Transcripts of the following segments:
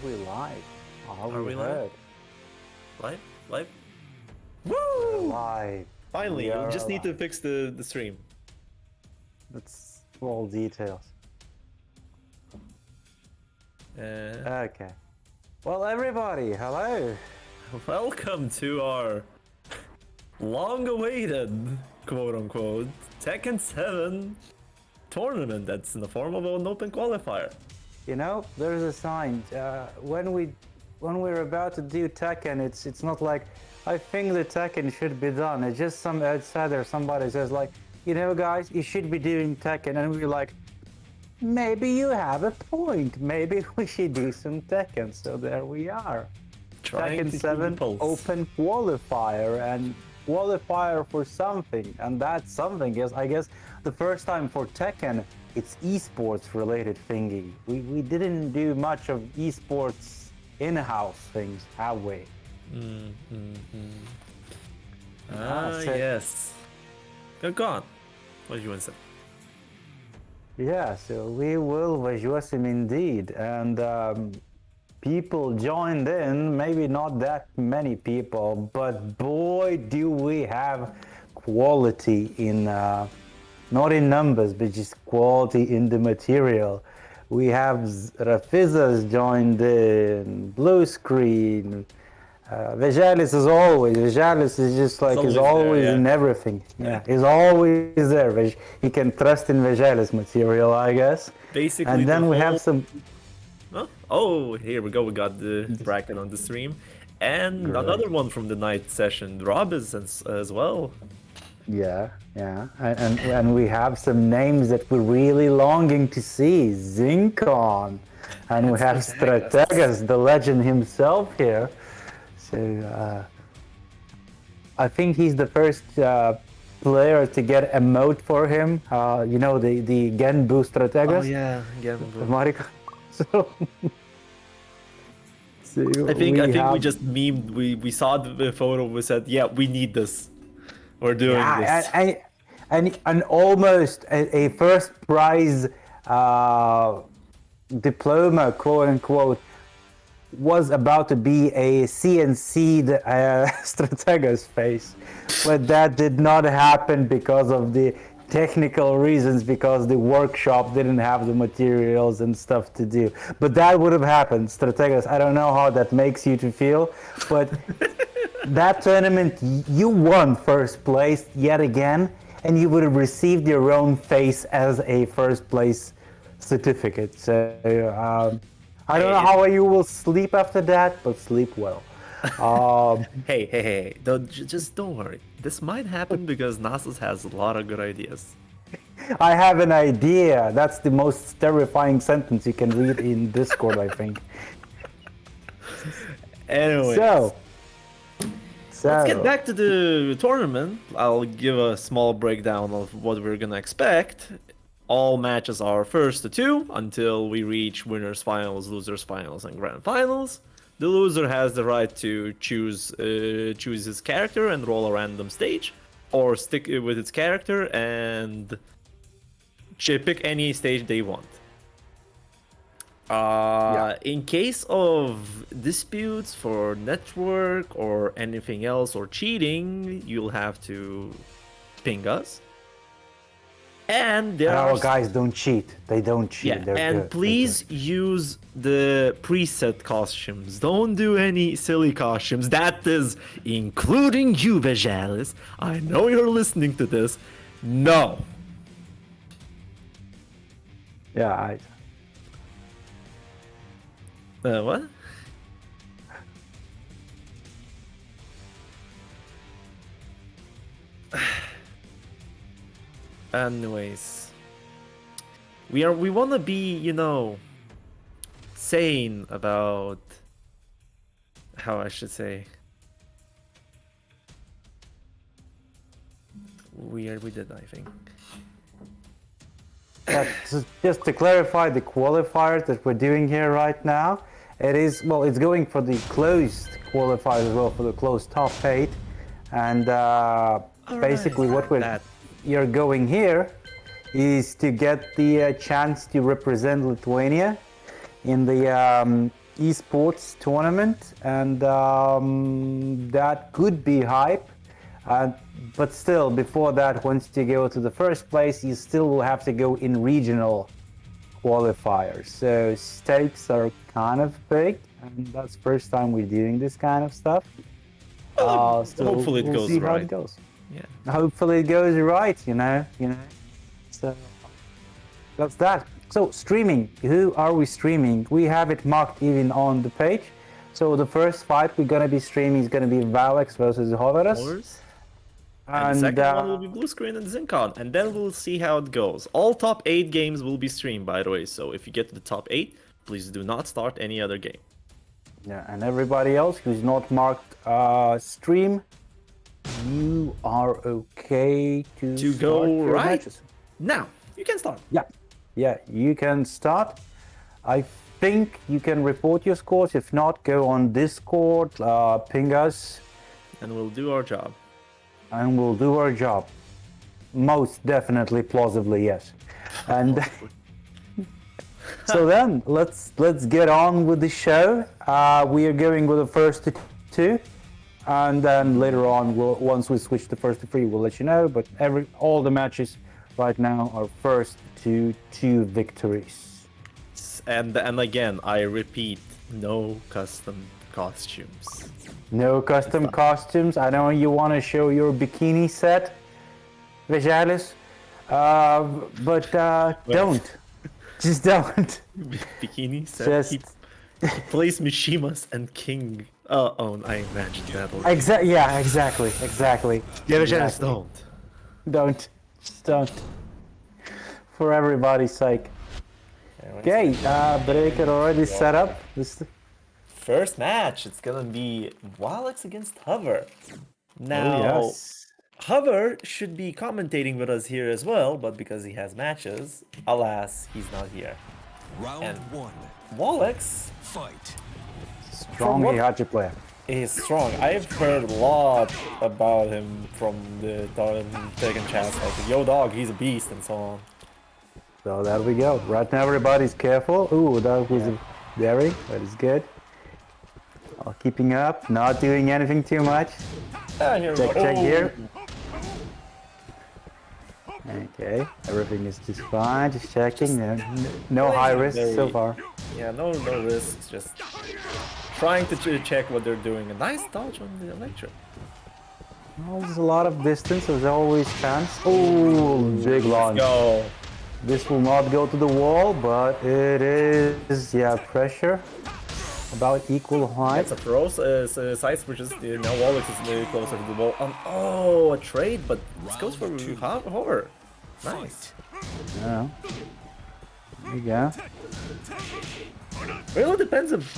we live? Are we heard? Live? Live? We're Woo! live. Finally, We we are just need to alive. fix the stream. That's small details. Okay. Well, everybody, hello. Welcome to our long-awaited, quote-unquote, Tekken 7 tournament that's in the form of an open qualifier. You know, there's a sign. When we're about to do Tekken, it's not like I think the Tekken should be done. It's just some outsider, somebody says like, you know, guys, you should be doing Tekken, and we're like, maybe you have a point. Maybe we should do some Tekken. So there we are. Trying Tekken to 7 keep the pulse. open qualifier, and qualifier for something, and that something is, I guess, the first time for Tekken it's esports related thingy. We didn't do much of esports in-house things, have we? Yes. Go on. What do you want to say? Yeah, so we will važiuosim indeed, and people joined in, maybe not that many people, but boy do we have quality in, not in numbers, but just quality in the material. We have Rafizas joined in, Blue Screen, Vejalis as always. Vejalis is just like, is always there, yeah. in everything. Yeah, he's always there. He can trust in Vejalis material, I guess. Basically, and then we have some... Huh? Oh, here we go. We got the bracket on the stream. And Great. another one from the night session. Rob is as well. Yeah, and we have some names that we're really longing to see. Zincon, and we have Strategas, the legend himself here. So I think he's the first player to get a emote for him. You know, the Genbu Strategas. Oh yeah, Genbu. Mariko. So I think we just memed. We saw the photo. We said, yeah, we need this. We're doing this. And almost a first prize diploma, quote unquote, was about to be a CNC'd Stratega's face, but that did not happen because of the technical reasons, because the workshop didn't have the materials and stuff to do. But that would have happened, Strategas. I don't know how that makes you to feel, but that tournament, you won first place yet again, and you would have received your own face as a first place certificate. So I don't know how you will sleep after that, but sleep well. Hey, just don't worry. This might happen because Nasus has a lot of good ideas. I have an idea. That's the most terrifying sentence you can read in Discord, I think. Anyway, so let's get back to the tournament. I'll give a small breakdown of what we're gonna expect. All matches are first to two until we reach winners finals, losers finals, and grand finals. The loser has the right to choose his character and roll a random stage, or stick with its character and pick any stage they want. In case of disputes for network or anything else or cheating, you'll have to ping us. And our guys don't cheat. They don't cheat. Yeah, They're and good. please use the preset costumes. Don't do any silly costumes. That is including you, Vejalis. I know you're listening to this. No. Yeah, What? Anyways, we want to be, you know, sane about how I should say. We did, I think. just to clarify the qualifiers that we're doing here right now, it is, well, it's going for the closed qualifiers as well, for the closed top 8, and basically what you're going here is to get the chance to represent Lithuania in the esports tournament, and that could be hype. But still, before that, once you go to the first place, you still will have to go in regional qualifiers. So stakes are kind of big, and that's the first time we're doing this kind of stuff. So Hopefully it we'll goes see how right. it goes. Yeah. Hopefully it goes right, you know. So that's that. So streaming, who are we streaming? We have it marked even on the page. So the first fight we're gonna be streaming is gonna be Valex versus Hovarus. Hours. And the second one will be uh, Blue Screen and Zincon, and then we'll see how it goes. All top 8 games will be streamed, by the way, so if you get to the top 8, please do not start any other game. yeah, and everybody else who's not marked stream, you are okay to To start go your right matches. now, you can start. Yeah, you can start. I think you can report your scores. If not, go on Discord, ping us, And we'll do our job. and we'll do our job. Most definitely, plausibly, yes. And so then let's get on with the show. We are going with the first two, and then later on, once we switch to first to three, we'll let you know. But all the matches right now are first to 2 victories. And again, I repeat, no custom costumes. No custom costumes. I know you want to show your bikini set, Vijalis, but don't. Just don't. Bikini set. Just He plays Mishimas and King. Oh, I imagined that already. exactly. Yeah, exactly. Yeah, Exactly. just don't. Don't. Just don't. For everybody's sake. Okay, Breaker already set up. First match, it's gonna be Walex against Hover. Now, yes. Hover should be commentating with us here as well, but because he has matches, alas, he's not here. Round And 1. Walex Fight. Strong Heihachi player. is strong. I've heard a lot about him from the Tekken chats, like, yo dog, he's a beast, and so on. So there we go. Right now everybody's careful. Ooh, that was a daring. That is good. Keeping up, not doing anything too much. Here we go. Check Oh. here. Okay, everything is just fine. Just checking. No high risk so far. Yeah, no risks, just trying to check what they're doing. A nice dodge on the electric. Well, there's a lot of distance. There's always chance. Oh, big launch. Go. This will not go to the wall, but it is, yeah, pressure. About equal height. It's a throw, side switches. Now Walex is a little closer to the wall. Oh, a trade, but this goes for Hover. Nice. Yeah. There you go. Really depends if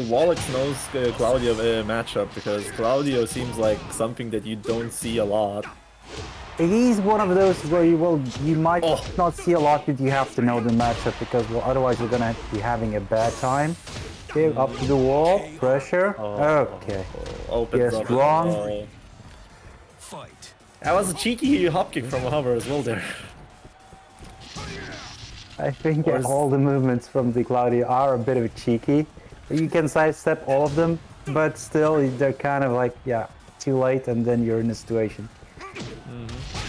Walex knows Claudio matchup, because Claudio seems like something that you don't see a lot. He's one of those where you might not see a lot, but you have to know the matchup, because otherwise you're gonna be having a bad time. Okay, up to the wall, pressure. Okay. Opens Yes, up. wrong. Fight. That was a cheeky hop kick from Hover as well there. I think Or is- all the movements from the Claudio are a bit of a cheeky. You can sidestep all of them, but still they're kind of like, yeah, too late, and then you're in a situation.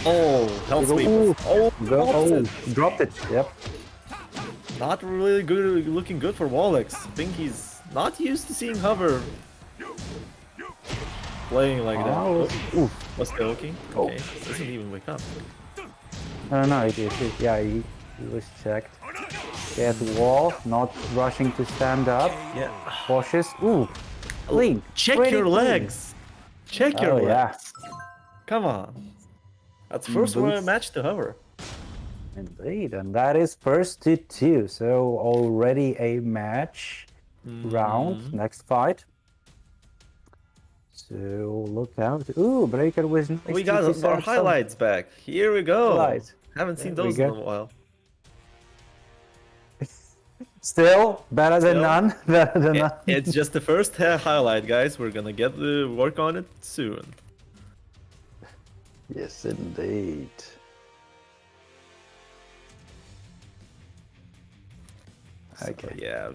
Oh, hell sweep. Ooh. Oh, Dropped it. Yep. not really good, looking good for Walex. I think he's not used to seeing Hover playing like that. Oh, Oh, ooh. was still looking? Oh. Okay, doesn't even wake up. I don't know. Yeah, he was checked. Okay, at the wall, not rushing to stand up. Yeah. Cautious. Ooh, clean. Check Pretty your clean. legs. Check your Oh, legs. yeah. Come on. That's first Boots. match to Hover. Indeed, and that is first to 2. So already a match round. Next fight. So look out. Ooh, Breaker was nice. We got our highlights back. Here we go. Highlights. Haven't seen There we those in a go. while. Still better than Still, none. Better than none. It's just the first highlight, guys. We're gonna get the work on it soon. Yes, indeed. Okay. Yeah.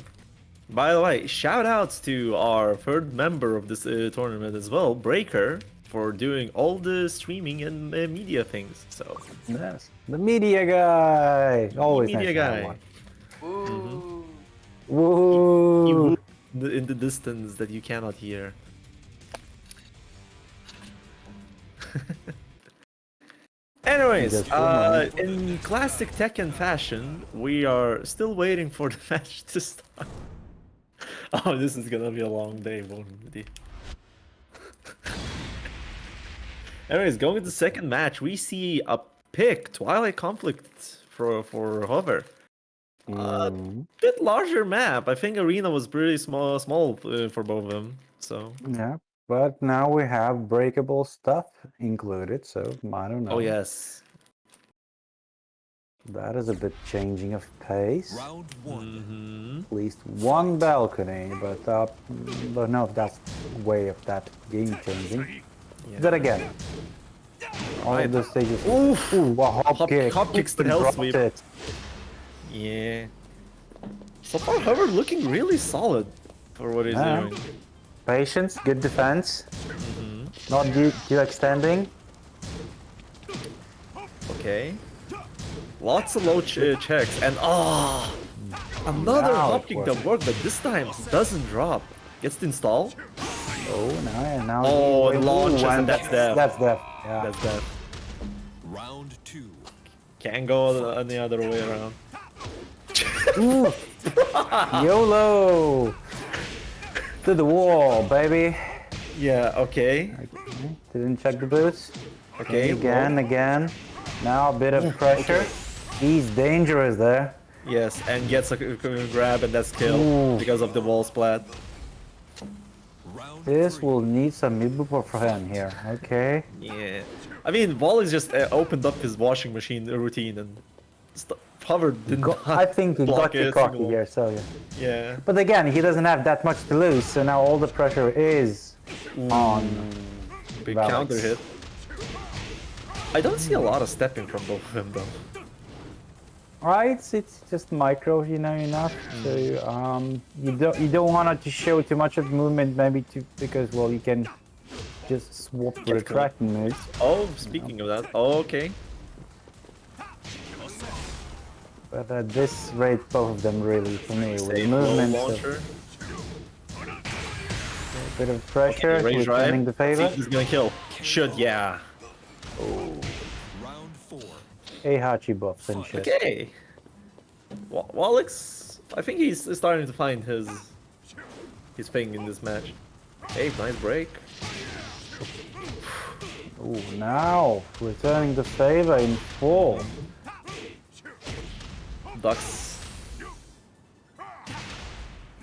By the way, shout outs to our third member of this tournament as well, Breaker, for doing all the streaming and media things. So, Yes, the media guy. Always media nice to have guy. one. Ooh. Woohoo! In the distance that you cannot hear. Anyways, Just one moment. in classic Tekken fashion, we are still waiting for the match to start. Oh, this is gonna be a long day, won't it? Anyways, going to the second match, we see a pick, Twilight Conflict for Hover. Bit larger map. I think arena was pretty small for both of them. So. Yeah, but now we have breakable stuff included, so I don't know. Oh yes. That is a bit changing of pace. Round one. At least one balcony, but don't know if that's way of that game changing. Yeah. Then again, all of the stages. Oof. Ooh, a hop kick. Hop kicks the Even hell dropped sweep. it. Yeah. So far, Hover looking really solid for what he's Yeah. doing. Patience, good defense. Not too extending. Okay. Lots of low checks and another Now hop it kick works. that worked, but this time doesn't drop. Gets to install. Oh, now. Oh, it Ooh, launches and that's death. That's death. Yeah. That's that. Round two. Can't go any other way around. Ooh. YOLO! To the wall, baby. Yeah. Okay. Okay, didn't check the boots. Okay. Again. Now a bit of pressure. He's dangerous there. Yes, and gets a grab and that's kill Ooh. because of the wall splat. Round This three. will need some ibuprofen here. Okay. Yeah. I mean, Wally just opened up his washing machine routine and Hover did not I think he block got too a cocky single- here, so yeah. Yeah. But again, he doesn't have that much to lose, so now all the pressure is on. Big Valix. counter hit. I don't see a lot of stepping from both of them though. Right, it's just micro, enough. So you don't want to show too much of movement, maybe because you can just swap Get retracting moves. Oh, speaking of that, okay. But at this rate, both of them really, for me, with Save low movements, launcher. a bit of pressure, Range returning drive. the favor. See, he's gonna kill. Should, yeah. Round four. Heihachi buffs and shit. Okay. Wallix, I think he's starting to find his thing in this match. Hey, nice break. Ooh, now returning the favor in full. Ducks.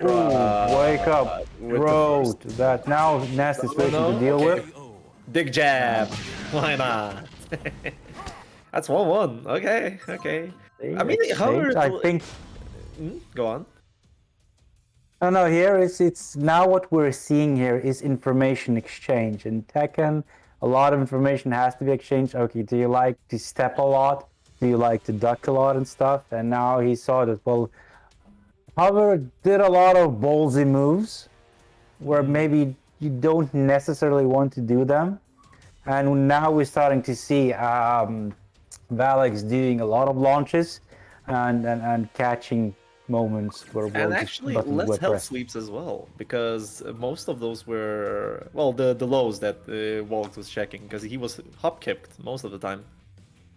Ooh, wake up, with the bro. That now nasty situation no, to deal okay. with. Oh. Dig jab. Why not? That's 1-1. Okay, okay. I mean, Howard. I think. Go on. No. Here it's now what we're seeing here is information exchange in Tekken. A lot of information has to be exchanged. Okay, do you like to step a lot? Do you like to duck a lot and stuff? And now he saw that However, did a lot of ballsy moves where maybe you don't necessarily want to do them. And now we're starting to see Valix doing a lot of launches and catching moments where And actually, less health sweeps as well, because most of those were, well, the lows that Walt was checking, because he was hop kicked most of the time.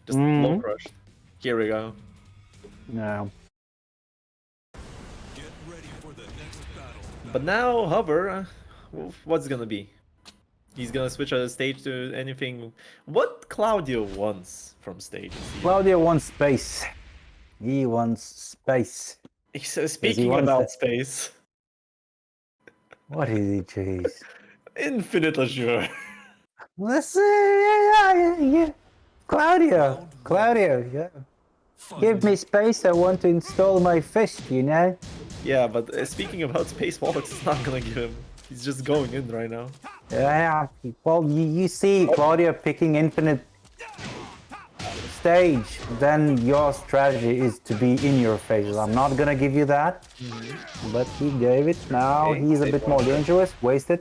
Just low crushed. Here we go. Yeah. Get ready for the next battle. But now, Hover, what's gonna be? He's gonna switch a stage to anything. What Claudio wants from stages? Claudio wants space. He wants space. Speaking wants about that. space, What is he, jeez? Infinite Azure. Listen, yeah. Claudio, yeah. Give me space, I want to install my fist, Yeah, but speaking about space, Wallix is not gonna give him. He's just going in right now. Yeah, well, you see Claudio picking infinite stage, then your strategy is to be in your phases. I'm not gonna give you that, but he gave it. Now Okay, he's a save bit more one. dangerous. Wasted.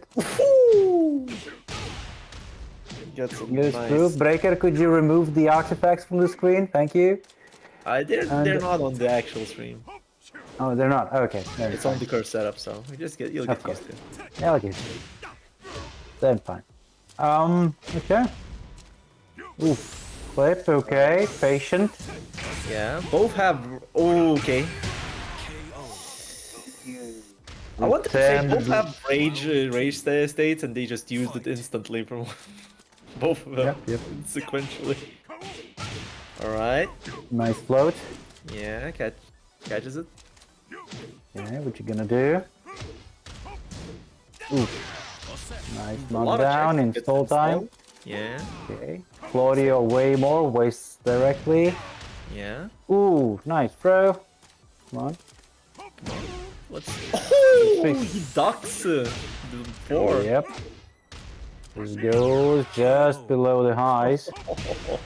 Get some Good nice. proof. Breaker, could you remove the artifacts from the screen? Thank you. They're And- not on the actual stream. Oh, they're not. Okay, then It's fine. on the curse setup, so you'll Of get course. used to it. Yeah, okay. Then fine. Okay. Oof. Flip, okay. Patient. Yeah, both have. Oh, okay. I wanted to say both have rage states, and they just used it instantly from both of them Yep. sequentially. All right. Nice float. Yeah, catches it. Okay, what you gonna do? Oof. Nice A lot of knockdown, checks, gets install time. installed. Yeah, Okay. Claudio way more, wastes directly. yeah. Ooh, nice throw. Come on. Let's. Oh, he ducks the 4. Yep. This goes just below the highs.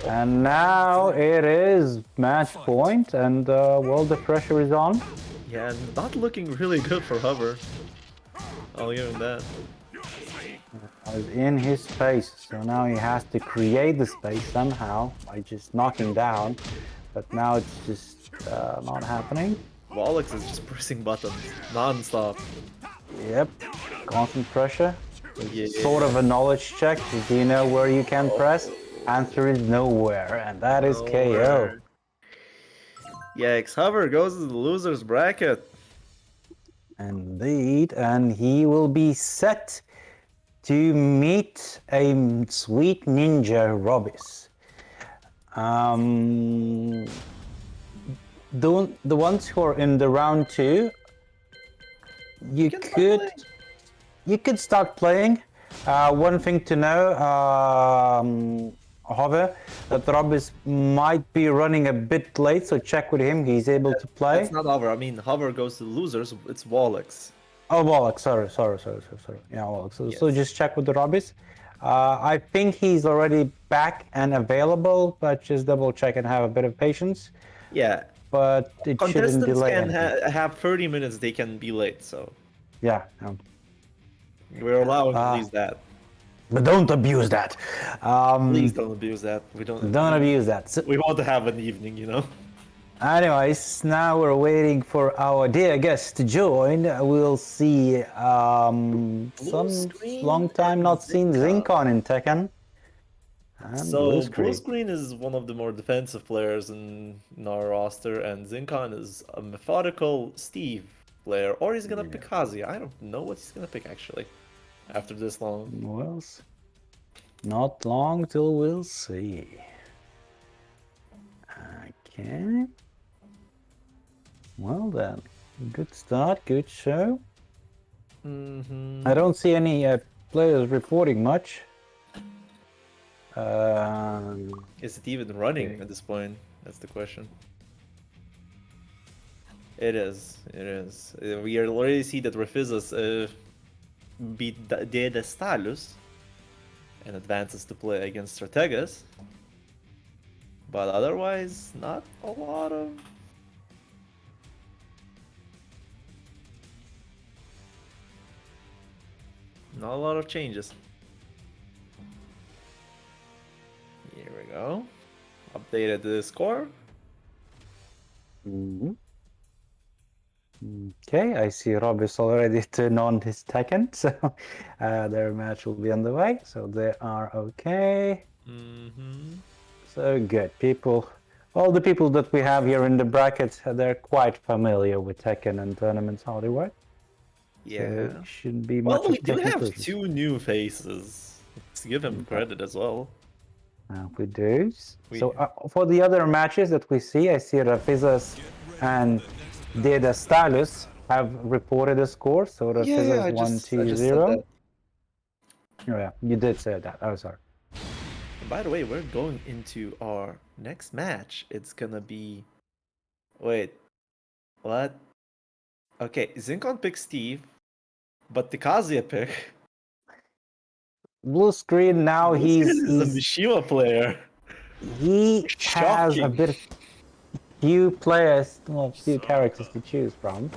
And now it is match point, and well, the pressure is on. Yeah, not looking really good for Hover. I'll give him that. Is in his space, so now he has to create the space somehow by just knocking down. But now it's just not happening. Wallix is just pressing buttons non-stop. Yep, constant pressure. Yeah. Sort of a knowledge check. Do you know where you can press? Answer is nowhere, and that is KO. Yikes, Hover goes to the loser's bracket. Indeed, and he will be set to meet a sweet ninja Robis. The ones who are in the round 2, you could start playing. One thing to know, Hover, that Robis might be running a bit late, so check with him. He's able to play. That's not Hover. I mean, Hover goes to the losers. It's Wallix. Oh, Wallach, sorry. Yeah, Wallach. So Yes. just check with the Robis. I think he's already back and available, but just double check and have a bit of patience. Yeah. But it shouldn't Contestants delay can anything. have 30 minutes. They can be late, so Yeah, we're allowing at least that. but don't abuse that. Please don't abuse that. We don't. Don't abuse that. So, We want to have an evening, you know. anyways, now we're waiting for our dear guest to join. We'll see some screen long time and not seen Zincon. Zincon in Tekken. And So Blue Screen. is one of the more defensive players in our roster, and Zincon is a methodical Steve player, or he's gonna pick Kazuya. I don't know what he's gonna pick actually. After this long, Well, not long till we'll see. Okay. Well then, good start, good show. I don't see any players reporting much. is it even running at this point? That's the question. It is. It is. We already see that Refizas beat Dede Stalus and advances to play against Strategas. But otherwise, not a lot of... Not a lot of changes. Here we go. Updated the score. Okay, I see Rob is already turned on his Tekken, so their match will be on the way. So they are okay. So good. All the people that we have here in the bracket, they're quite familiar with Tekken and tournaments, how they work. Yeah. So shouldn't be Well, much we of do have technical issues. 2 new faces. Let's give him credit as well. We do. So for the other matches that we see, I see Rafizas and Deda Stalus have reported a score. So Rafizas 1-2-0. Oh yeah, you did say that. Oh, sorry. By the way, we're going into our next match. It's gonna be... Wait. What? Okay, Zincon picks Steve, but the Kazuya pick... Blue screen now. This He's is a Mishima player. he has a Shocking. bit few players, well, few characters to choose from.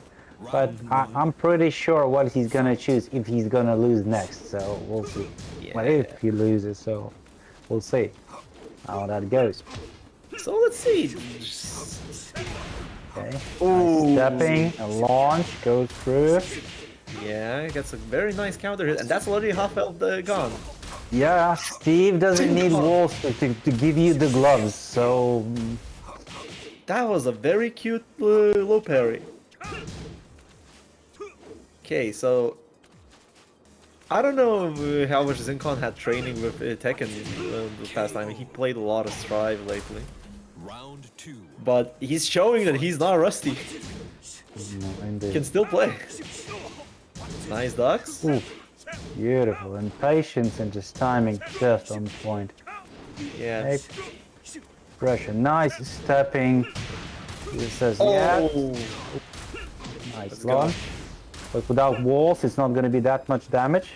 But I'm pretty sure what he's gonna choose if he's gonna lose next. So we'll see. Well, Yeah. if he loses, so we'll see how that goes. So let's see. Okay. Nice stepping, a launch goes through. Yeah, it gets a very nice counter hit, and that's already half health gone. Yeah, Steve doesn't need walls to give you the gloves, so That was a very cute low parry. Okay, so I don't know how much Zincon had training with Tekken the past time. He played a lot of Strive lately, Round 2. but he's showing that he's not rusty. indeed. Can still play. Nice ducks. Ooh, beautiful, and patience and just timing just on point. Yeah. Hey, pressure, nice stepping. He says yeah, Oh. nice go. launch. But without walls, it's not going to be that much damage.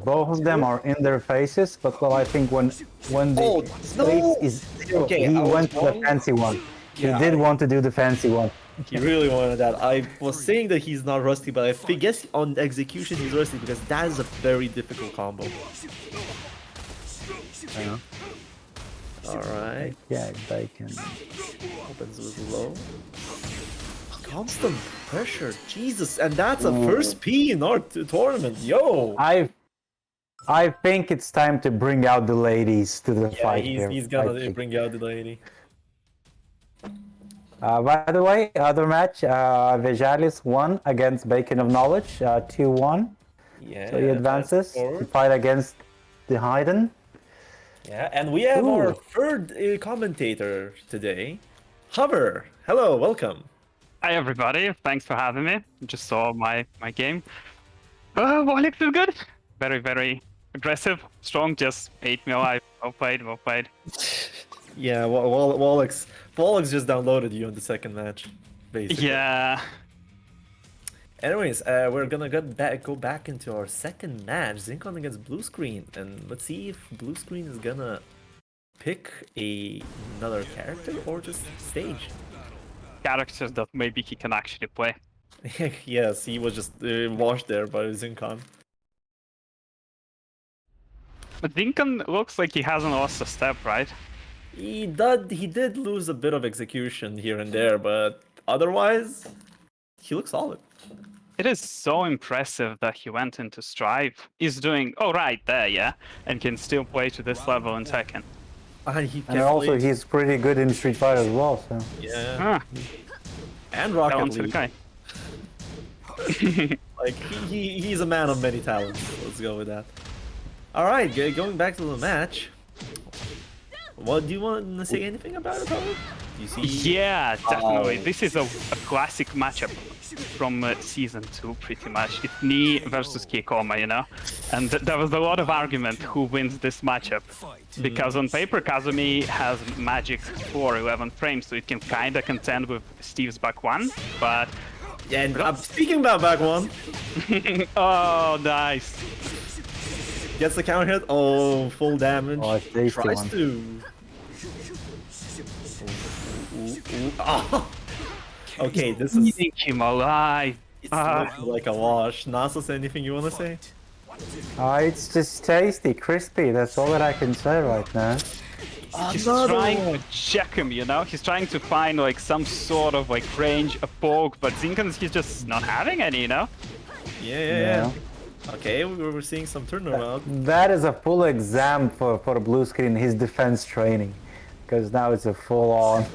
Both of them are in their faces, but well, I think when the Oh, face no! is Okay, he I was went to the wrong. fancy one. Yeah, he did I- want to do the fancy one. He really wanted that. I was saying that he's not rusty, but I guess on execution he's rusty because that is a very difficult combo. Alright. Yeah, they can. Opens with low. Constant pressure. Jesus, and that's a first P in our tournament. Yo! I think it's time to bring out the ladies to the Yeah, fight here. he's I gonna think. bring out the lady. By the way, other match, Vejalis won against Bacon of Knowledge, 2-1. Yeah. So he advances to forward. fight against the Haydn. Yeah, and we have our Ooh. third commentator today, Hover. Hello, welcome. Hi everybody, thanks for having me. Just saw my game. Wallix is good. Very, very aggressive, strong, just ate me alive. Well played, well played. Yeah, Wallix just downloaded you in the second match, basically. Yeah. Anyways, we're gonna go back into our second match, Zincon against Blue Screen, and let's see if Blue Screen is gonna pick another character or just stage. Characters that maybe he can actually play. Yes, he was just washed there by Zincon. But Dinkan looks like he hasn't lost a step, right? He did lose a bit of execution here and there, but otherwise, he looks solid. It is so impressive that he went into Strive. He's doing right there, yeah, and can still play to this level in Tekken. He And can also, play- he's pretty good in Street Fighter as well. So yeah, Ah, and Rocket talented League. guy. Like he's a man of many talents. Let's go with that. All right, going back to the match. What do you want to say anything about it, Howard? Do you see? Yeah, definitely. Oh. This is a classic matchup from season 2, pretty much. It's me versus Kikoma, you know? And there was a lot of argument who wins this matchup. Because on paper, Kazumi has magic for 11 frames, so it can kinda contend with Steve's back one, but... Yeah, and I'm speaking about back one. Oh, nice. Gets the counter hit. Oh, full damage. Oh, it's tasty Tries one. to. Oh. Okay, this is Eating him alive. it's looking like a wash. Nasus, anything you want to say? it's just tasty, crispy. That's all that I can say right now. He's trying to check him, you know? He's trying to find like some sort of like range, a poke, but Zinkan, he's just not having any, you know? Yeah. Okay, we were seeing some turnaround. That is a full exam for Blue Screen, his defense training. Because now it's a full on.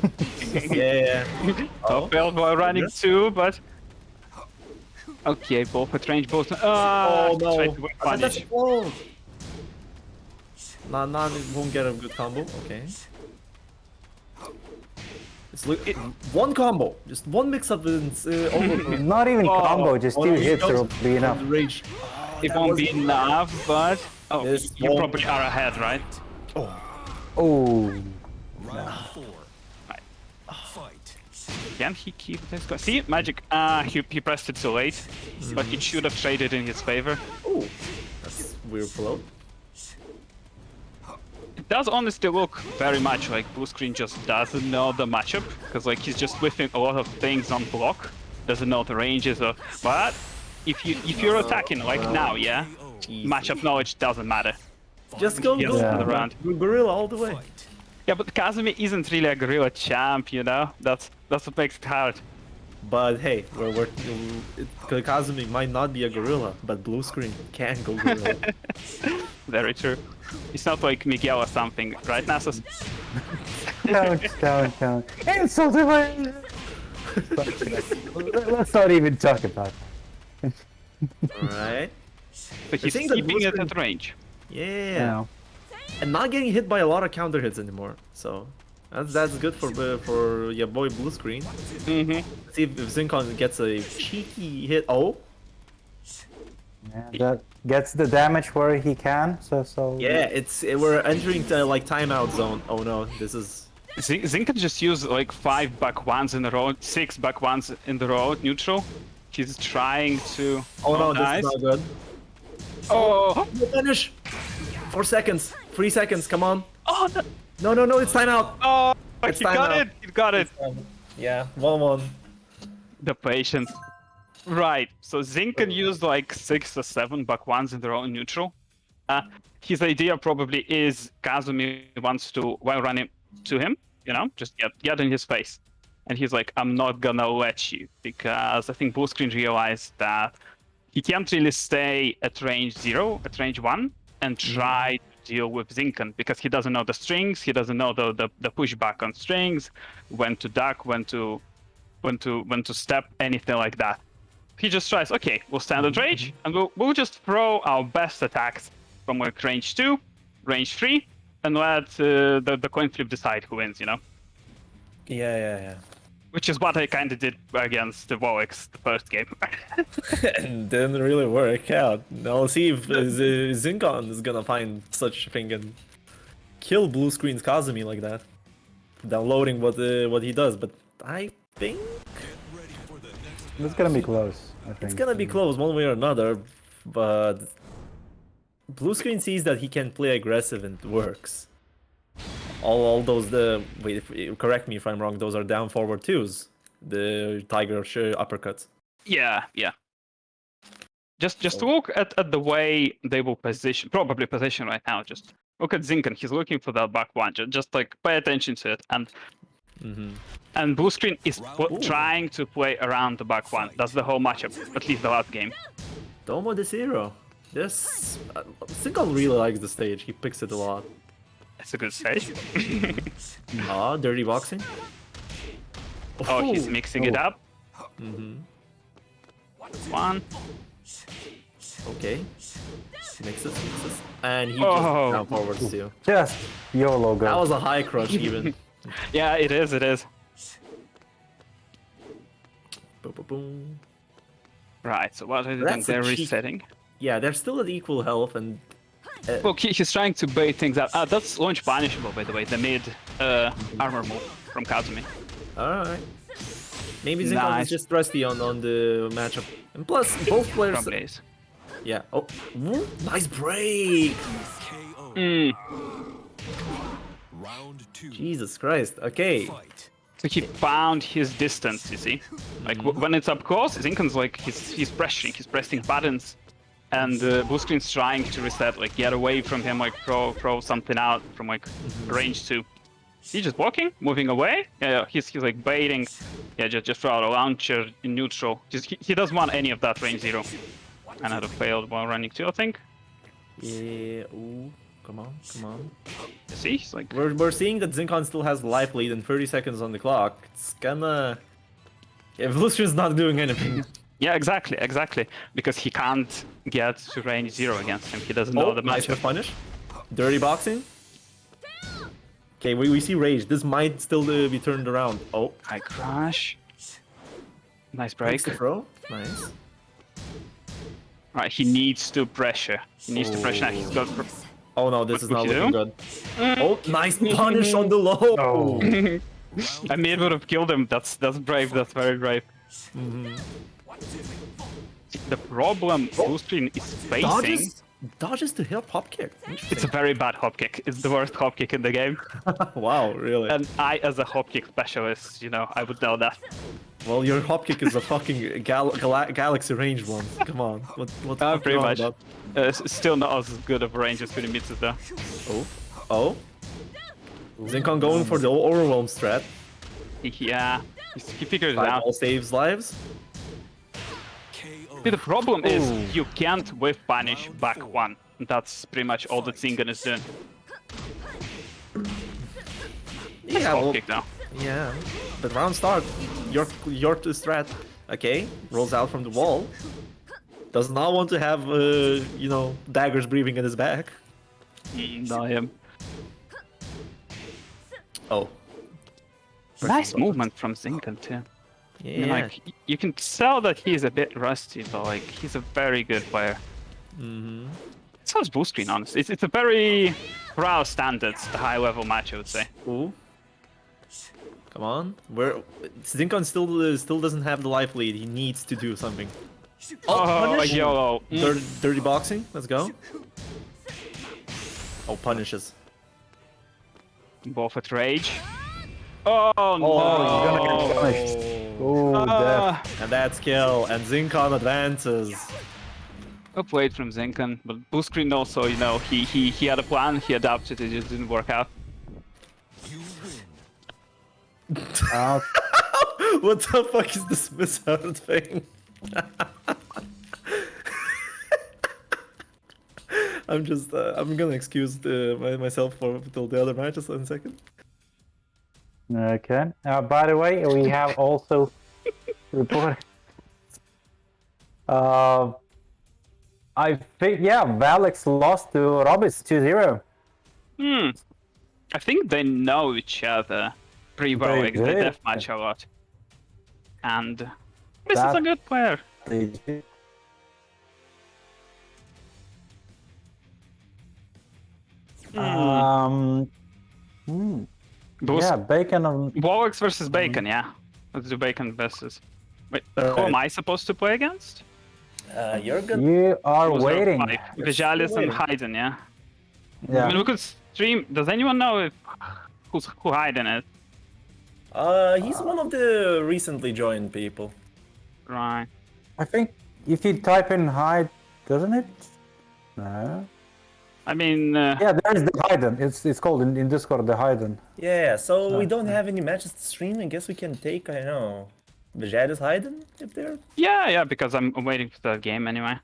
Yeah. Top build while running Yes. too, but... Okay, both at range, both... Oh no! tried to whip I thought that's punish. a wall. Nah, won't get a good combo. Okay. It's one combo, just one mix-up and over. Not even Oh, combo, just two hits goes will be enough. on the rage. It that won't was- be enough, but... Oh, This you won't- probably are ahead, right? Oh, Round 4. Fight. Can he keep this going? See, magic. He pressed it too late, but he should have traded in his favor. Ooh, that's weird flow. does honestly look very much like blue screen just doesn't know the matchup, because like he's just whiffing a lot of things on block, doesn't know the ranges of. But if you're attacking like now, yeah, matchup knowledge doesn't matter. Just go, Yes, go, on the round. Gorilla all the way. Yeah, but Kazumi isn't really a gorilla champ, you know. That's what makes it hard. But hey, Kazumi might not be a gorilla, but blue screen can go gorilla. Very true. It's not like Miguel or something, right, Nasus? Don't. It's so different. Let's not even talk about it. Alright. But he's think that keeping blue it screen- at range. Yeah. No. And not getting hit by a lot of counter hits anymore. So that's good for your boy blue screen. Mm-hmm. See if Zincon gets a cheeky hit. Oh, Yeah, that gets the damage where he can. So. yeah, we're entering the like timeout zone. Oh no, this is Zinkan just used like 5 back ones in a row, 6 back ones in the row, neutral. He's trying to. oh no, nice. this is not good. Oh! No finish. 4 seconds, 3 seconds. Come on. Oh! No. No, it's timeout. Oh! It's He time got out. it! He got it! Yeah, 1-1. The patience. Right, so Zinkan used like 6 or 7 back ones in their own neutral. His idea probably is Kazumi wants to, while running to him, you know, just get in his face. And he's like, I'm not gonna let you, because I think blue screen realized that he can't really stay at range 0, at range 1, and try to deal with Zinkan, because he doesn't know the strings, he doesn't know the pushback on strings, when to duck, when to step, anything like that. He just tries, okay, we'll stand at range, and we'll just throw our best attacks from like range 2, range 3, and let the coin flip decide who wins, you know? Yeah. Which is what I kind of did against the Wolex the first game. And didn't really work out. I'll see if Zincon is gonna find such a thing and kill blue screen's Kazumi like that. Downloading what he does, but I think It's gonna be close. I think. it's gonna be close one way or another. But blue screen sees that he can play aggressive and it works. All those correct me if I'm wrong. Those are down forward twos. The tiger uppercuts. Yeah. Just look at the way they will probably position right now. Just look at Zinkan. He's looking for that back one. Just like pay attention to it. And blue screen is trying to play around the back one. That's the whole matchup, at least the last game. Domo de Zero. This Zinkan really likes the stage. He picks it a lot. It's a good stage. Dirty boxing. Oh, he's mixing it up. One. Okay. Mixes. And he Oh. just down forwards too. Just YOLO go. That was a high crush even. Yeah, it is. Boom, boom, boom. Right, so what are they doing? That's a They're cheek. resetting. Yeah, they're still at equal health and Look, he's trying to bait things out. That's launch punishable, by the way, the mid armor move from Kazumi. alright. Maybe Zincon Nice. is just rusty on the matchup. And plus, both players. Probably is. Yeah. Oh, woo, nice break. KO. Round 2. Jesus Christ. Okay. Fight. So he found his distance, you see? Like, when it's up close, Zinkan's like, he's pressuring, he's pressing buttons. And blue screen's trying to reset, like, get away from him, like, throw something out from, like, range 2. He's just walking, moving away. Yeah, he's like, baiting. Yeah, just throw out a launcher in neutral. He doesn't want any of that range 0. Another failed while running 2, I think. Yeah. Ooh. Come on. You see? He's like... We're seeing that Zincon still has life lead and 30 seconds on the clock. It's gonna. Yeah, Vlustra's not doing anything. Yeah, exactly. Because he can't get to range 0 against him. He doesn't know the nice matchup. punish. Dirty boxing. Okay, we see rage. This might still be turned around. Oh, High crash. Nice break. breaks the throw. Nice. Right, he needs to pressure. He needs to pressure. Now he's got... Oh no, this is What not would you looking good. Oh, nice punish on the low. Oh. I mean, it would have killed him. That's brave. That's very brave. The problem blue screen is facing... dodges the hip hop kick. It's a very bad hop kick. It's the worst hop kick in the game. Wow, really? And I, as a hop kick specialist, you know, I would know that. Well, your hop kick is a fucking galaxy range one. Come on. What the fuck Pretty you on much. about? Still not as good of a range as Kunimitsu though. Oh? Zincon going for the overwhelm strat. Yeah, he figured it Five out. all saves lives. See, the problem is Ooh. you can't whiff punish back one. That's pretty much all that Zingan is doing. Yeah, Hop well, kick now. yeah. But round start. Your strat. Okay, rolls out from the wall. Does not want to have, you know, daggers breathing in his back. No, him. Oh. Nice movement from Zingan too. I Yeah. mean, like, you can tell that he's a bit rusty, but like, he's a very good player. Mm-hmm. So is Blue Screen, honestly. It's a very, for our standards, a high-level match, I would say. Ooh. Come on. Zincon still doesn't have the life lead. He needs to do something. Punish? YOLO. Dirty boxing. Let's go. Oh, punishes. Both at rage. Oh, Oh, he's gonna get no! punished. Oh, death. And that's kill. And Zincon advances. Up played from Zinkan, but Blue Screen also, you know, he had a plan, he adapted, it just didn't work out. You win. Out. What the fuck is this misheard thing? I'm gonna excuse myself till the other matches in a second. Okay. By the way, we have also reported. I think, yeah, Valix lost to Robis 2-0. I think they know each other pretty well, They like, they did. deathmatch a lot. And this is a good player. Those Yeah, Bacon on. Warlocks versus Bacon, yeah. Let's do Bacon versus... Wait, who am I supposed to play against? You're good. You are Who's waiting. our five? Vijalis and Hayden, yeah? I mean, Yeah. we could stream... Does anyone know who Hayden is? He's one of the recently joined people. Right. I think if you type in hide, doesn't it? No. I mean... Yeah, there is the Hayden. It's called in Discord the Hayden. Yeah, so we don't have any matches to stream. I guess we can take, I don't know, Vijay's Hayden if they're. Yeah, because I'm waiting for the game anyway.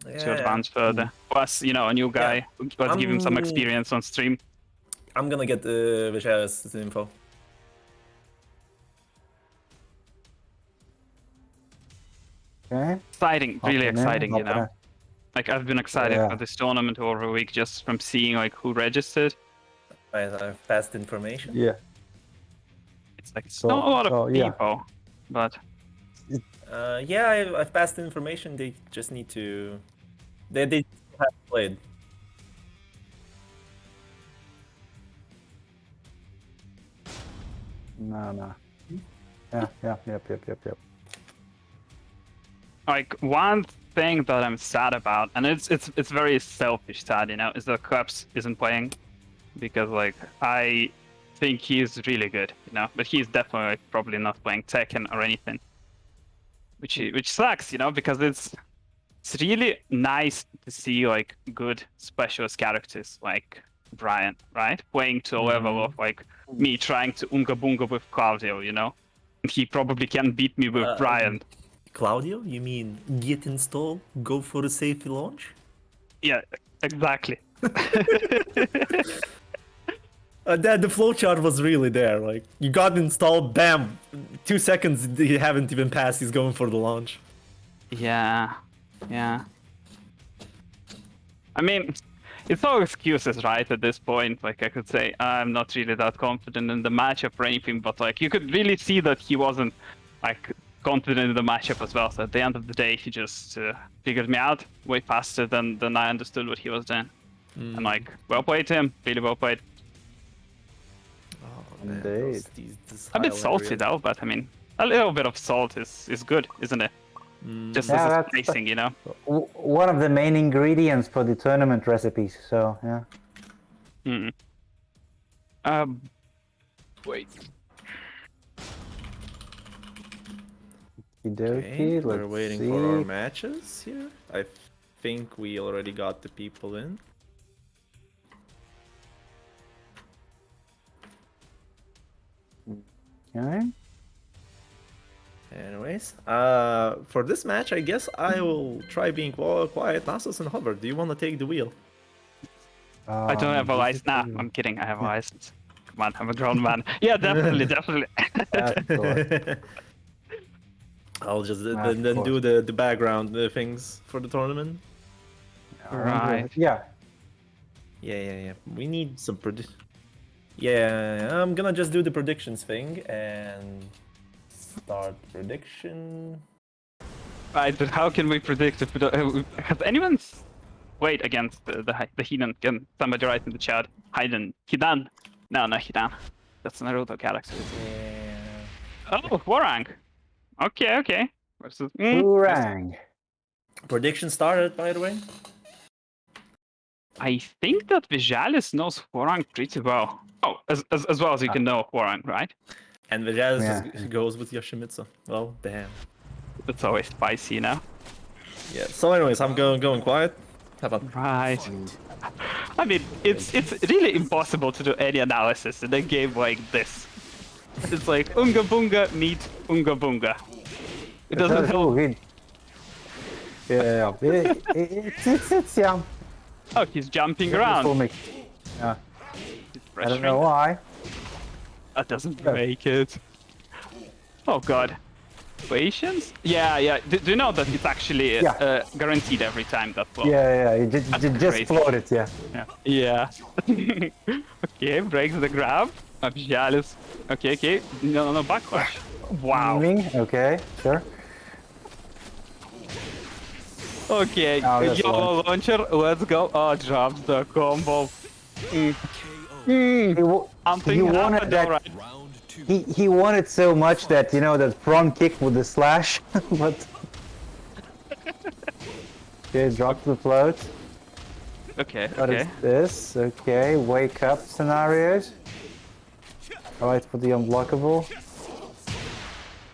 To advance further. Plus, you know, a new guy. Let's give him some experience on stream. I'm gonna get Vijay's info. Okay. Exciting, really exciting, you know. Okay. Like, I've been excited Yeah. for this tournament over a week just from seeing, like, who registered. I have fast information. Yeah. It's like, it's So- not a lot so, of yeah. people, but... Yeah, I've passed information. They just need to. They have played. No. Yeah. Yep. Like, one thing that I'm sad about, and it's very selfish sad, you know, is that Klebs isn't playing. Because, like, I think he's really good, you know, but he's definitely, like, probably not playing Tekken or anything. Which sucks, you know, because it's really nice to see, like, good specialist characters like Brian, right? Playing to a level of, like, me trying to Unga Bunga with Claudio, you know? And he probably can beat me with Brian. Claudio, you mean git install, go for a safe launch? Yeah, exactly. The flowchart was really there. Like, you got installed, bam! 2 seconds, you haven't even passed, he's going for the launch. Yeah. I mean, it's all excuses, right, at this point. Like, I could say, I'm not really that confident in the matchup or anything, but, like, you could really see that he wasn't, like, confident in the matchup as well. So at the end of the day, he just figured me out way faster than I understood what he was doing. And, like, well played, Tim. Really well played. Oh, man, Indeed. this A bit highlight salty, reel. though, but, I mean, a little bit of salt is good, isn't it? Just Yeah, as a that's- spacing, you know. One of the main ingredients for the tournament recipes. So yeah. Mm. Wait. Okie dokie, We're let's waiting see. for our matches here. I think we already got the people in. Okay. Anyways, for this match, I guess I will try being quiet. Nasus and Hover, do you want to take the wheel? I don't have a license. Nah, I'm kidding. I have a license. Come on, I'm a grown man. Yeah, definitely, definitely. I'll just Of then course. do the background things for the tournament. Right. Yeah. Yeah. We need some Yeah, I'm gonna just do the predictions thing and start prediction. Right, but how can we predict if we don't... has anyone played against the Heathen? Can somebody write in the chat? Hidan? No, Hidan. That's Naruto character. Yeah. Oh, Warang. Okay. Versus... Oorang. Prediction started, by the way. I think that Vijalis knows Warang pretty well. Oh, as well as you can know Warang, right? And Vijalis Yeah. just goes with Yoshimitsu. Well, damn. It's always spicy, you know? Yeah. So, anyways, I'm going quiet. Have fun. Right. I mean, it's really impossible to do any analysis in a game like this. It's like Unga Bunga meet Unga Bunga. It doesn't help. Yeah. It's yeah. Oh, he's jumping around. Yeah. He's I don't know pressuring. why. That doesn't break it. Oh god. Patience? Yeah. Do you know that it's actually guaranteed every time that blow? Yeah. You just crazy. float it. Yeah. Yeah. Okay, breaks the grab. Abjalis. Okay. No, backlash. Wow. Okay. Sure. Okay, Now this YOLO launcher, let's go. Oh, drops the combo. Something He wanted happened, that. alright. Round two. He wanted so much that that front kick with the slash, but okay, drop the float. Okay. What is this? Okay, wake up scenarios. Alright, for the unblockable.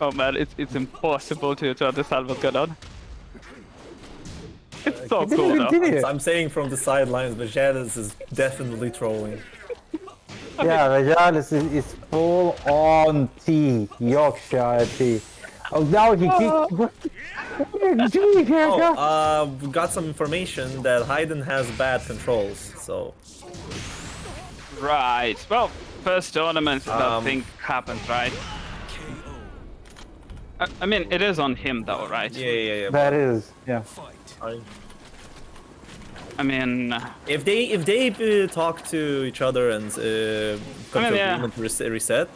Oh man, it's impossible to understand what's going on. It's so Didn't cool even though. continue. I'm saying from the sidelines, Vijalis is definitely trolling. Yeah, Vajalis is full on tea, Yorkshire tea. Oh, now he keeps. What are you doing here, guy? We got some information that Hayden has bad controls, so Right. Well, first tournament that thing happened, right? I mean, it is on him though, right? yeah. That is, yeah. I mean, If they talk to each other and come to yeah. agreement to reset,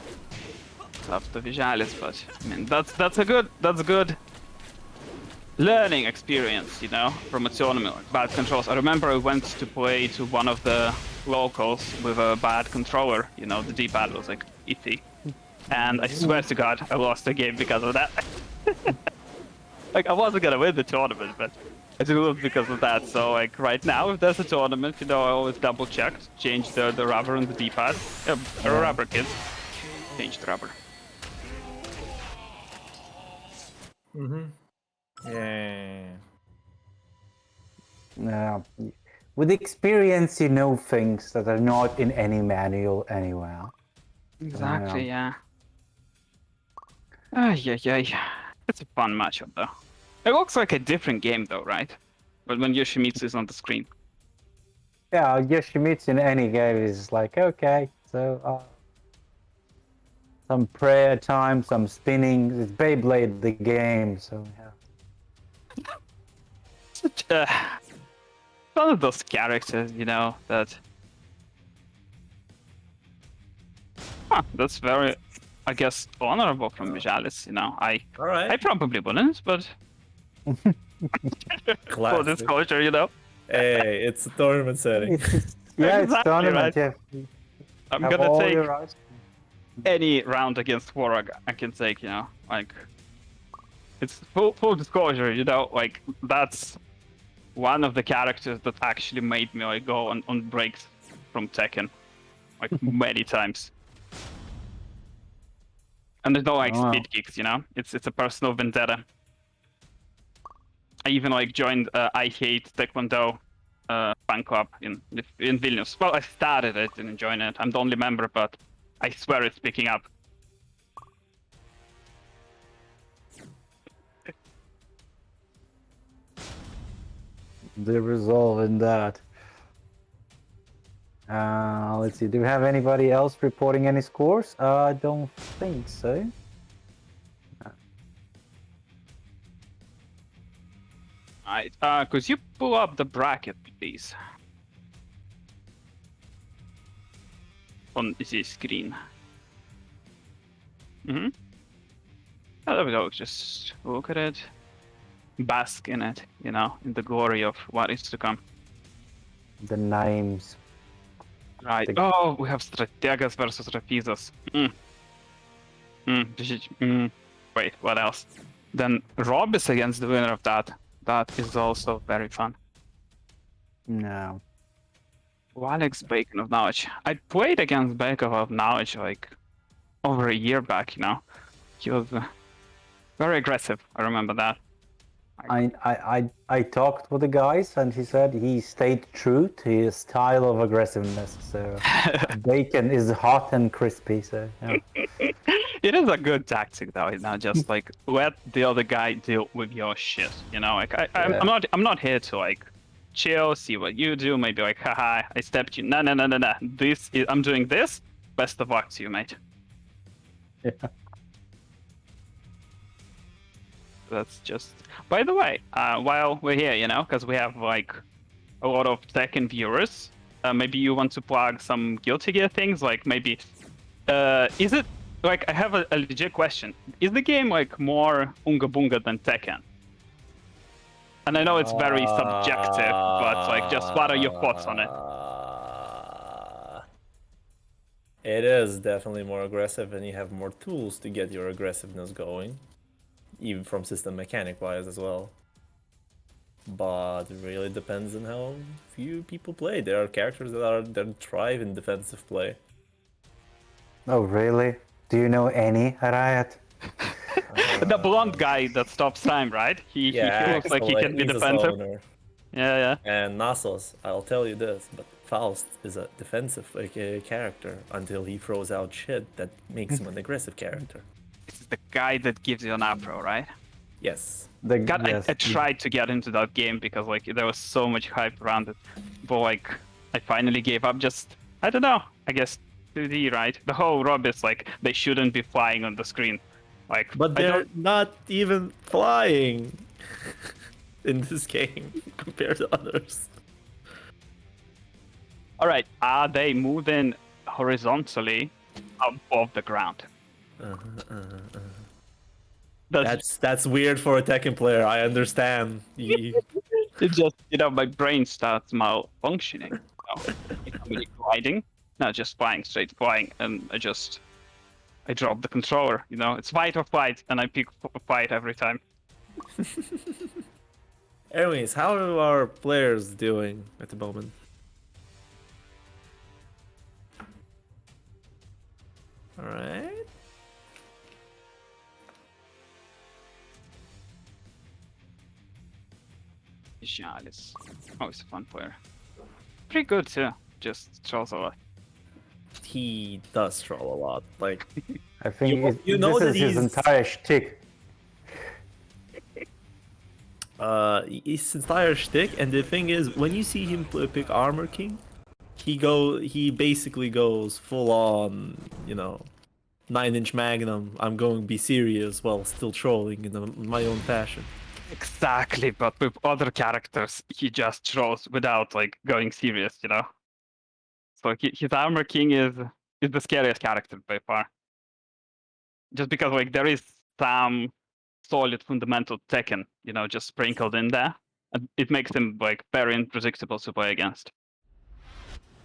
tough to Vijalis, but I mean that's a good learning experience, you know, from a tournament like bad controls. I remember I went to play to one of the locals with a bad controller, you know, the D-pad was like iffy. And I swear to God, I lost the game because of that. Like I wasn't gonna win the tournament, but I did lose because of that. So like right now, if there's a tournament, you know, I always double check, change the rubber and the D-pad. Rubber, kids. Change the rubber. yeah. Yeah. With experience, you know things that are not in any manual anywhere. Exactly, yeah. Yeah. It's a fun matchup though. It looks like a different game though, right? But when Yoshimitsu is on the screen. Yeah, Yoshimitsu in any game is like, okay, so some prayer time, some spinning. It's Beyblade the game, so yeah. Such one of those characters, you know, that... Huh, that's very, I guess, honorable from Vijalis, you know. I Alright. probably wouldn't, but for Classic. disclosure, you know. Hey, it's a tournament setting. Yeah, it's Exactly, tournament, right. yeah. I'm Have gonna all take your rights. any round against Warag I can take, you know, like it's full disclosure, you know, like that's one of the characters that actually made me like go on breaks from Tekken, like many times. And there's no like Wow. speed kicks, you know. It's a personal vendetta. I even like joined I Hate Taekwondo fan club in Vilnius. Well, I started it, didn't join it. I'm the only member, but I swear it's picking up. The resolve in that. Let's see. Do we have anybody else reporting any scores? I don't think so. Alright, could you pull up the bracket, please? On the screen. Mm-hmm. Oh, there we go. Just look at it. Bask in it, you know, in the glory of what is to come. The names. Right. Oh, we have Strategas versus Rapizos. Wait, what else? Then Rob is against the winner of that. That is also very fun. No. Alex Bacon of Knowledge. I played against Bacon of Knowledge like over a year back, you know. He was very aggressive, I remember that. I talked with the guys and he said he stayed true to his style of aggressiveness. So bacon is hot and crispy. So yeah. It is a good tactic though, you know, just like let the other guy deal with your shit, you know. Like I'm not here to like chill, see what you do, maybe like haha, I stepped you. No. I'm doing this. Best of luck to you, mate. Yeah. That's just. By the way, while we're here, you know, because we have like a lot of Tekken viewers, maybe you want to plug some Guilty Gear things, like maybe, is it like I have a legit question? Is the game like more Unga Bunga than Tekken? And I know it's very subjective, but like, just what are your thoughts on it? It is definitely more aggressive, and you have more tools to get your aggressiveness going. Even from system mechanic wise as well. But it really depends on how few people play. There are characters that thrive in defensive play. Oh really? Do you know any Riot? The blonde guy that stops time, right? He looks like he can be defensive. Yeah. And Nasos, I'll tell you this, but Faust is a defensive character until he throws out shit that makes him an aggressive character. This is the guy that gives you an afro, right? Yes. Yes. I tried to get into that game because like there was so much hype around it, but like I finally gave up. Just I don't know. I guess 2D, right? The whole rub is like they shouldn't be flying on the screen, like. But they're not even flying in this game compared to others. All right, are they moving horizontally above the ground? That's weird for a Tekken player. I understand. It's just, you know, my brain starts malfunctioning. I'm really gliding, not just flying, and I drop the controller. You know, it's fight or flight, and I pick fight every time. Anyways, how are our players doing at the moment? All right. Ishal is always a fun player. Pretty good too. Just trolls a lot. He does troll a lot. Like, I think you know this that is his entire shtick. His entire shtick, and the thing is, when you see him pick Armor King, he basically goes full on, you know, 9-inch Magnum. I'm going to be serious while still trolling in my own fashion. Exactly, but with other characters, he just trolls without like going serious, you know. So his Armor King is the scariest character by far. Just because like there is some solid fundamental Tekken, you know, just sprinkled in there, and it makes him like very unpredictable to play against.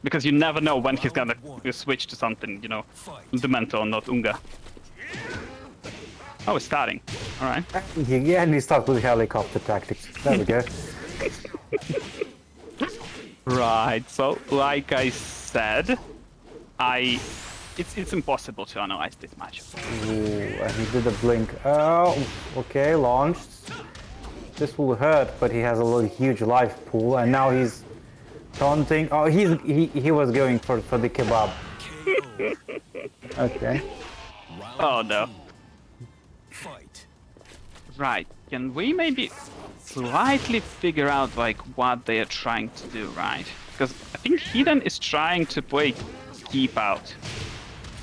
Because you never know when he's gonna switch to something, you know, fundamental, not Unga. Oh, it's starting. All right. Yeah, and he starts with helicopter tactics. There we go. Right. So, like I said, it's impossible to analyze this match. Ooh, and he did a blink. Oh, okay, launched. This will hurt, but he has a huge life pool, and now he's taunting. Oh, he was going for the kebab. Okay. Oh no. Fight. Right. Can we maybe slightly figure out like what they are trying to do, right? Because I think Hidden is trying to play keep out.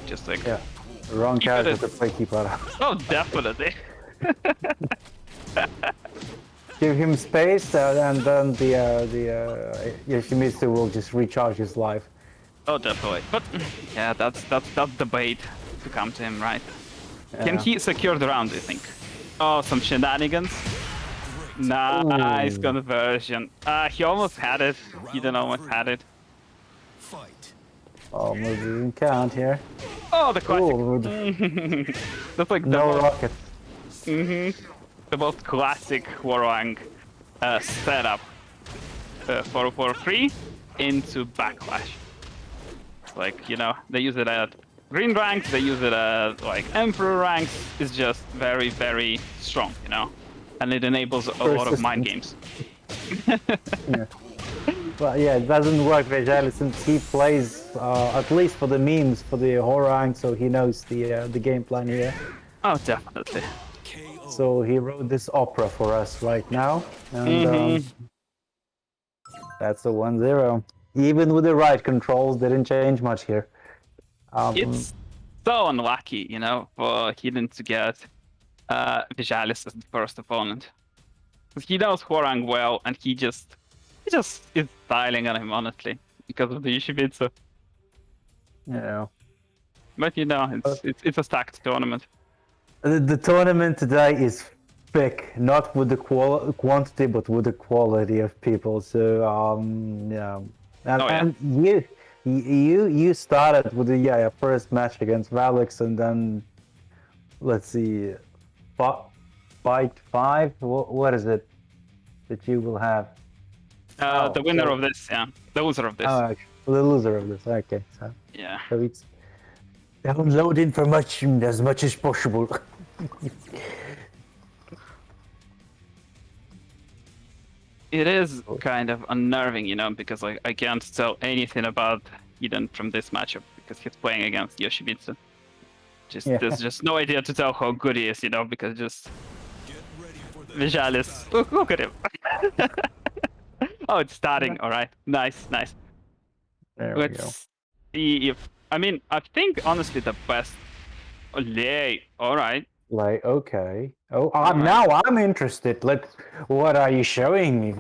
Just like Yeah. Wrong Keep character it- to play keep out. oh, definitely. Give him space, and then the Yoshimitsu will just recharge his life. Oh, definitely. But yeah, that's the bait to come to him, right? Can Yeah. he secure the round, do you think? Oh, some shenanigans. Nice Ooh. conversion. He almost had it. He didn't almost had it. Fight. Oh, maybe we can't here. Oh, the classic. Ooh, That's like the no most, rocket. the most classic Warang setup for free into backlash. Like, you know, they use it at green ranks, they use it at like emperor ranks. It's just very, very strong, you know, and it enables a lot of mind games. Yeah. But yeah, it doesn't work Vegeta since he plays at least for the memes for the Horang, so he knows the game plan here. Oh, definitely. KO. So he wrote this opera for us right now, and that's a 1-0. Even with the right controls, didn't change much here. It's so unlucky, you know, for Hidden to get Vijalis as the first opponent. Because he knows Hwarang well, and he just is styling on him, honestly, because of the Yoshimitsu. You know, But you know, it's a stacked tournament. the tournament today is thick, not with the quantity, but with the quality of people. So yeah, and, Oh, yeah. and you started with the first match against Valix, and then let's see, fight 5. What is it that you will have? The winner so- of this, yeah, the loser of this. Oh, actually, the loser of this. Okay, so Yeah. it's download information as much as possible. It is kind of unnerving, you know, because like I can't tell anything about Eden from this matchup because he's playing against Yoshimitsu. Just Yeah. there's just no idea to tell how good he is, you know, because just Get ready for the Vijalis. Look at him. Oh, it's starting. All right. Nice. There we go. Let's see if I mean I think honestly the best. Olay. All right. Like, okay. Oh, now I'm interested. What are you showing me?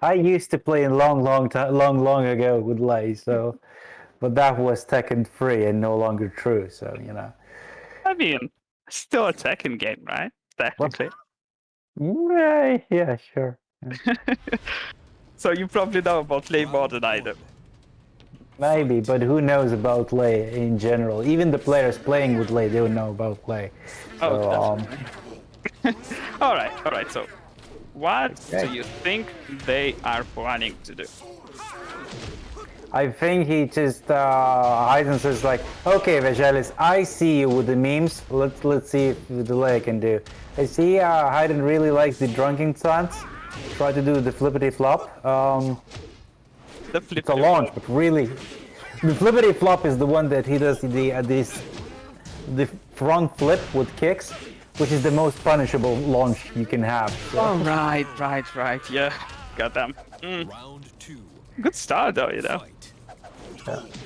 I used to play in long ago with Lay, so, but that was Tekken 3 and no longer true. So you know. I mean, still a Tekken game, right? Technically. Yeah, sure. So you probably know about Lay more than I do. Maybe, but who knows about Lay in general? Even the players playing with Lay, they don't know about Lay. So, Oh, all right. So, what Okay. do you think they are planning to do? I think he just Hayden says like, okay, Vagelis, I see you with the memes. Let's see if the Lay can do. I see Hayden really likes the drunken stance. Try to do the flippity flop. The flip. It's a launch, but really, the flippity flop is the one that he does the front flip with kicks, which is the most punishable launch you can have. So, Oh, right. Yeah. Goddamn. round 2. Good start, though, you know. Fight.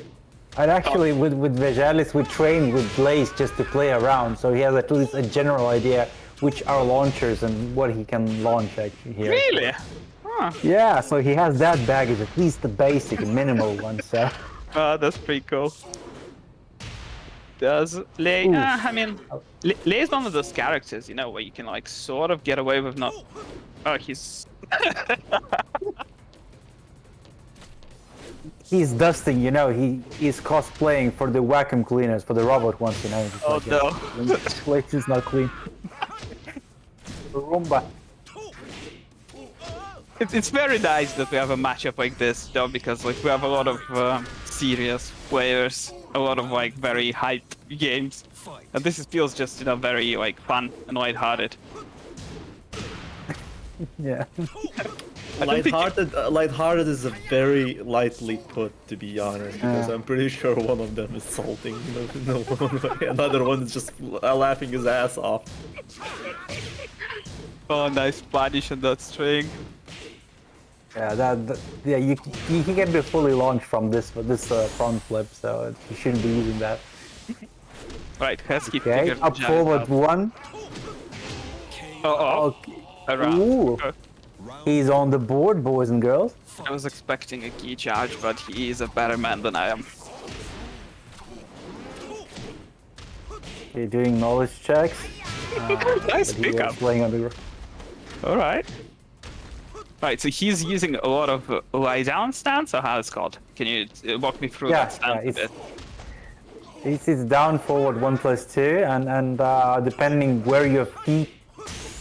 and actually, with Vagelis, we train with Blaze just to play around, so he has at least a general idea which are launchers and what he can launch actually here. Really? Huh. Yeah, so he has that baggage, at least the basic, minimal one. So. Oh, that's pretty cool. Does Lay? I mean, Lay is one of those characters, you know, where you can like sort of get away with not. Oh, he's. He's dusting, you know, he's cosplaying for the vacuum cleaners, for the robot ones, you know. It's Oh like, no. This place is not clean. Roomba. It's very nice that we have a matchup like this, though, because like we have a lot of serious players, a lot of like very hyped games, and feels just very like fun and lighthearted. Yeah. Lighthearted is a very lightly put, to be honest, because I'm pretty sure one of them is salting, another one is just laughing his ass off. Oh, nice punish on that string. Yeah, he can be fully launched from this front flip, so he shouldn't be using that. Right, Hesky Okay, figured up Jazz forward out. one. Okay. Ooh. He's on the board, boys and girls. I was expecting a key charge, but he is a better man than I am. Okay, doing knowledge checks. Nice He was pickup. playing on the. Alright. Right, so he's using a lot of lie down stance, or how it's called? Can you walk me through that stance a bit? It's down forward 1+2, and depending where your feet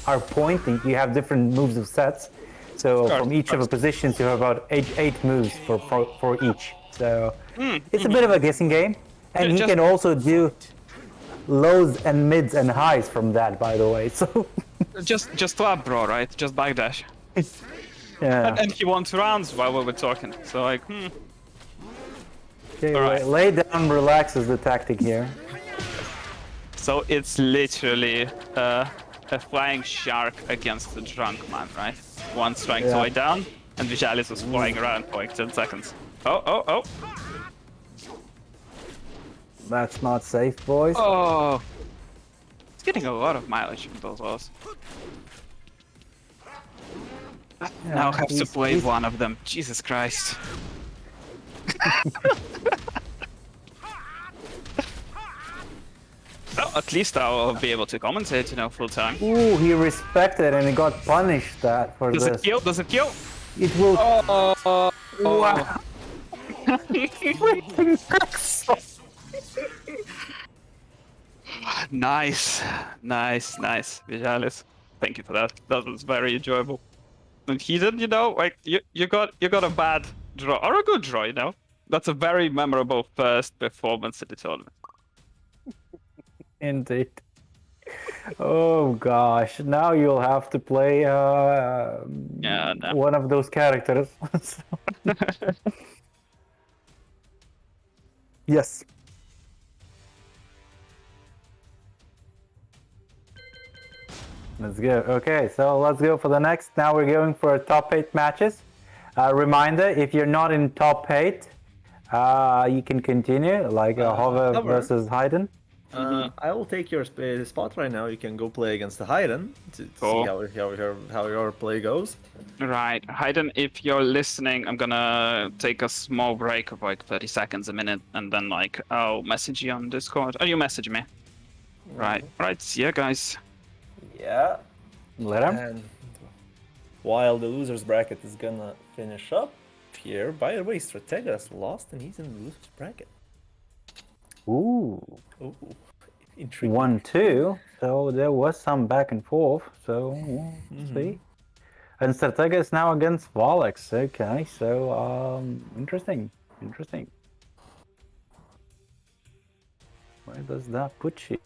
are pointing, you have different moves of sets. So from each of the positions, you have about eight moves for each. So it's a bit of a guessing game, and he can also do lows and mids and highs from that, by the way. So just up, bro, right? Just backdash. yeah. And he wants rounds while we were talking. So like, Okay, Alright. lay down, relax is the tactic here. So it's literally a flying shark against a drunk man, right? One trying to lie down, and Vijalis was flying around for like 10 seconds. Oh. That's not safe, boys. Oh. It's getting a lot of mileage from those walls. Now I have to play one of them. Jesus Christ. Well, at least I'll be able to commentate, full time. Ooh, he respected and he got punished that for Does this. it kill? Does it kill? It will. Oh. Wow. Nice. Vijalis. Thank you for that. That was very enjoyable. And he did, like you got a bad draw or a good draw, That's a very memorable first performance at the tournament. Indeed. Oh gosh, now you'll have to play one of those characters. Yes. Let's go. Okay, so let's go for the next. Now we're going for top 8 matches. Reminder, if you're not in top 8, you can continue, like Hover versus Hayden. I will take your spot right now. You can go play against the Hayden to see how your play goes. Right, Hayden, if you're listening, I'm gonna take a small break of like 30 seconds, a minute, and then like I'll message you on Discord. Or you message me. Right, see ya, guys. Yeah. Let him. And while the losers bracket is gonna finish up here, by the way, Strategas lost and he's in the losers bracket. Ooh. Ooh, intriguing. 1-2. So there was some back and forth. So we'll see. And Stratega is now against Volex. Okay, so interesting. Where does that put you?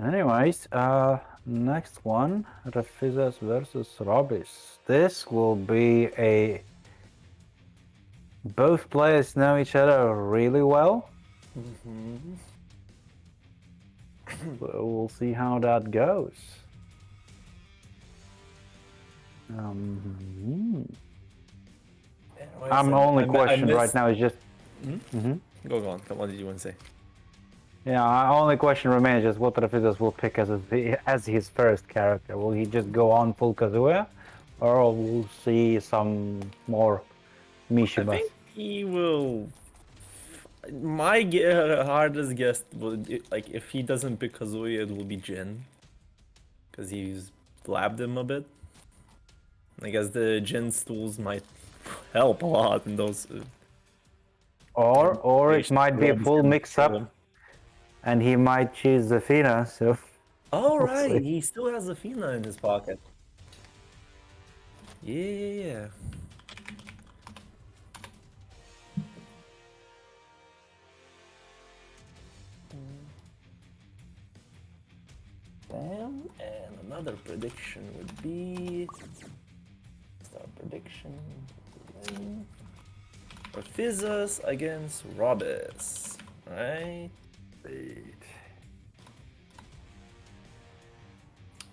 Anyways, next one, Rafizas versus Robis. This will be a... Both players know each other really well. So we'll see how that goes. I'm only question right now is just... Go on. What did you want to say? Yeah, our only question remains just what Rafizas will pick as his first character. Will he just go on full Kazuya, or we'll see some more Mishima? I think he will. My hardest guess would, like, if he doesn't pick Kazuya, it will be Jin, because he's blabbed him a bit. I guess the Jin's tools might help a lot in those Or it might be a Rob's full gonna mix kill up, him. and he might choose Zafina. So Oh, We'll right, see. he still has a Fina in his pocket. Yeah. Bam, and another prediction would be... Start prediction. Orpheus against Robis. Right?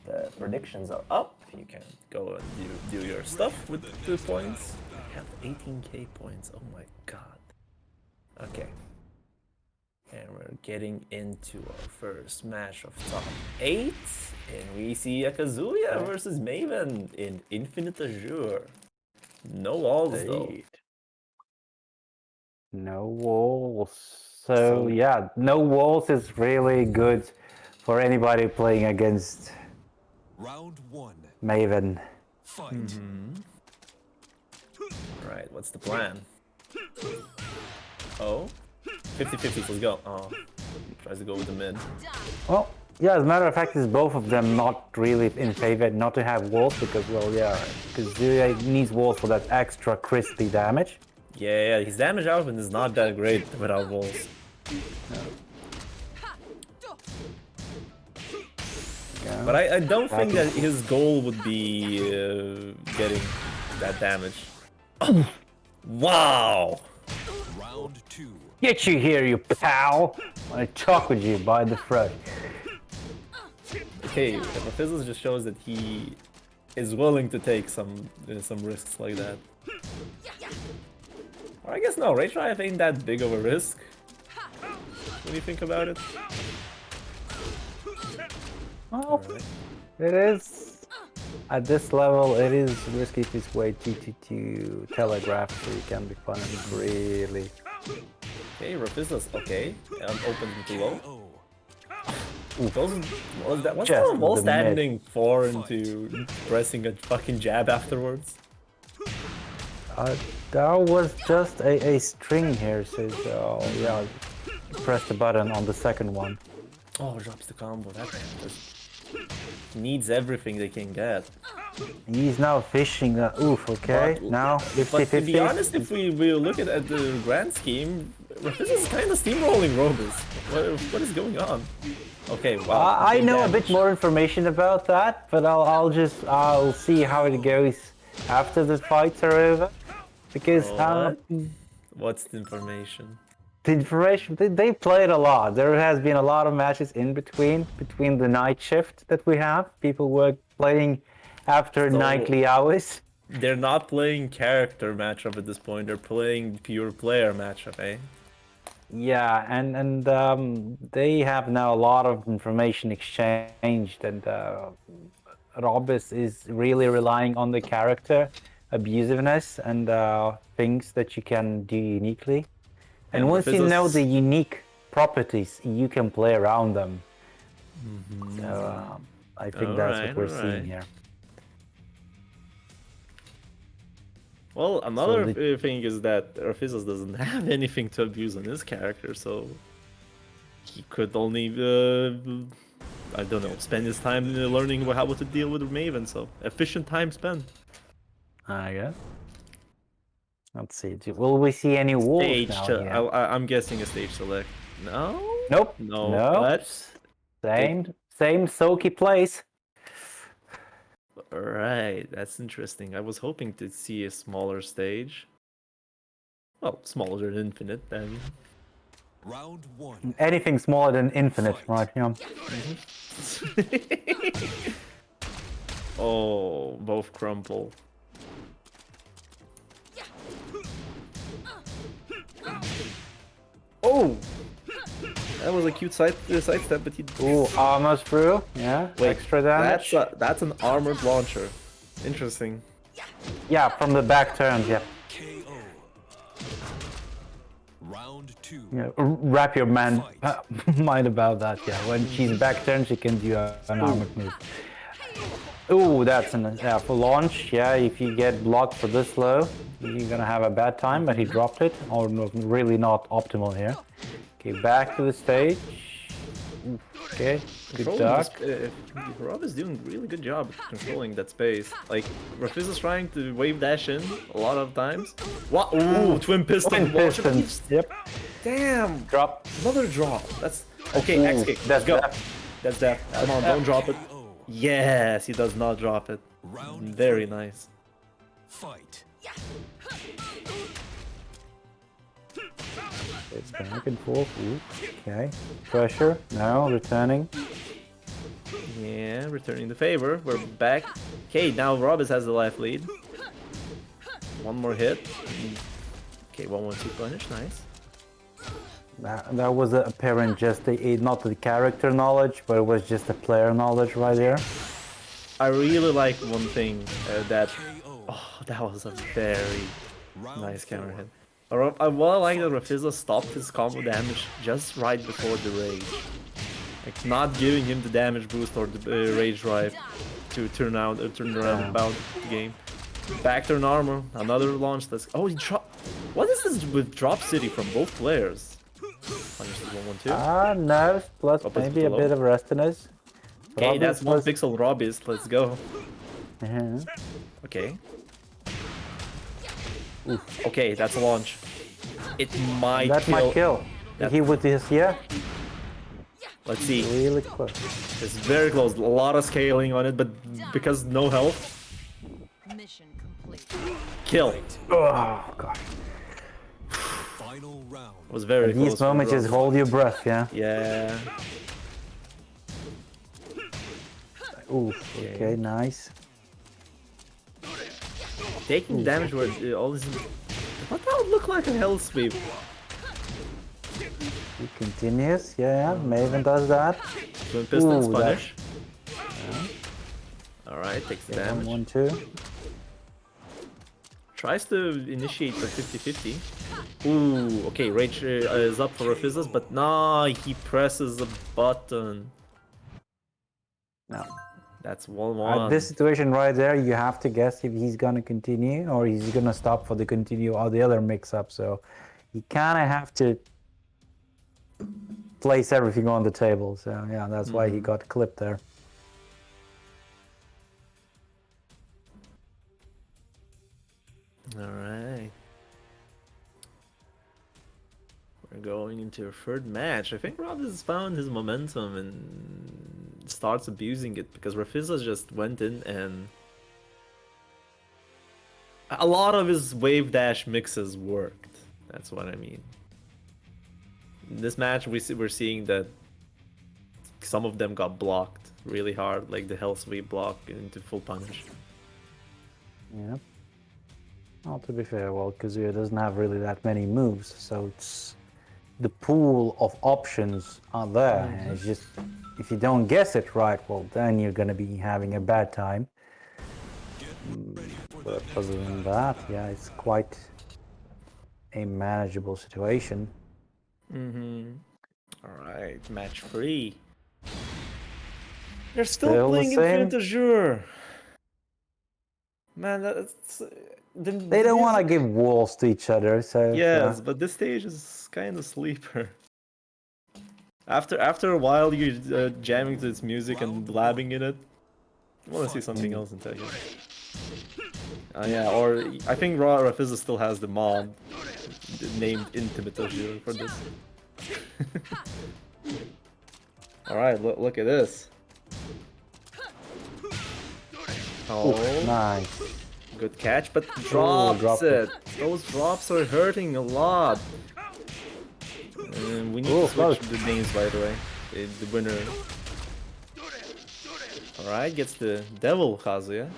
The predictions are up. You can go and do your stuff with 2 points. I have 18k points. Oh my god. Okay. And we're getting into our first match of top 8. And we see a Kazuya versus Maven in Infinite Azure. No walls though. No walls. So So- yeah, no walls is really good for anybody playing against Round 1. Maven. Fight. Alright, what's the plan? Oh? 50-50, let's go. Oh. Tries to go with the mid. Well, yeah, as a matter of fact, is both of them not really in favor not to have walls because, well, yeah, Kazuya needs walls for that extra crispy damage. Yeah, his damage output is not that great without walls. Yeah. But I don't think that his goal would be getting that damage. Wow! Round 2. Get you here, you pal! I talk with you by the throat. Okay, Orpheus just shows that he is willing to take some risks like that. Or I guess no, Rage Drive ain't that big of a risk when you think about it. Well, it is. At this level, it is risky if it's way to telegraph, so you can be punished really. Okay, Orpheus, okay. Opens with low. Oh. What's Just the wall the standing for into pressing a fucking jab afterwards? That was just a string here, so yeah, press the button on the second one. Oh, drops the combo. That just needs everything they can get. He's now fishing. Oof, okay. But- Now But to be 50-50. honest, if we look at the grand scheme, this is kind of steamrolling Robus. What is going on? Okay, wow. I big know a damage. bit more information about that, but I'll see how it goes after the fights are over. Because What? What's the information? the information they played a lot. There has been a lot of matches in between the night shift that we have. People were playing after nightly hours. They're not playing character matchup at this point. They're playing pure player matchup, eh? Yeah, and they have now a lot of information exchanged, and Robus is really relying on the character abusiveness and things that you can do uniquely. And once you know the unique properties, you can play around them. So I think that's what we're seeing here. Well, another So thing is that Orpheus doesn't have anything to abuse on his character, so he could only, I don't know, spend his time learning how to deal with Maven, so efficient time spent. I guess. Let's see. Will we see any wolves Stage, now here? I'm guessing a stage select. No? Nope. No, No. but... Same Soki place. Alright, that's interesting. I was hoping to see a smaller stage. Well, smaller than Infinite, then. Round 1. Anything smaller than infinite, right? Yeah. Oh, both crumple. Oh! That was a cute side step, but he... Ooh, almost through. Yeah. Wait, Extra damage. That's an armored launcher. Interesting. Yeah, from the back turns. Yeah. KO. Round 2. Yeah. Wrap your mind about that. Yeah. When she's back turn, she can do an armored move. Ooh, that's an for launch. Yeah, if you get blocked for this low, you're gonna have a bad time. But he dropped it, or really not optimal here. Okay, back to the stage. Okay, good duck. Rob is doing a really good job at controlling that space. Like, Rafiz is trying to wave dash in a lot of times. What? Ooh, twin piston. Twin pistons. Yep. Damn. Drop. Another drop. That's okay. Ooh, X kick. that's Let's go. def. That's that. Come on, don't drop it. Yes, he does not drop it. Very nice. Fight. It's back and forth. Ooh, okay. Pressure. Now returning. Yeah, returning the favor. We're back. Okay, now Robis has the life lead. One more hit. Okay, 1-1-2 punish. Nice. That was apparent, just not the character knowledge, but it was just the player knowledge right there. I really like one thing that. Oh, that was a very nice counter hit. What I like that Rafiza stopped his combo damage just right before the rage. Like, not giving him the damage boost or the rage drive to turn around about the game. Back turn armor, another launch. Oh, he dropped. What is this with drop city from both players? Punishes 1-1-2. No, plus Up is maybe a below. bit of rustiness. Okay, that's Robis one was- pixel Robis. Let's go. Mhm. Okay. Okay, that's a launch. It might That kill. might kill. That- He with this, yeah, Let's see. really close. It's very close. A lot of scaling on it, but because no health, Mission complete. kill. Oh god. Final round. It was very At close. these for moments, just Rob. hold your breath, yeah. Yeah. Ooh, okay, nice. Taking damage where all this. What that would look like a hell sweep? He continues, yeah, Maven does that. Twin pistons Ooh, punish. Alright, takes the Okay, damage. 1-1-2. Tries to initiate the 50-50. Ooh, okay, Rage is up for Rafizzas, but nah, he presses a button. No. That's 1-1. At this situation right there, you have to guess if he's gonna continue or he's gonna stop for the continue or the other mix-up. So you kind of have to place everything on the table. So yeah, that's why he got clipped there. Alright. We're going into a third match. I think Rob has found his momentum and starts abusing it because Rafiza just went in and a lot of his wave dash mixes worked. That's what I mean. In this match, we're seeing that some of them got blocked really hard, like the hell sweep block into full punish. Yeah. Well, to be fair, well, Kazuya doesn't have really that many moves, so it's the pool of options are there. And it's just if you don't guess it right, well, then you're gonna be having a bad time. But other than that, yeah, it's quite a manageable situation. Alright, match 3. They're still Still the playing same? Infinite Azure. Man, that's... They don't want to give walls to each other, so Yes, but this stage is kind of sleeper. After a while, you're jamming to its music and blabbing in it. I want to see something else in Tekken. Yeah, or I think Rafiza still has the mod named Intimate Azure for this. Alright, look at this. Oh, nice. good catch, but drops dropped it. it. Those drops are hurting a lot. And we need to switch the names, by the way. The winner. Alright, gets the Devil Kazuya.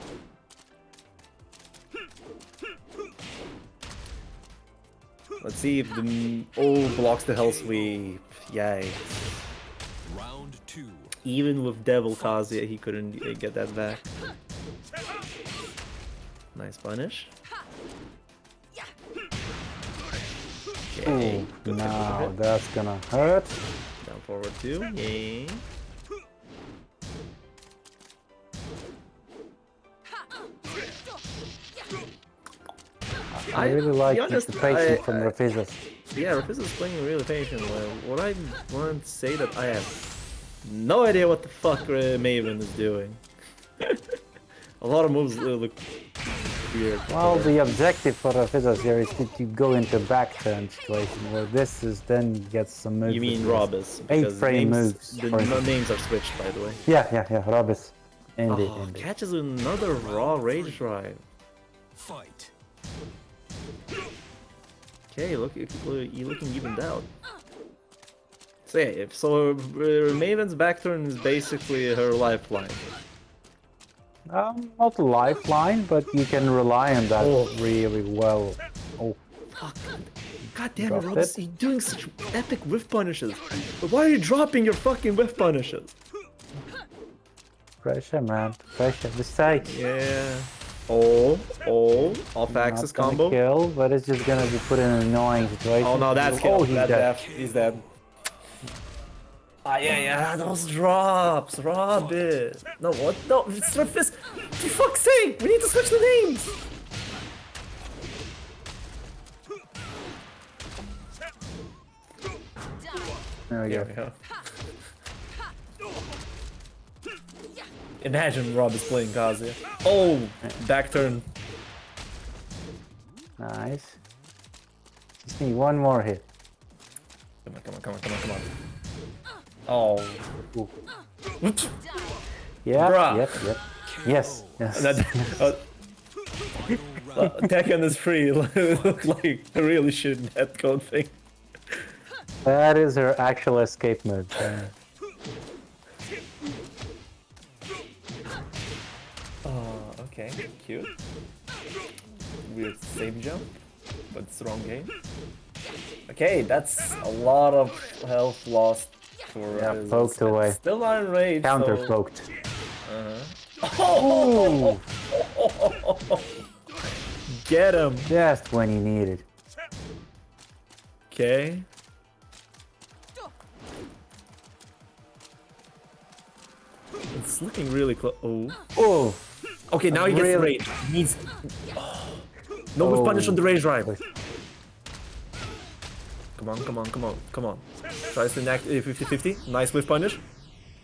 Let's see if the... Oh, blocks the Hell Sweep. Yay. Round 2. Even with Devil Kazuya, he couldn't get that back. Nice punish. Okay, good Now hit. that's gonna hurt. Down forward 2. Yay. I really to be like honest, the patience from Rafizas. Yeah, Rafis is playing really patient. What I want to say that I have no idea what the fuck Maven is doing. A lot of moves look weird. Well, the objective for Rafizas here is to go into back turn situation where this is then gets some moves. You mean Robus? Eight Because frame moves. The names are switched, by the way. Yeah, Robus. Indeed, Oh, indeed. catches another raw rage drive. Fight. Okay, look, you're looking evened out. So yeah, Maven's back turn is basically her lifeline. Not a lifeline, but you can rely on that really well. Oh, Fuck. God damn it, Dropped Robus, it. you're doing such epic whiff punishes. But why are you dropping your fucking whiff punishes? pressure, man. Pressure. Mistake. Yeah. Oh, off-axis Not gonna combo. kill, but it's just gonna be put in an annoying situation. Oh no, that's Oh, kill. he's That's dead. dead. He's dead. Ah, yeah, those drops, Robin. No, what? No, it's Rafis. For fuck's sake, we need to switch the names. There we go. Imagine Rob is playing Kazuya. Oh, back turn. Nice. Just need one more hit. Come on. Oh. Ooh. Yeah, Bruh. yep. Yes. Tekken is free. It looked like a really shitty netcode thing. That is her actual escape mode. Oh, okay, cute. Weird save jump, but it's the wrong game. Okay, that's a lot of health lost for Yeah, his- poked away. Still not in rage. Counter so... poked. Oh! Get him. Just when you need it. Okay. It's looking really close. Oh. Oh! Okay, now he gets Really? rage. He needs. Oh. No move punish on the rage drive. Come on. Tries to enact 50-50. Nice whiff punish.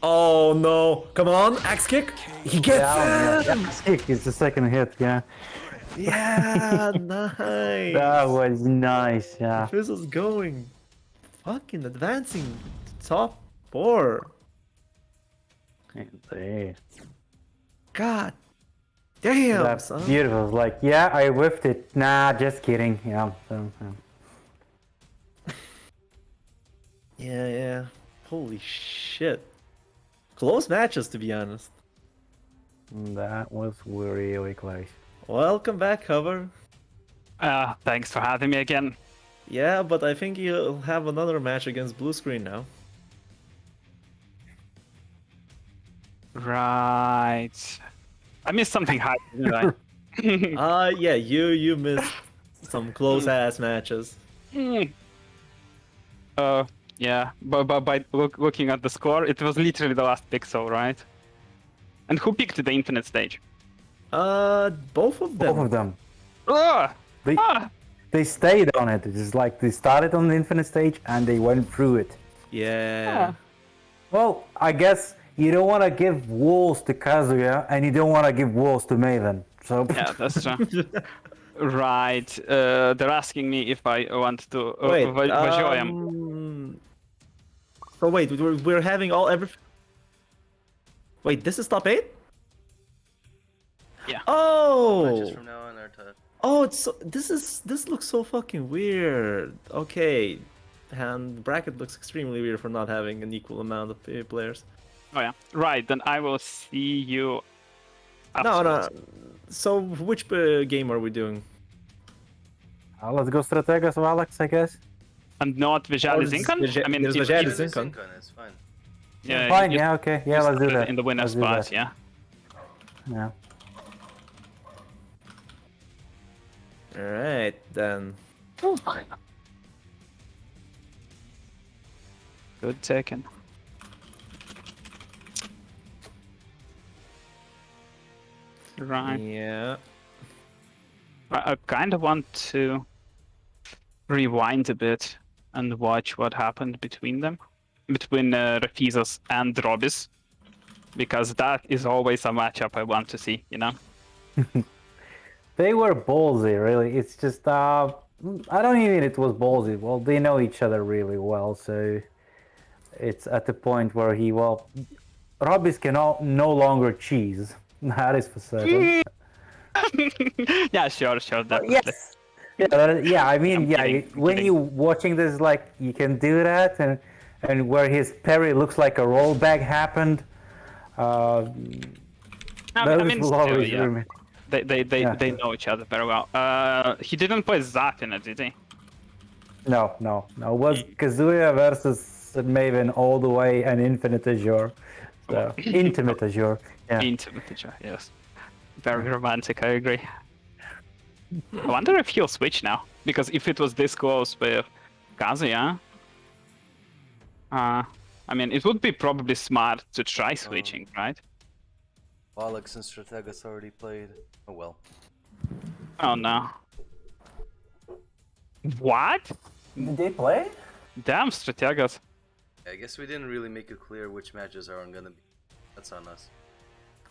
Oh no. Come on, axe kick. He gets Yeah, him. kick is the second hit, yeah. Yeah, nice. That was nice, yeah. This is going. Fucking advancing top 4. There. God damn, That's son. beautiful. Like, yeah, I whiffed it. Nah, just kidding. Yeah. Yeah. Holy shit. Close matches, to be honest. That was really close. Welcome back, Hover. Thanks for having me again. Yeah, but I think you'll have another match against Blue Screen now. Right. I missed something high, didn't I? Yeah, you missed some close-ass matches. Yeah, but by looking at the score, it was literally the last pixel, right? And who picked the infinite stage? Both of them. Both of them. Ah! They, they stayed on it. It's like they started on the infinite stage and they went through it. Yeah. Well, I guess you don't want to give walls to Kazuya and you don't want to give walls to Maven. So Yeah, that's true. Right. They're asking me if I want to Wait, Vajoyam. So wait, we're having every. Wait, this is top 8? Yeah. Oh. Matches from now on are tough. Oh, this looks so fucking weird. Okay, and bracket looks extremely weird for not having an equal amount of players. Oh yeah. Right. Then I will see you. No. afterwards. So which game are we doing? let's go Strategas of Alex, I guess. And not Vijali Zinkan? I mean, there's if- Vijali if- Zinkan. It's fine. Yeah, Fine, you yeah, okay. Yeah, just let's do put it that. in the winner Let's do spot, that. yeah. Yeah. Alright, then. Good Tekken. Right. Yeah. I kind of want to rewind a bit and watch what happened between them, between Rafizas and Robis, because that is always a matchup I want to see, you know? They were ballsy, really. It's just, I don't even it was ballsy. Well, they know each other really well, so it's at the point where Robbie's can no longer cheese. That is for certain. Yeah, sure, definitely. Yes. Yeah. I mean, I'm yeah. kidding, I'm When kidding. you watching this, like, you can do that, and where his parry looks like a rollback happened. I Those mean, will still, always yeah. remain. Yeah. They know each other very well. He didn't play Zafina, did he? No. It was Kazuya versus Maven all the way and Infinite Azure. So, Intimate Azure. Yeah. Intimate, yes. Very romantic, I agree. I wonder if he'll switch now, because if it was this close with Kazuya, I mean, it would be probably smart to try switching, right? Alex and Strategas already played. Oh well. Oh no. What? Did they play? Damn, Strategas. I guess we didn't really make it clear which matches aren't gonna be. That's on us.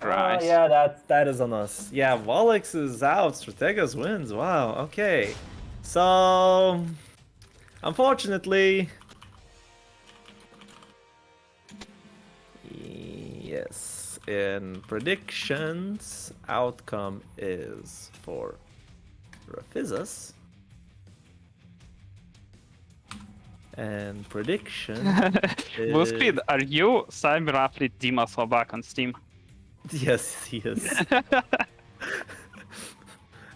Right. Yeah, that is on us. Yeah, Volix is out. Strategas wins. Wow. Okay. So, unfortunately, yes. In predictions, outcome is for Rafizas. And prediction Blue is... Speed, are you cyber athlete Dima back on Steam? Yes, he is.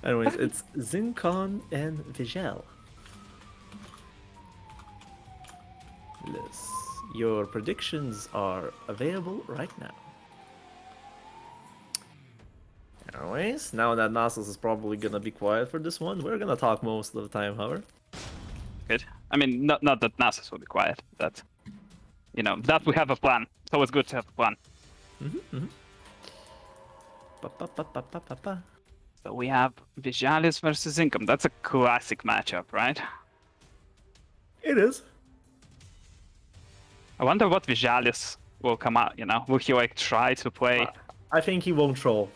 Anyways, it's Zincon and Vigel. Yes. Your predictions are available right now. Anyways, now that Nasus is probably gonna be quiet for this one, we're gonna talk most of the time, however. Good. I mean, not that Nasus will be quiet. That, you know, that we have a plan. It's always good to have a plan. So we have Vijalis versus Income. That's a classic matchup, right? It is. I wonder what Vijalis will come out, you know? Will he, like, try to play? I think he won't troll.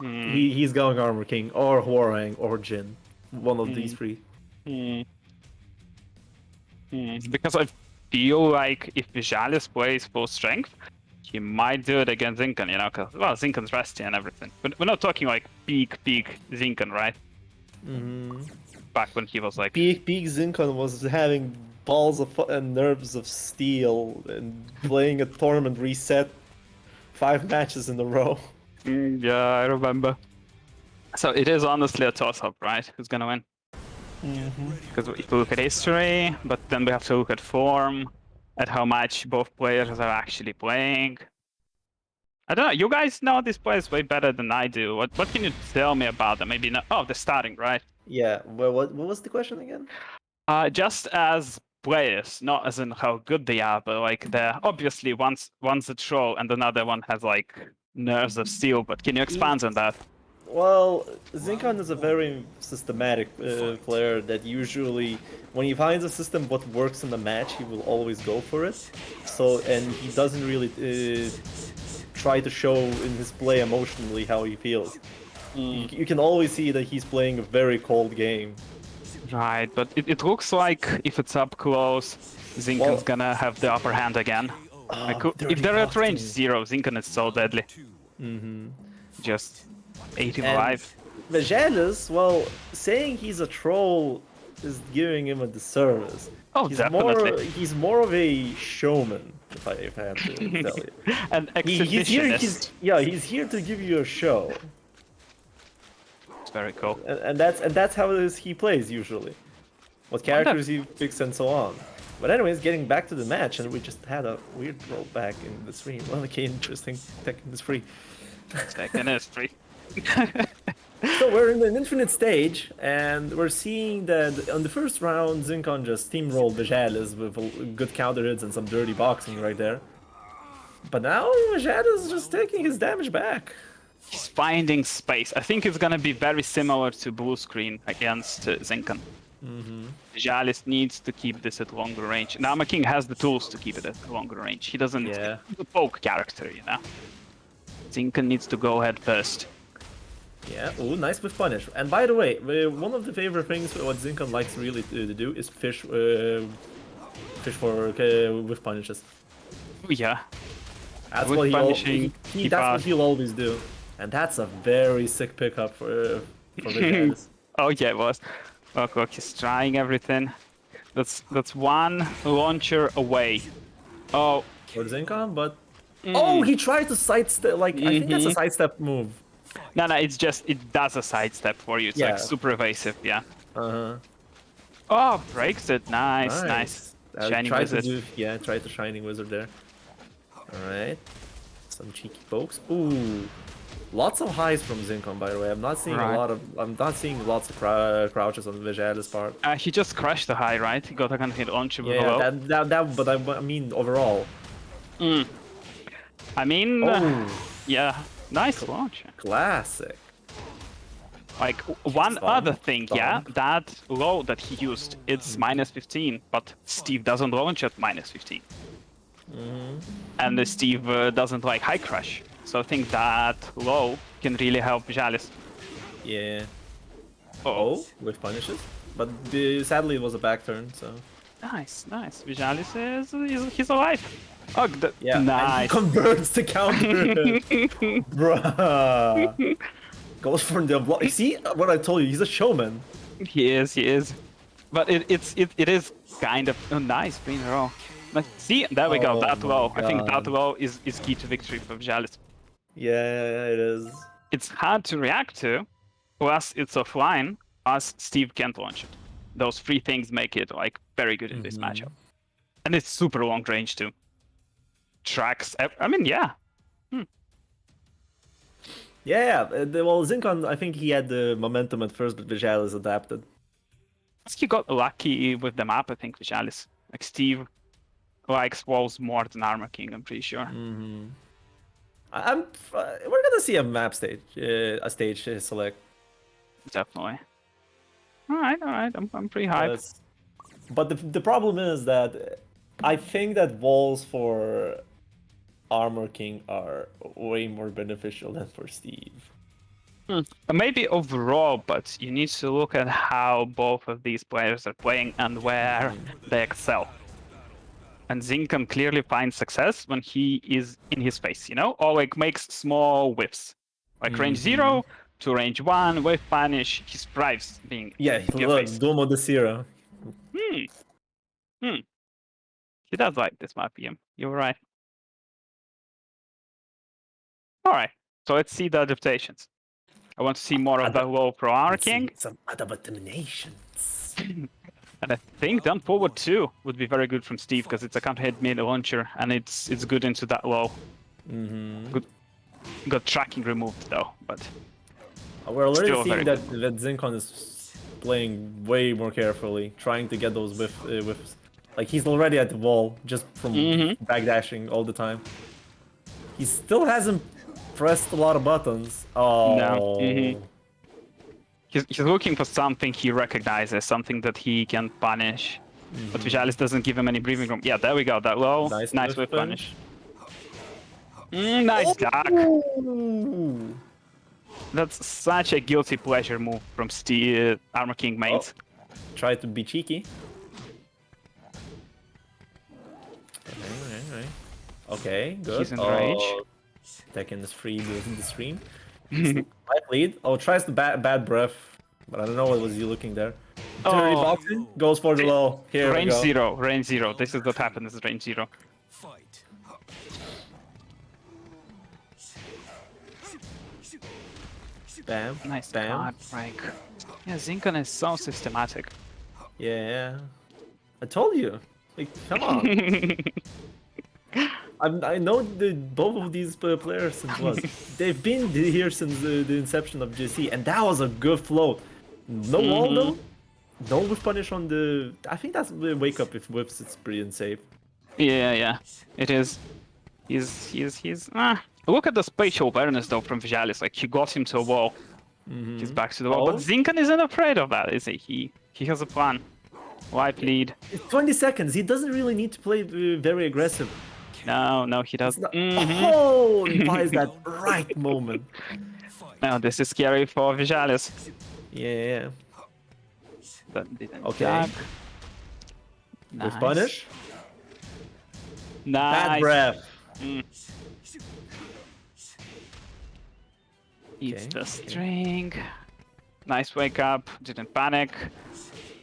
He's going Armor King, or Hwoarang, or Jin. One of these three. Because I feel like if Vijalis plays full strength, he might do it against Zinkan, you know? Because, well, Zinkan's rusty and everything. But we're not talking, like, peak Zinkan, right? Back when he was, like... Peak Zincon was having balls of and nerves of steel and playing a tournament reset 5 matches in a row. Yeah, I remember. So it is honestly a toss-up, right? Who's gonna win? Because if we look at history, but then we have to look at form, at how much both players are actually playing. I don't know, you guys know these players way better than I do. What can you tell me about them? Maybe not. Oh, they're starting, right? Yeah, well, what was the question again? Just as players, not as in how good they are, but like they're obviously one's a troll and another one has like nerves of steel. But can you expand on that? Well, Zincon is a very systematic player that usually, when he finds a system what works in the match, he will always go for it. So, and he doesn't really try to show in his play emotionally how he feels. You can always see that he's playing a very cold game. Right, but it looks like if it's up close, Zinkan's gonna have the upper hand again. Like, if they're at range 0, Zinkan is so deadly. Just 85. Vijalis, well, saying he's a troll is giving him a disservice. Oh, definitely. He's more of a showman, if I have to tell you. An exhibitionist. He's here to give you a show. It's very cool. And that's how he plays usually. What characters he picks and so on. But anyways, getting back to the match, and we just had a weird rollback in the stream. Well, okay, interesting. Tekken is free. Tekken is free. So we're in an infinite stage, and we're seeing that on the first round, Zincon just steamrolled Vijalis with good counter hits and some dirty boxing right there. But now Vijalis is just taking his damage back. He's finding space. I think it's gonna be very similar to blue screen against Zinkan. Jalis needs to keep this at longer range. Now King has the tools to keep it at longer range. He doesn't. Yeah. He's a poke character, you know. Zinkan needs to go ahead first. Yeah, ooh, nice with punish. And by the way, one of the favorite things what Zinkan likes really to do is fish for with punishes. Oh, yeah. That's With what punishing, that's what he'll always do. And that's a very sick pickup for Vijalis. Oh yeah, it was. Look, he's trying everything. That's one launcher away. Oh. For Zinkan, but oh, he tried to sidestep. Like I think that's a sidestep move. No, it's just it does a sidestep for you. It's like super evasive, yeah. Oh, breaks it. Nice. Shining Wizard. Try the Shining Wizard there. Alright. Some cheeky pokes. Ooh. Lots of highs from Zinkan, by the way. I'm not seeing lots of crouches on Vijalis' part. He just crashed the high, right? He got a kind of hit launcher with yeah, but I mean overall. I mean, yeah, nice launch. Classic. Like one other thing, yeah, that low that he used, it's -15, but Steve doesn't launch at -15. And Steve doesn't like high crash, so I think that low can really help Vijalis. Yeah. Oh, with punishes, but sadly it was a back turn, so. Nice. Vijalis he's alive. Oh, yeah, nice. And he converts the counter. Bruh. Goes for the block. See what I told you? He's a showman. He is. But it is kind of nice green roll. But see, there we go. That low. I think that low is key to victory for Vijalis. Yeah, it is. It's hard to react to. Plus, it's offline. As Steve can't launch it. Those three things make it like very good in this matchup. And it's super long range too. Tracks. I mean, yeah. Yeah, well, Zinkan, I think he had the momentum at first, but Vijalis adapted. He got lucky with the map, I think, Vijalis. Like, Steve likes walls more than Armor King, I'm pretty sure. We're gonna see a map stage, select. Definitely. Alright, I'm pretty hyped. But the problem is that I think that walls for Armor King are way more beneficial than for Steve. Maybe overall, but you need to look at how both of these players are playing and where they excel. And Zinkan clearly finds success when he is in his face, you know? Or like makes small whiffs. Like range 0 to range 1 with punish, he thrives being in your face. Domo de Zero. He does like this map, Ian. You're right. Alright, so let's see the adaptations. I want to see more of the low pro Armor King. Some adaptations. And I think down forward 2 would be very good from Steve because it's a counter hit mid launcher and it's good into that low. Good. Got tracking removed though, but we're already seeing that good. that Zinkan is playing way more carefully, trying to get those whiffs. Like he's already at the wall just from backdashing all the time. He still hasn't pressed a lot of buttons. Oh. No. He's looking for something he recognizes, something that he can punish. But Vijalis doesn't give him any breathing room. Yeah, there we go. That low. Nice with punish. Nice duck. That's such a guilty pleasure move from Armor King mates. Try to be cheeky. Okay, good. He's in rage. Tekken is free in the stream. Life lead. Oh, tries the bad breath, but I don't know what was he looking there. Dirty boxing goes for the low. Here range we go. Range 0. This is what happens. Is range 0. Fight. Bam. Nice bam. card break. Yeah, Zinkan is so systematic. Yeah. I told you. Like, come on. I know both of these players since what? They've been here since the inception of GC, and that was a good float. No wall though. No whiff punish on the. I think that's the wake up if whips. It's pretty unsafe. Yeah, it is. He's Look at the spatial awareness though from Vijalis. Like he got him to a wall. He's back to the wall. Oh. But Zinkan isn't afraid of that, is he? He has a plan. Life lead. It's 20 seconds. He doesn't really need to play very aggressive. No, he doesn't. Oh, he buys that right moment. No, this is scary for Vijalis. Yeah. But didn't Okay. tag. With punish. Nice. Bad breath. Eats Okay, the okay. string. Nice wake up. Didn't panic.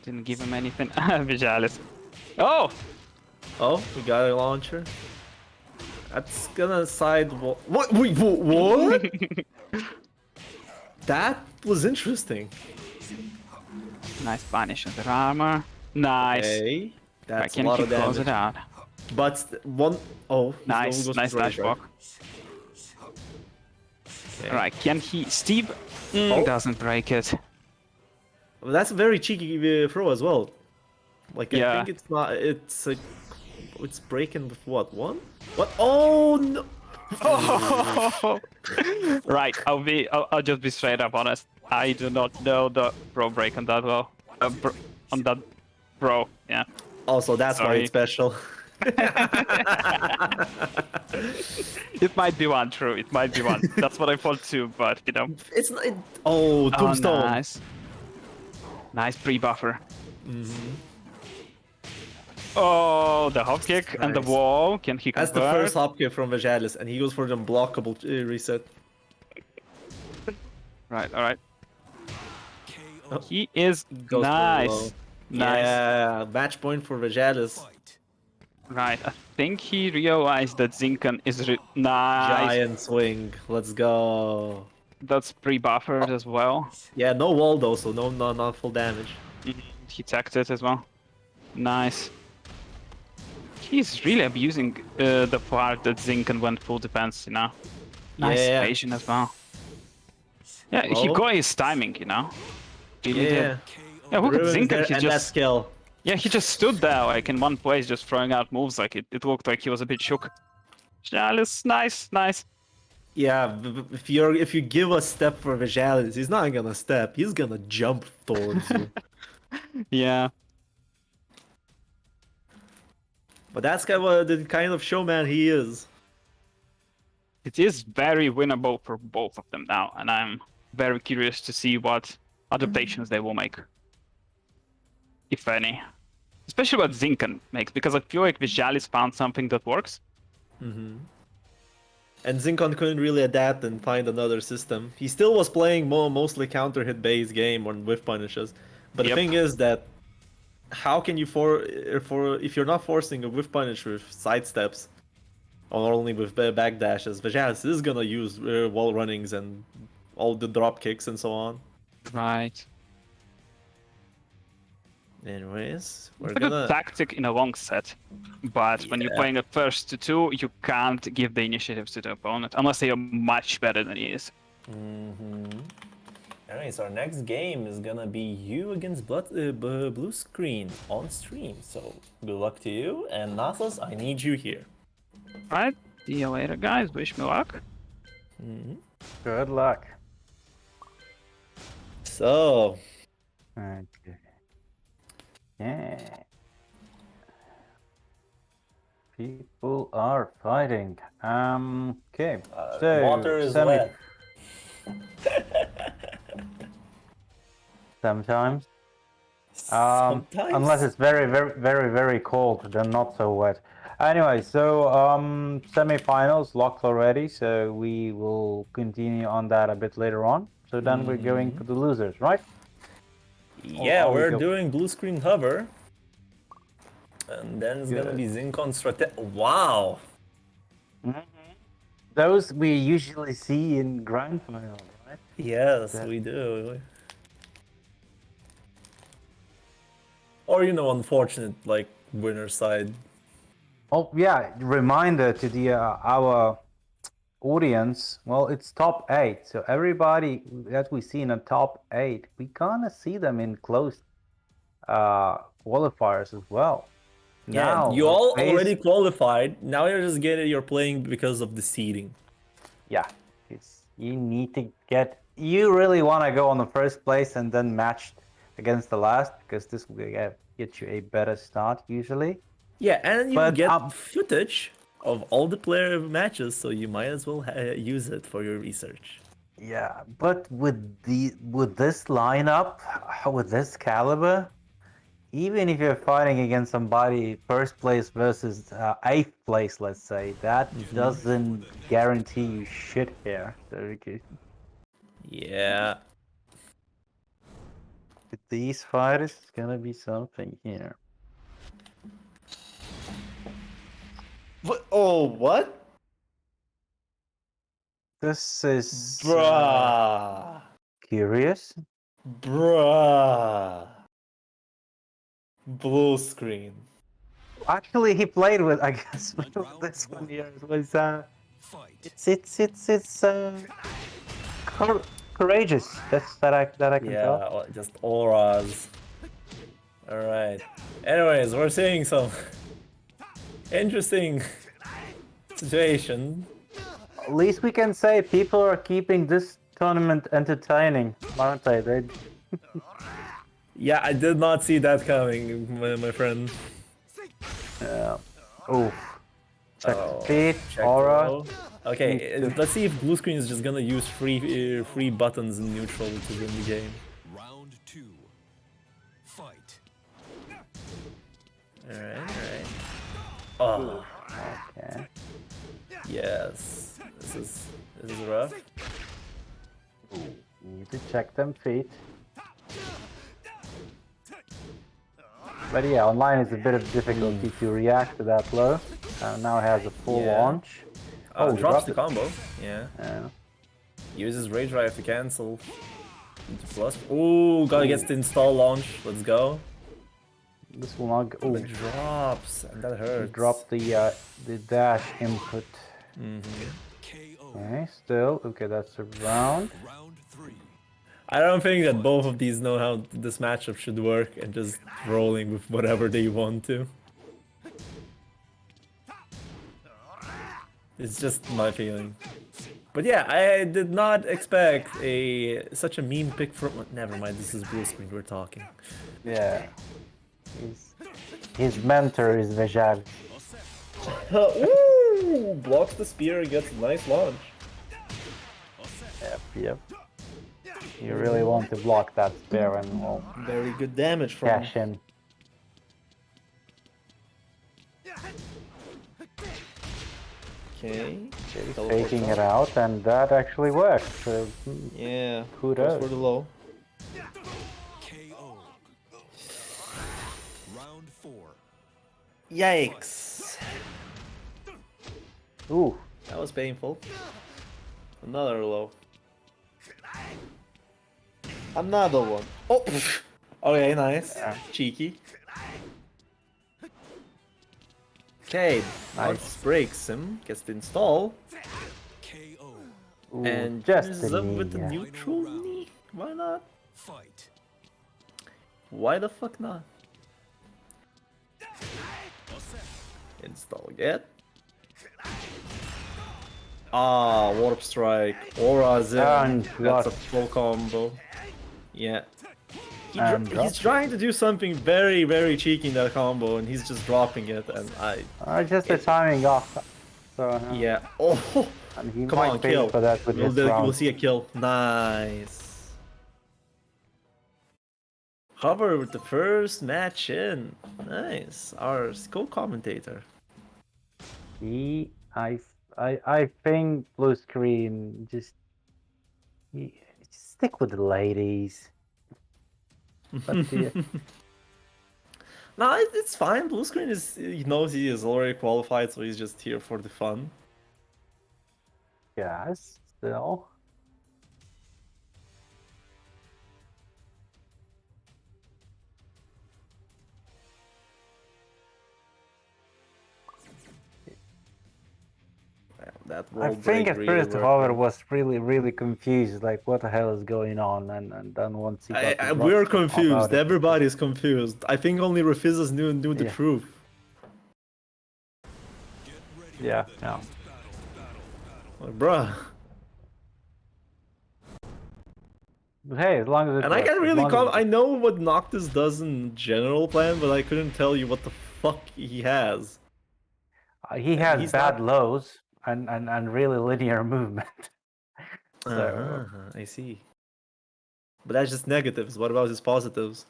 Didn't give him anything. Vijalis. Oh! Oh, we got a launcher. That's gonna side. What? Wait, what? That was interesting. Nice punish on the armor. Nice. Okay, that's a Can lot he of close damage. it out? But one, oh, he's Nice, goes nice to right, dash block. Okay. Alright, can he... Steve Oh. doesn't break it. Well, that's a very cheeky throw as well. Like I Yeah. think it's not. It's like it's breaking with what one? What? Oh no! Right, I'll just be straight up honest. I do not know the pro break on that well. On that pro, yeah. Also, that's why Sorry. it's special. It might be one, true. It might be one. That's what I thought too, but you know. It's not. Oh, tombstone. Nice. Nice pre-buffer. Oh, the hop kick and the Nice. wall. Can he That's convert? the first hop kick from Vijalis, and he goes for the unblockable reset. Right, alright. KO. He is Goes for nice. low. Nice. Yeah, match point for Vijalis. Fight. Right, I think he realized that Zinkan is nice. Giant swing. Let's go. That's pre-buffered as well. Yeah, no wall though, so not full damage. He tagged it as well. Nice. He's really abusing the part that Zinkan went full defense, you know. Nice Yeah. evasion as well. Yeah, he Low. got his timing, you know. Really Yeah. did. Yeah, look at Ruins Zinkan. there, He and that just skill. he just stood there like in one place, just throwing out moves. Like it looked like he was a bit shook. Chalice, nice. Yeah, if you give a step for Vijalis, he's not gonna step. He's gonna jump towards you. Yeah. But that's the kind of showman he is. It is very winnable for both of them now, and I'm very curious to see what adaptations they will make. If any. Especially what Zinkan makes, because I feel like Vijalis found something that works. And Zincon couldn't really adapt and find another system. He still was playing mostly counter hit based game on whiff punishes. But the Yep. thing is that how can you if you're not forcing a whiff punish with side steps or only with backdashes, Vijalis is gonna use wall runnings and all the drop kicks and so on. Right. Anyways, we're It's a good gonna tactic in a long set, but when you're Yeah. playing a first to two, you can't give the initiatives to the opponent unless they are much better than he is. Anyways, our next game is gonna be you against Blue Screen on stream. So good luck to you, and Nasus, I need you here. Right? See you later, guys. Wish me luck. Good luck. So, Okay. Yeah. People are fighting. Okay. So water is semi- wet. Sometimes. Sometimes. Unless it's very cold, then not so wet. Anyway, so semi-finals locked already, so we will continue on that a bit later on. So then we're going to the losers, right? Yeah, Or we we're go- doing Blue Screen Hover. And then it's gonna Good. be Zincon Strate. Wow! Those we usually see in grand final, right? Yes, That- we do. Or, unfortunate, like, winner side. Oh yeah, reminder to the our audience. Well, it's top 8, so everybody that we see in the top 8, we gonna see them in close qualifiers as well. Yeah, Now, you all based- already qualified. Now you're playing because of the seeding. Yeah, you need to get. You really want to go on the first place and then match against the last because this will get you a better start usually. Yeah, and you But, get footage of all the player matches, so you might as well use it for your research. Yeah, but with this lineup, with this caliber, even if you're fighting against somebody first place versus eighth place, let's say, that doesn't guarantee you shit here. So Yeah. with these fighters, it's gonna be something here. What? Oh, what? This is Bruh. curious. Bruh. Blue screen. Actually, he played with, I guess, with this one here was Fight. it's courageous. That's that I can Yeah, tell. just auras. Alright. Anyways, we're seeing some interesting situation. At least we can say people are keeping this tournament entertaining, aren't they? Yeah, I did not see that coming, my friend. Oof. Check Oh, speed, check aura. the row. Okay, let's see if blue screen is just gonna use free buttons in neutral to win the game. Round 2. Fight. Alright. Oh, Okay. yes. This is rough. Need to check them feet. But yeah, online is a bit of difficulty to react to that low. Now has a full Yeah. launch. Oh, he drops dropped the it. combo. Yeah. Yeah. Uses Rage Drive to cancel. Into plus. Ooh, gotta get the install launch. Let's go. This will not go. It drops, and that hurts. Drop the dash input. KO. Okay, still. Okay, that's a round. Round 3. I don't think that both of these know how this matchup should work and just rolling with whatever they want to. It's just my feeling. But yeah, I did not expect such a mean pick from. Never mind, this is blue screen we're talking. Yeah. His mentor is Vejal. Ooh, blocks the spear and gets a nice launch. Yep. You really want to block that spear and well, Very good damage from. cash in. Okay. He's taking it out, and that actually worked. So, Yeah. Kudos. Goes for the low. KO. Round 4. Yikes. ooh, That was painful. Another low. Another one. Oh! Okay, nice. Cheeky. Okay, nice. Breaks him, gets the install, KO. ooh, and just finishes the up with the knee. neutral knee. Why not? Fight. Why the fuck not? Install get. Ah, warp strike, aura zip. And That's a what? full combo. Yeah. And He's trying to do something very, very cheeky in that combo, and he's just dropping it, and Just the timing off. So, yeah. Oh, and he come might on, pay kill. for that with this round. We'll see a kill. Nice. Hover with the first match in. Nice. Our co-commentator. I think blue screen just stick with the ladies. But yeah, No, it's fine. Blue screen he knows he is already qualified, so he's just here for the fun. yeah, still. That I roll think break at really first worked Hover out. was really confused, like what the hell is going on, and then once he got the We're drop confused. about it. Everybody's confused. I think only Refizzas knew the Yeah. truth. Yeah, yeah. Like, bruh, But hey, as long as it And I works, can't as really long as I know what Noctis does in general plan, but I couldn't tell you what the fuck he has. he has he's bad not- lows and really linear movement. So I see. But that's just negatives. What about his positives?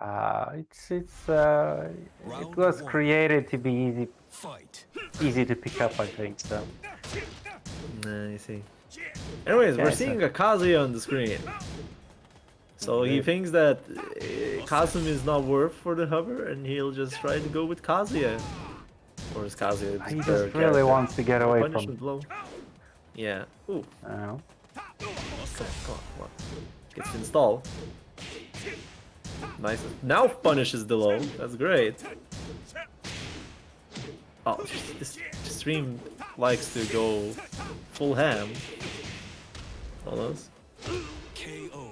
it was one. created to be Fight. easy to pick up, I think. So I see. Anyways, we're Okay, seeing so- a Kazuya on the screen. So he thinks that Kazumi is not worth for the hover, and he'll just try to go with Kazuya. Or is Kazuya he his just better really character? wants to get away from. Punishment blow. Yeah. Ooh. Oh. Come on. What? Gets installed. Nice. Now punishes the low. That's great. Oh, this stream likes to go full ham. Almost. KO.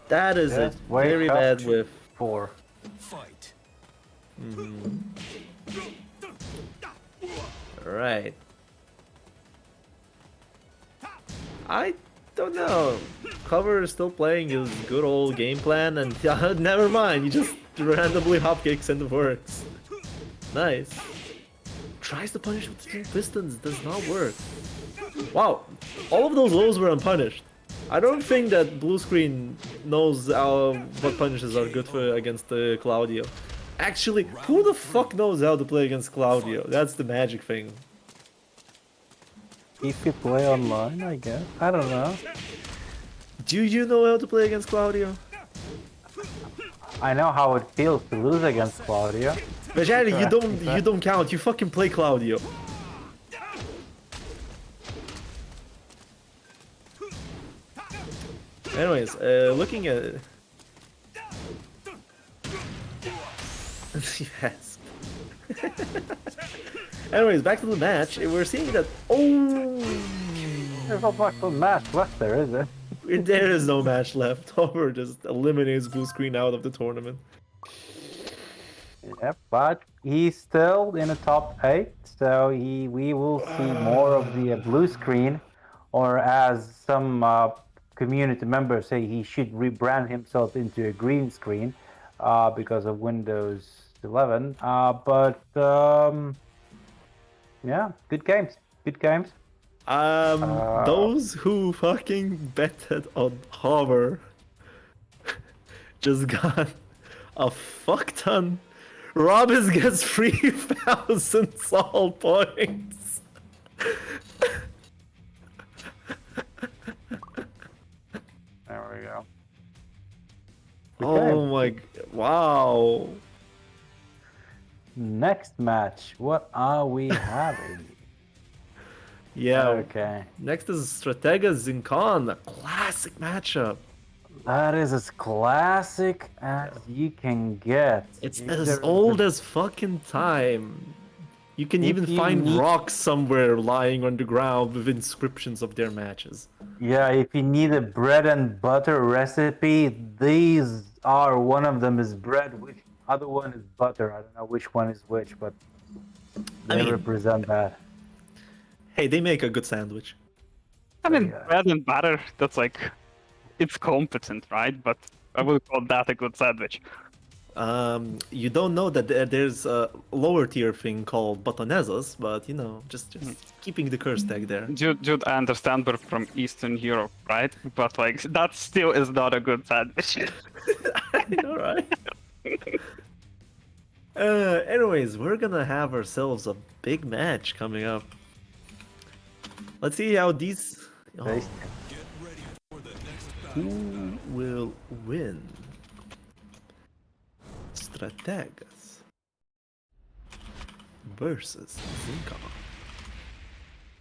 That is Just a wake very up. bad whiff. 4. Fight. Alright. I don't know. Cover is still playing his good old game plan, and never mind, he just randomly hop kicks and it works. Nice. Tries to punish with 2 pistons, does not work. Wow, all of those lows were unpunished. I don't think that blue screen knows what punishes are good for against Claudio. Actually, who the fuck knows how to play against Claudio? That's the magic thing. If you play online, I guess. I don't know. Do you know how to play against Claudio? I know how it feels to lose against Claudio. Vegeta, you don't count. You fucking play Claudio. Anyways, looking at it. Yes. Anyways, back to the match. We're seeing that. Oh, There's not much of a match left there, is there? there is no match left. Hover just eliminates blue screen out of the tournament. Yep, but he's still in the top 8, so we will see more of the blue screen, or as some community members say, he should rebrand himself into a green screen because of Windows 11. Yeah, good games. Good games. Those who fucking betted on Hover just got a fuck ton. Robin gets 3,000 Sol points. There we go. Good Oh game. my, wow. Next match, what are we having? Yeah. Okay. Next is Stratega Zinkan, a classic matchup. That is as classic as you can get. It's If as there's old a- as fucking time. You can If even you find need- rocks somewhere lying on the ground with inscriptions of their matches. Yeah, if you need a bread and butter recipe, these are one of them is bread, which other one is butter. I don't know which one is which, but I they mean- represent that. Hey, they make a good sandwich. I mean, Yeah. bread and butter, that's like, it's competent, right? But I would call that a good sandwich. You don't know that there's a lower tier thing called botanezas, but you know, just keeping the curse tag there. Dude, I understand we're from Eastern Europe, right? But like, that still is not a good sandwich. All right. Anyways, we're gonna have ourselves a big match coming up. Let's see how these. Oh, Tasty. Get ready for the next battle. who will win? Strategas versus Zinka.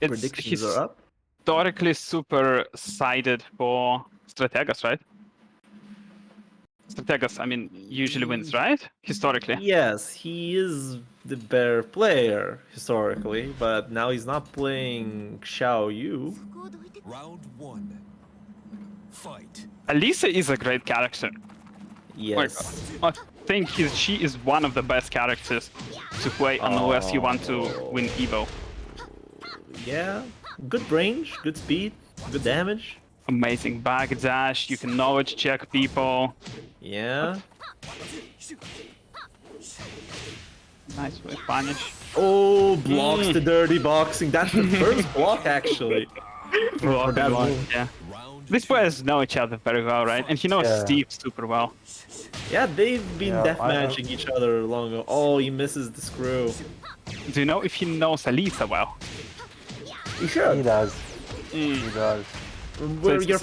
Predictions are up. Historically super sided for Strategas, right? Strategas, I mean, usually wins, right? Historically. Yes, he is the better player historically, but now he's not playing Xiao Yu. Round 1. Fight. Elisa is a great character. Like, Yes. I think she is one of the best characters to play unless you want to win Evo. Yeah. Good range, good speed, good damage. Amazing backdash. You can knowledge check people. Yeah. Nice way punish. Oh, blocks the dirty boxing. That's the first block, actually. Block that and block, move. yeah. Round These players know each other very well, right? And he knows Yeah. Steve super well. Yeah, they've been Yeah, deathmatching each other long ago. Oh, he misses the screw. Do you know if he knows Alisa well? He He should. does. He does. You're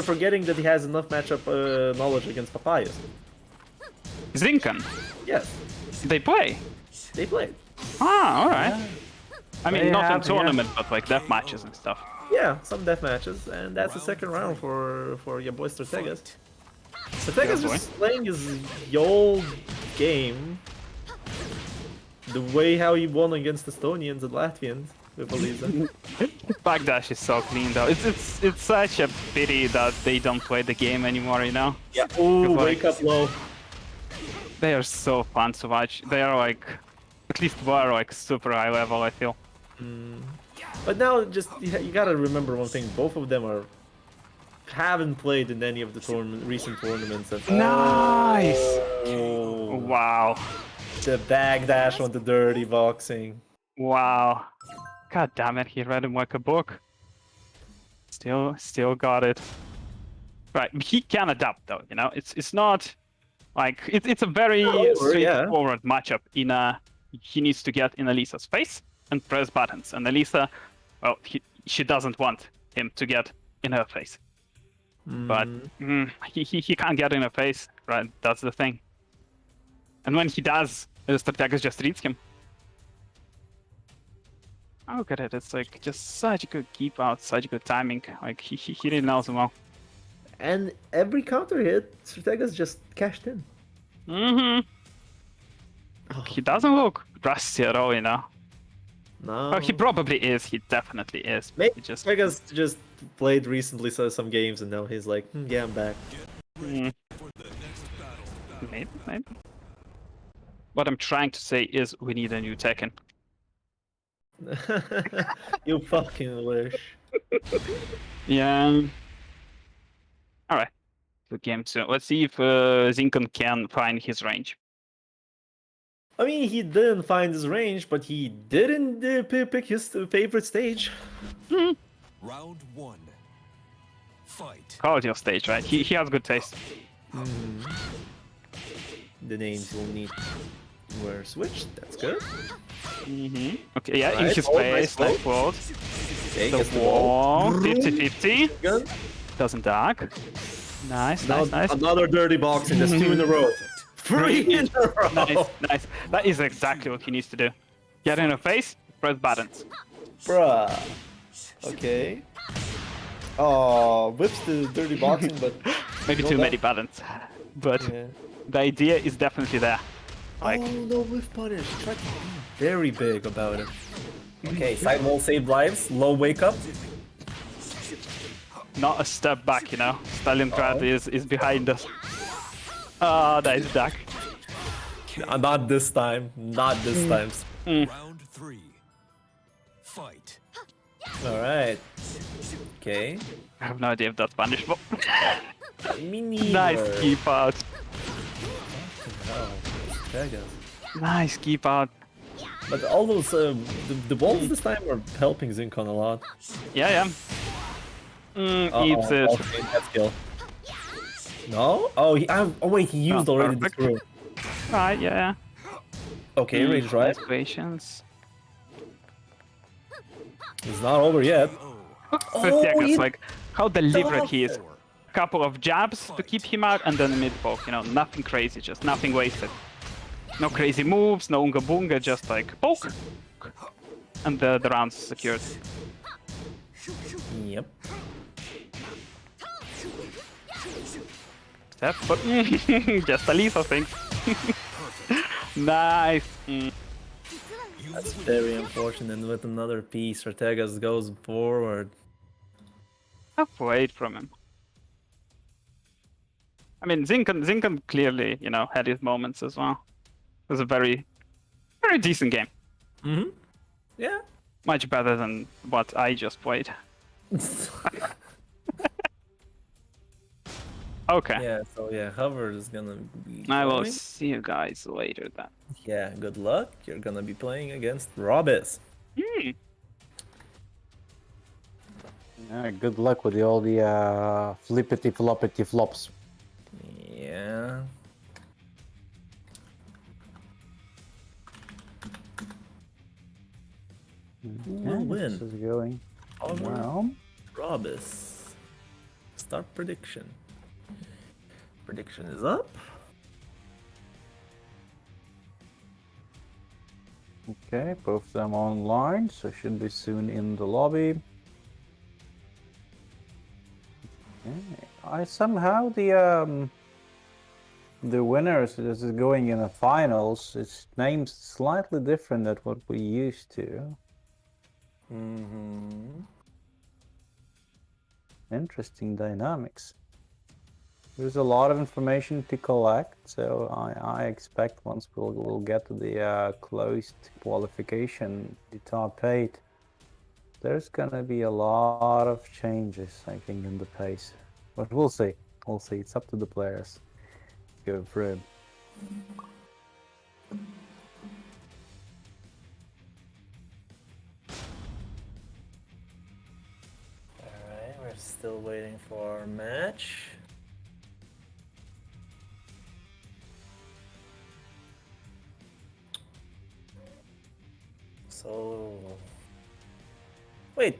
forgetting that he has enough matchup knowledge against Papayas. Zinkan, Yes, they play. they played. Ah, alright. I mean, They not in have, yeah. tournament, but like death matches and stuff. Yeah, some death matches, and that's the second round for your boy Strategas. Strategas Yeah, just playing his old game, the way how he won against Estonians and Latvians with Alisa. Backdash is so clean though. It's such a pity that they don't play the game anymore, you know? Yeah. Ooh, like- wake up low. They are so fun to watch. They are like, at least were like super high level, I feel. But now, just you gotta remember one thing: both of them haven't played in any of the recent tournaments. And Nice! oh, Wow. the backdash on the dirty boxing. Wow. God damn it, he read him like a book. Still got it. Right, he can adapt though, you know? It's not like it's a very over, straightforward matchup in he needs to get in Alisa's face and press buttons. And Alisa, well, she doesn't want him to get in her face. But he can't get in her face, right? That's the thing. And when he does, Strategas just reads him. Oh, look at it. It's like just such a good keep out, such good timing. Like he really knows him well. And every counter hit, Strategas just cashed in. Mm-hmm. He doesn't look rusty at all, you know. No. Oh, he probably is. He definitely is. Maybe He just Strategas just played recently some games, and now he's like, yeah, I'm back. mm, for the next battle. maybe. What I'm trying to say is we need a new Tekken. You fucking wish. Yeah. All right. Good game too. Let's see if Zinkan can find his range. I mean, he didn't find his range, but he didn't pick his favorite stage. Round one. Fight. Quality of stage, right? He has good taste. The names will need were switched. That's good. Mm-hmm. Okay, yeah, in Right, his hold, nice face, nice hold. fold. Okay, The gets the wall. wall, 50-50. Good. Doesn't duck. Nice, Now nice. another dirty boxing. That's 2 in a row. 3 in a row. Nice. That is exactly what he needs to do. Get in her face, press buttons. Bruh. Okay. Oh, whips the dirty boxing, but Maybe no too duck. many buttons. But Yeah. the idea is definitely there. Like, Oh, no whiff punish. Try to be very big about it. Okay, side wall saved lives. Low wake up. not a step back, you know. Stalingrad is behind us. Ah, nice duck. Not this time. Not this time. Round three. Fight. All right. Okay. I have no idea if that's punishable. Me neither. Nice keep out. Oh, Vegas. Nice keep out. But all those the balls this time are helping Zincon a lot. Yeah. Eats it. Okay, that's kill. No? Oh, wait, he used Oh, already the perfect. screw. Right, yeah. Okay, rage right. Patience. It's not over yet. But yeah, he it's like how deliberate dodged he is. Couple of jabs to keep him out, and then a mid poke. You know, nothing crazy, just nothing wasted. No crazy moves, no unga bunga, just like poke, and the round's secured. Yep. Step, but just a Lisa thing. Nice. That's very unfortunate. With another piece, Ortegas goes forward. Tough wait from him. I mean, Zinkan clearly, you know, had his moments as well. It was a very decent game. Mm-hmm. Yeah. Much better than what I just played. Okay. Yeah, so yeah, hover is gonna be I will going. see you guys later then. Yeah, good luck. You're gonna be playing against Robis. Hmm. Yeah, good luck with all the flippity floppity flops. Yeah. Who will Okay, win? this is going Hover, well. Robis. Start prediction. Prediction is up. Okay, both of them online, so should be soon in the lobby. Okay. I somehow the winners this is going in the finals. Its name's slightly different than what we used to. Mm-hmm. Interesting dynamics. There's a lot of information to collect, so I expect once we'll get to the closed qualification, the top 8, there's gonna be a lot of changes, I think, in the pace. But we'll see. We'll see. It's up to the players. Go through. Alright, we're still waiting for our match. So... Wait!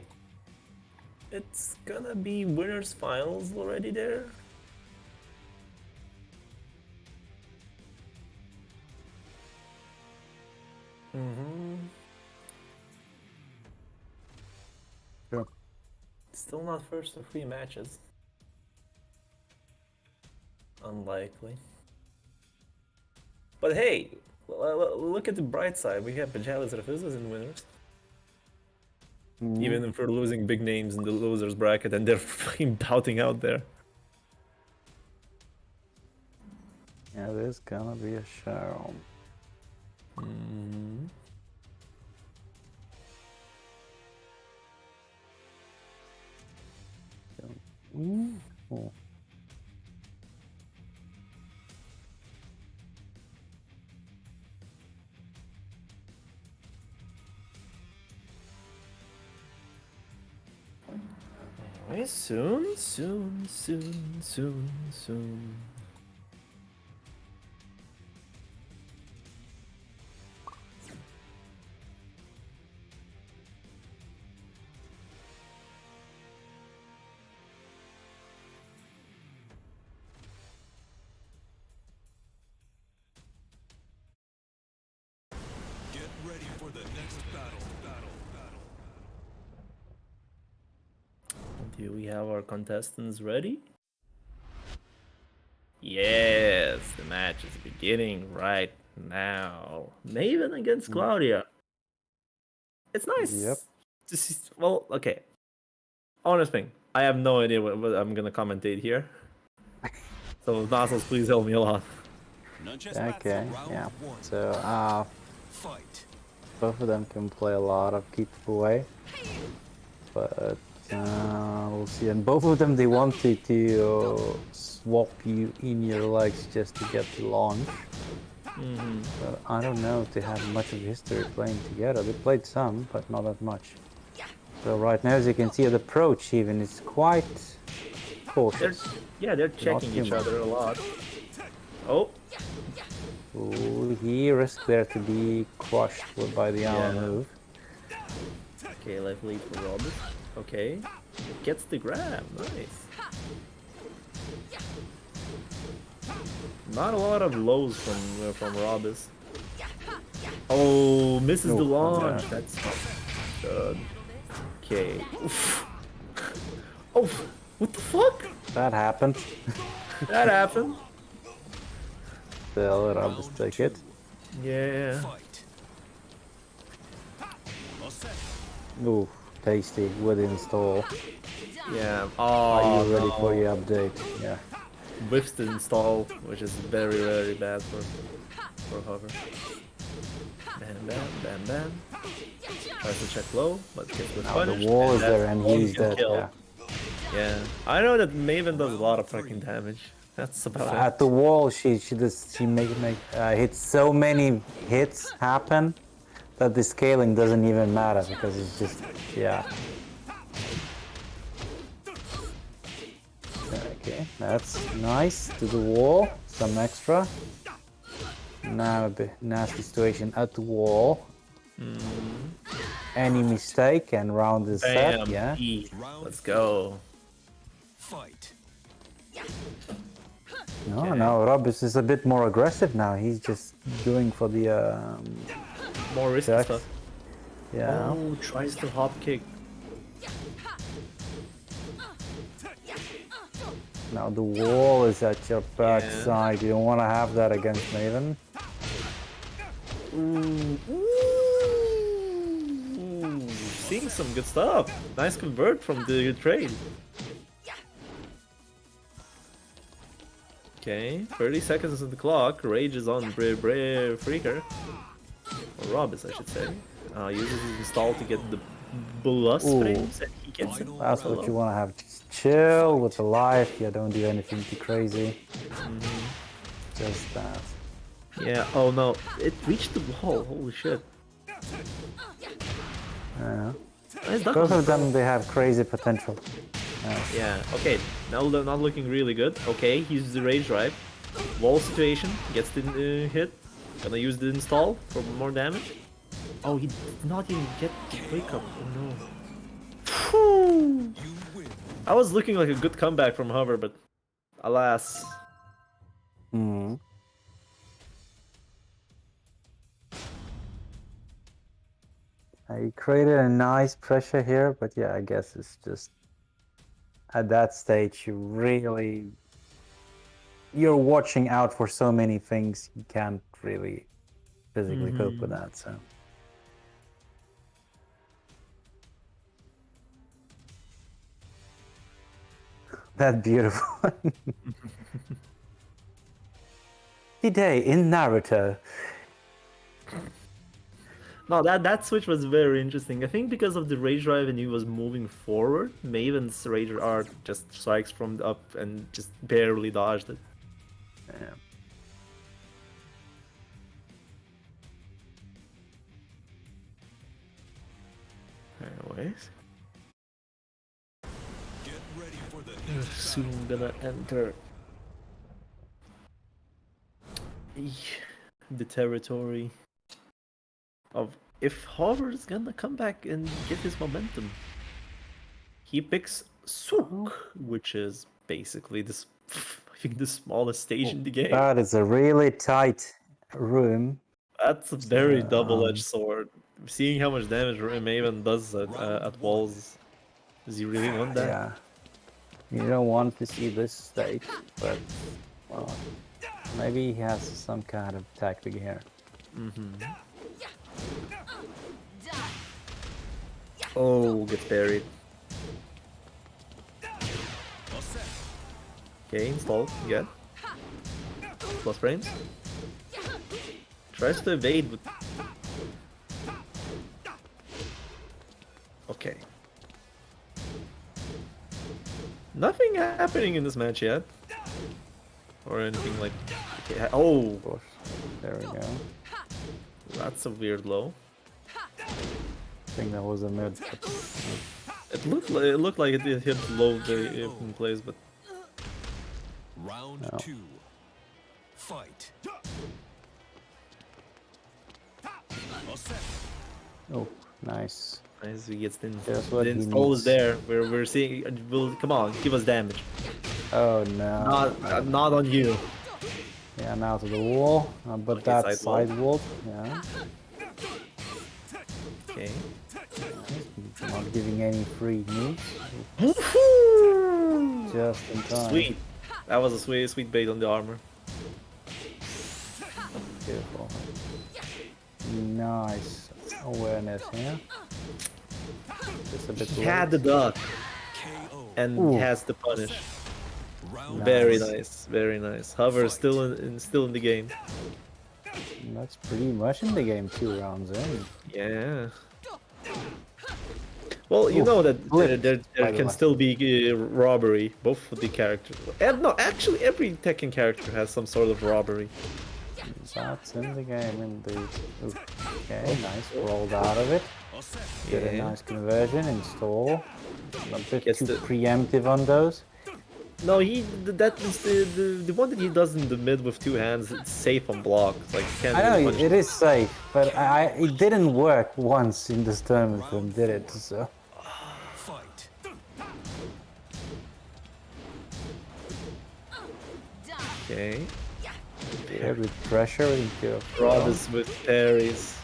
It's gonna be winners finals already there? Mm-hmm. Sure. Still not first of 3 matches. Unlikely. But hey, look at the bright side. We have Pajalis Rafizas in winners. Even if we're losing big names in the losers bracket and they're fucking bouting out there. Yeah, there's gonna be a show. Mm-hmm. Cool. Anyway, soon. Get ready for the next battle. Do we have our contestants ready? Yes, the match is beginning right now. Maven against Claudia. It's nice Yep. to see. Well, okay. Honest thing, I have no idea what I'm gonna commentate here. So Nasos, please help me a lot. Okay, yeah. So Fight. both of them can play a lot of keep away, but we'll see. And both of them they wanted to swap you in your legs just to get the launch. But I don't know if they have much of history playing together. They played some, but not that much. So right now, as you can see, the approach even is quite cautious. They're checking each human. other a lot. Oh, Ooh, he risked there to be crushed by the arm Yeah. move. okay, left lead for Robert. Okay, gets the grab. Nice. Not a lot of lows from Robis. Oh, misses the launch. yeah. That's good. Okay. Oof. Oh, what the fuck? That happened. That happened. Still, I'll just take it. Yeah. Fight. All set. Ooh, tasty with install. Yeah. Are Oh, you ready no. for your update? Yeah. Whiffs the install, which is very, very bad for hover. Bam. Tries to check low, but gets with Now punish. the wall is that's there and all he's you can dead. kill. Yeah. Yeah, I know that Maven does a lot of fucking damage. That's about At it. the wall, she make hits so many hits happen that the scaling doesn't even matter because it's just yeah. Okay, that's nice to the wall. Some extra. Now a bit nasty situation at the wall. Any mistake and round is set. Bam. Yeah. E. Let's go. Fight. No, Okay. no, Robus is a bit more aggressive now. He's just doing for the More risky Jax. stuff. Yeah. Oh, tries to hop kick. Now the wall is at your backside. You don't want to have that against Maven. Ooh. Seeing some good stuff. Nice convert from the trade. Okay, 30 seconds on the clock. Rage is on Freaker. Or Robus, I should say. Uses his install to get the plus Ooh. frames and he gets it. That's what you want to have. Just chill with the life. Yeah, don't do anything too crazy. Just that. Yeah, oh no, it reached the wall. Holy shit. Yeah. Nice duck Both on of the them, they have crazy potential. Yeah, okay, now they're not looking really good. Okay, he uses the rage drive. Wall situation, gets the hit. Gonna use the install for more damage. Oh, he did not even get the wake up. Oh no. Whew. I was looking like a good comeback from Hover, but alas. Hmm. He created a nice pressure here, but yeah, I guess it's just at that stage you're watching out for so many things you can't really physically cope with that. So that's beautiful. Today in Naruto. No, that switch was very interesting. I think because of the rage drive and he was moving forward, Maven's rage art just strikes from up and just barely dodged it. Yeah. Anyways, Get ready for the next soon gonna enter the territory of if Hover's gonna come back and get his momentum. He picks Sook, which is basically this, I think, the smallest stage in the game. That is a really tight room. That's a very double-edged sword. Seeing how much damage Maven does at walls, does he really want that? Yeah. You don't want to see this state, but well, maybe he has some kind of tactic here. Oh, gets buried. Okay, installed. Good. Plus frames. Tries to evade with... Okay. Nothing happening in this match yet. Or anything like... Okay. Oh! Of course. There we go. That's a weird low. I think that was a mid. It looked like it hit low in place, but... round No. 2. Fight. Oh, nice. As he gets the, That's what the he install is needs. there. We're seeing. Come on, give us damage. Oh no. Not on you. Yeah, now to the wall. But Okay, that side side wall. Yeah. Okay. Not giving any free moves. Just in time. Sweet. That was a sweet bait on the armor. Beautiful. Nice awareness here. Just a bit He had the duck KO. and Ooh. he has the punish. Round Very Nice. nice, very nice. Hover is still in the game. That's pretty much in the game 2 rounds in. Yeah. Well, you Oof, know that flipped, there by the can way. still be robbery. Both of the characters. And no, actually, every Tekken character has some sort of robbery. That's in the game indeed. Ooh, okay, nice. Rolled out of it. Did a Yeah. nice conversion, install. A bit Gets too the- preemptive on those. No, that is the one that he does in the mid with two hands. It's safe on block. Like you can't I know really punch. it is safe, but it didn't work once in this tournament for him, did it? So Fight. Okay. heavy pressure into a Rob is with parries.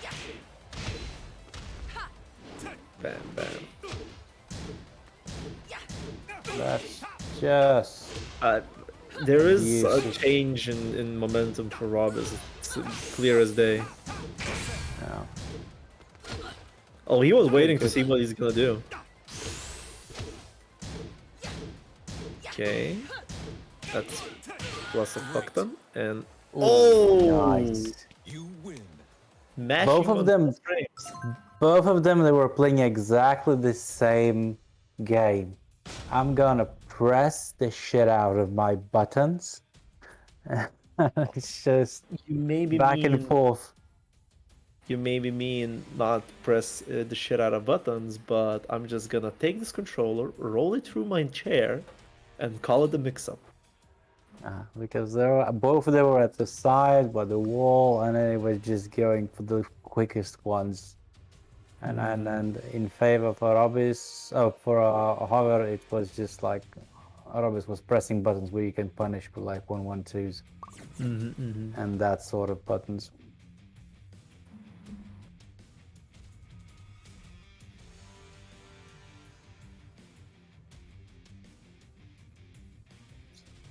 Bam, bam. That's just There is a Yes. change in momentum for Rob. It's clear as day. no. Oh, he was waiting to see what he's gonna do. Okay. That's plus a fuck them. And oh, Nice. You win. mashing Both of on them- both frames. Both of them, they were playing exactly the same game. I'm gonna press the shit out of my buttons. It's just You maybe back and mean forth. you maybe mean not press the shit out of buttons, but I'm just gonna take this controller, roll it through my chair, and call it a mix-up. Because both of them were at the side by the wall, and then it was just going for the quickest ones. And in favor for Robis, for Hover, it was just like Robis was pressing buttons where you can punish with like 1-1-2s and that sort of buttons.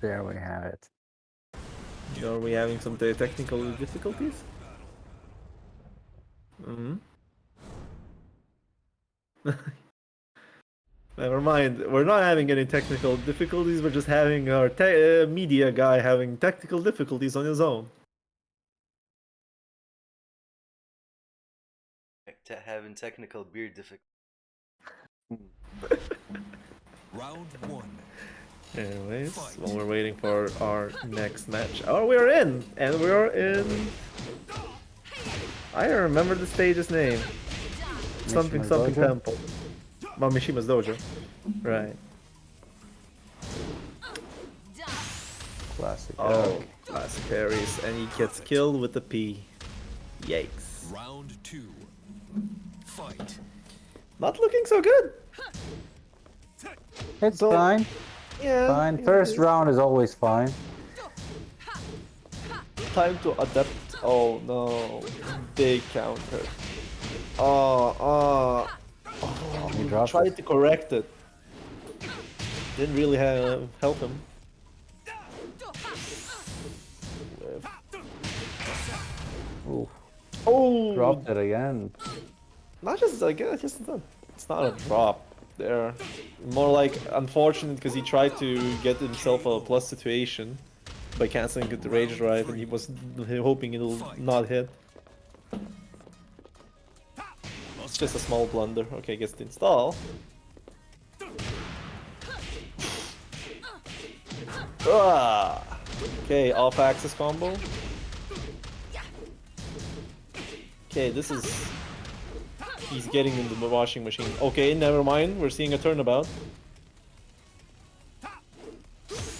There we have it. Are we having some technical difficulties? Hmm. Never mind. We're not having any technical difficulties. We're just having our media guy having technical difficulties on his own. Having technical beer difficulties. Round one. Anyways, while we're waiting for our next match. Oh, we're in! And we're in... I don't remember the stage's name. Something Mishima's something Dojo? temple. Well, Mishima's Dojo. Right. Classic. Oh, Okay. classic parries. And he gets killed with a P. Yikes. Round two. Fight. Not looking so good. It's So- fine. Yeah. Fine. yeah, First it's round is always fine. time to adapt. Oh no. Big counter. Oh, He dropped tried it. to correct it. Didn't really help him. Ooh, Oh, dropped it again. not just like just it's not a drop there. More like unfortunate because he tried to get himself a plus situation by canceling the rage drive, and he was hoping it'll not hit. It's just a small blunder. Okay, gets to install. Ah! Okay, off-axis combo. Okay, this is... He's getting into the washing machine. Okay, never mind. We're seeing a turnabout.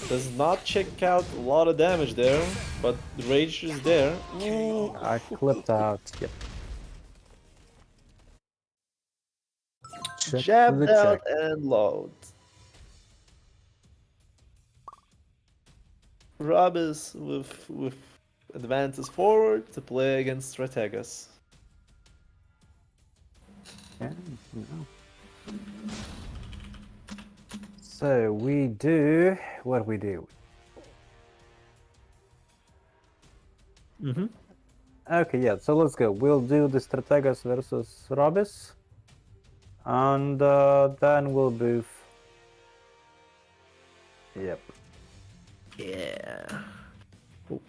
Does not check out a lot of damage there, but the rage is there. Ooh. I clipped out. Yep. Check Jabbed the out check. and load. Rob is with advances forward to play against Strategas. Yeah, no. So we do what we do. Mm-hmm. Okay, yeah. So let's go. We'll do the Strategas versus Robis, and then we'll move. Yep. Yeah. Oh.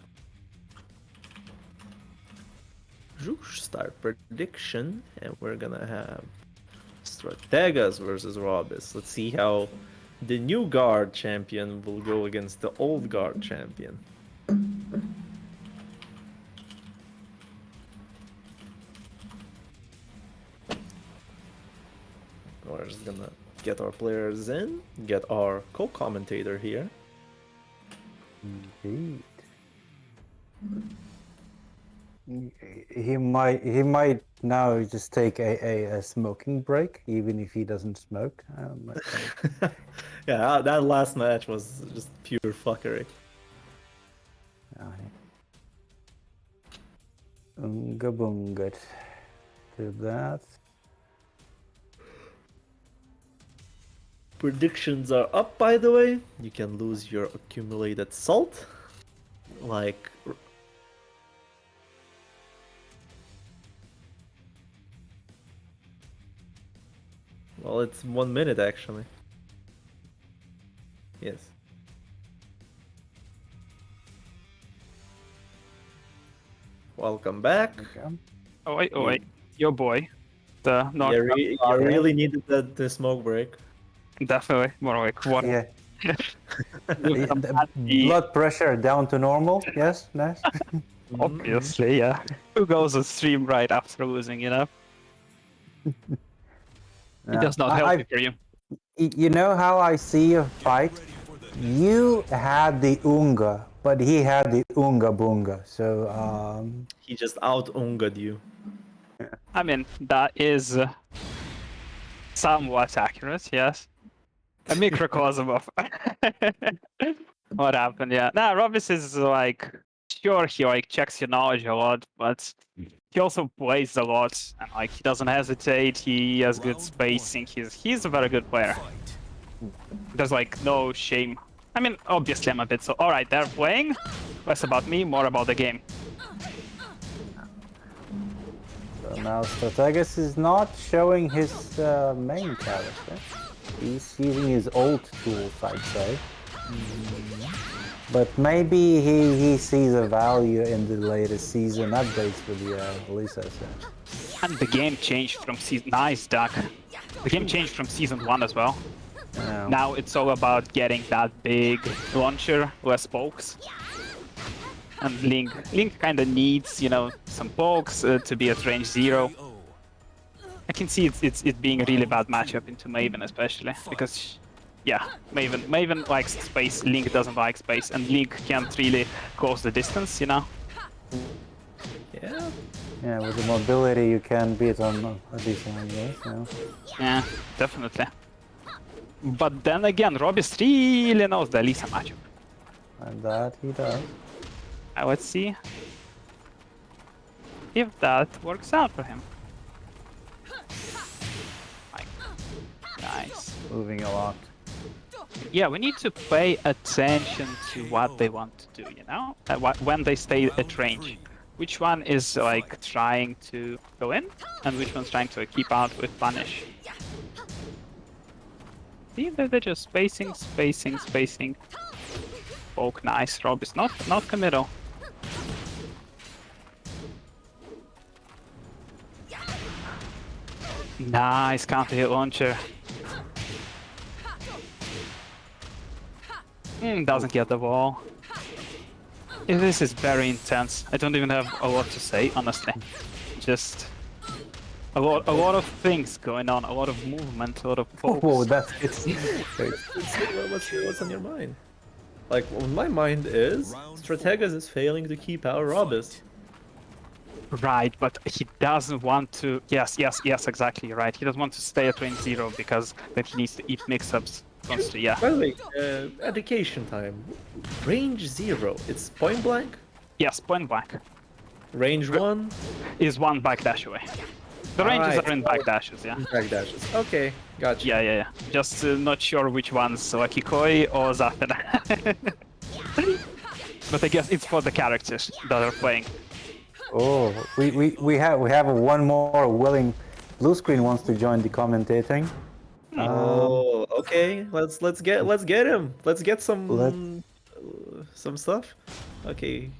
Start prediction, and we're gonna have Strategas versus Robis. Let's see how the new guard champion will go against the old guard champion. We're just gonna get our players in, get our co-commentator here. Indeed. He might now just take a smoking break, even if he doesn't smoke. Yeah, that last match was just pure fuckery. Unga bunga to that. Predictions are up, by the way. You can lose your accumulated salt. Like... Well, it's 1 minute, actually. Yes. Welcome back. Okay. Oh wait, your boy, the North. You really needed the smoke break. Definitely more like what? Yeah. The blood pressure down to normal. Yes, nice. Obviously, yeah. Who goes on stream right after losing? You know, it does not help for you. You know how I see a fight? You had the Unga, but he had the Unga Bunga. So He just out-unga'd you. I mean, that is somewhat accurate, yes. A microcosm of what happened, yeah. Nah, Robis is like, sure, he like checks your knowledge a lot, but he also plays a lot, and like he doesn't hesitate, he has good spacing, he's a very good player. There's like no shame. I mean, obviously I'm a bit so, alright, they're playing, less about me, more about the game. So now Strategas is not showing his main character. He's using his old tools, I'd say. But maybe he sees a value in the latest season updates with Lisa. So. And the game changed from season... Nice, Duck. The game changed from season 1 as well. Yeah. Now it's all about getting that big launcher, less pokes. And Link kind of needs, you know, some pokes to be at range 0. I can see it being a really bad matchup into Maven especially, because, yeah, Maven likes space, Link doesn't like space, and Link can't really close the distance, you know? Yeah. Yeah, with the mobility you can beat on a decent, I guess. Yeah. Yeah, definitely. But then again, Robis really knows the Lisa matchup. And that he does. Let's see if that works out for him. Nice. Moving a lot. Yeah, we need to pay attention to what they want to do, you know? When they stay at range. Which one is like trying to go in, and which one's trying to keep out with punish. See, they're just spacing. Poke, nice. Rob is not committal. Nice counter hit launcher. Doesn't get the wall. This is very intense. I don't even have a lot to say, honestly. Just a lot of things going on, a lot of movement, a lot of pokes. Oh, that's it's. What's on your mind? Like, what my mind is, Strategas is failing to keep out Robis. Right, but he doesn't want to... Yes, exactly, right. He doesn't want to stay at range 0 because then he needs to eat mix-ups. Wants to, yeah. By the way, education time. Range 0, it's point blank? Yes, point blank. Range 1? Is 1 backdash away. The ranges are in backdashes, yeah. Backdashes, okay, gotcha. Yeah. Just not sure which ones, Lucky Koi or Zafina. But I guess it's for the characters that are playing. Oh, we have one more willing. Blue screen wants to join the commentating. Oh, okay. Let's get him. Let's get some stuff. Okay.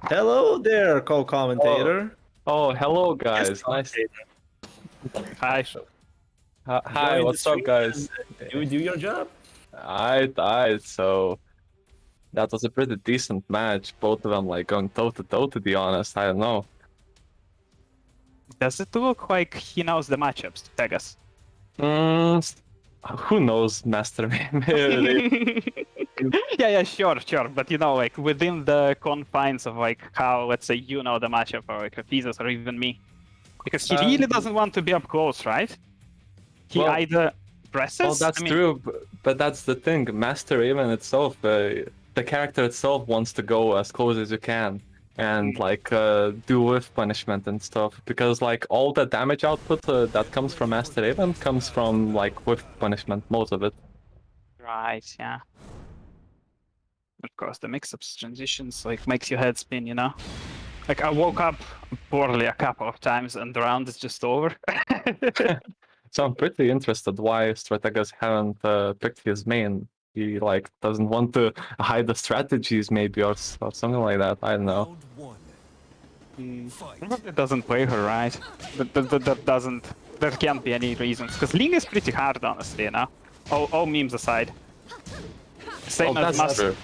Hello there, co-commentator. Oh, hello guys. Nice. Hi. Hi, Join the what's up, stream guys? and you do your job. Alright, so that was a pretty decent match. Both of them like going toe to toe, to be honest. I don't know. Does it look like he knows the matchups, Tegas? Mm, who knows, Master? Maybe Yeah, sure. But you know, like within the confines of like how, let's say, you know the matchup, or like Rafizas, or even me, because he really doesn't want to be up close, right? He Well- either presses. well, that's I mean, true, but that's the thing. Master Raven itself, the character itself wants to go as close as you can and like do whiff punishment and stuff, because like all the damage output that comes from Master Raven comes from like whiff punishment, most of it. Right, yeah. Of course, the mix-ups transitions like makes your head spin, you know. Like I woke up poorly a couple of times, and the round is just over. So I'm pretty interested why Strategas haven't picked his main. He like doesn't want to hide the strategies, maybe, or something like that. I don't know. Round one. Fight. Probably doesn't play her right. That doesn't. There can't be any reasons, because Ling is pretty hard, honestly, you know. All memes aside. Same Well, as that's true.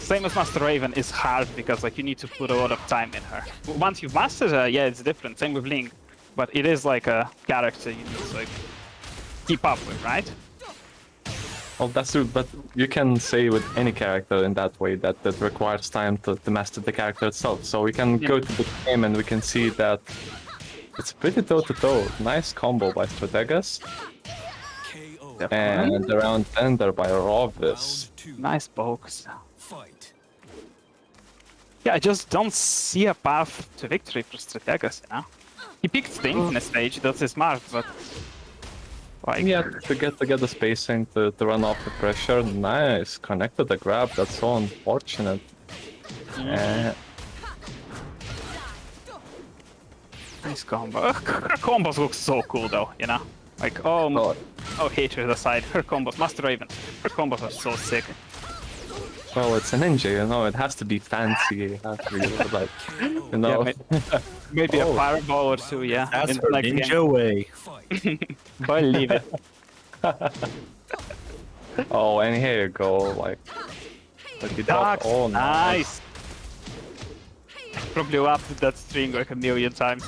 Same as Master Raven is hard because like you need to put a lot of time in her. Once you've mastered her, yeah, it's different. Same with Ling, but it is like a character you need to like keep up with, right? Well, that's true, but you can say with any character in that way that requires time to master the character itself. So we can go to the game and we can see that it's pretty toe-to-toe. Nice combo by Strategas. KO. And around tender by Rovis. Round two. Nice pokes. Fight. Yeah, I just don't see a path to victory for Strategas, you know? He picked the infinite stage, that's smart, but like Yeah, to get the spacing to run off the pressure. Nice. Connected the grab, that's so unfortunate. nice combo. Her combos look so cool though, you know? Like oh hatred aside, her combos, Master Raven, her combos are so sick. Well, it's a ninja, you know, it has to be fancy. It has to be like, you know. Yeah, maybe a fireball or two, yeah. That's in her the next ninja game. way. Fight. Believe it. Oh, and here you go, like you thought. Ducks, Oh, nice. Probably lapped that string like a million times.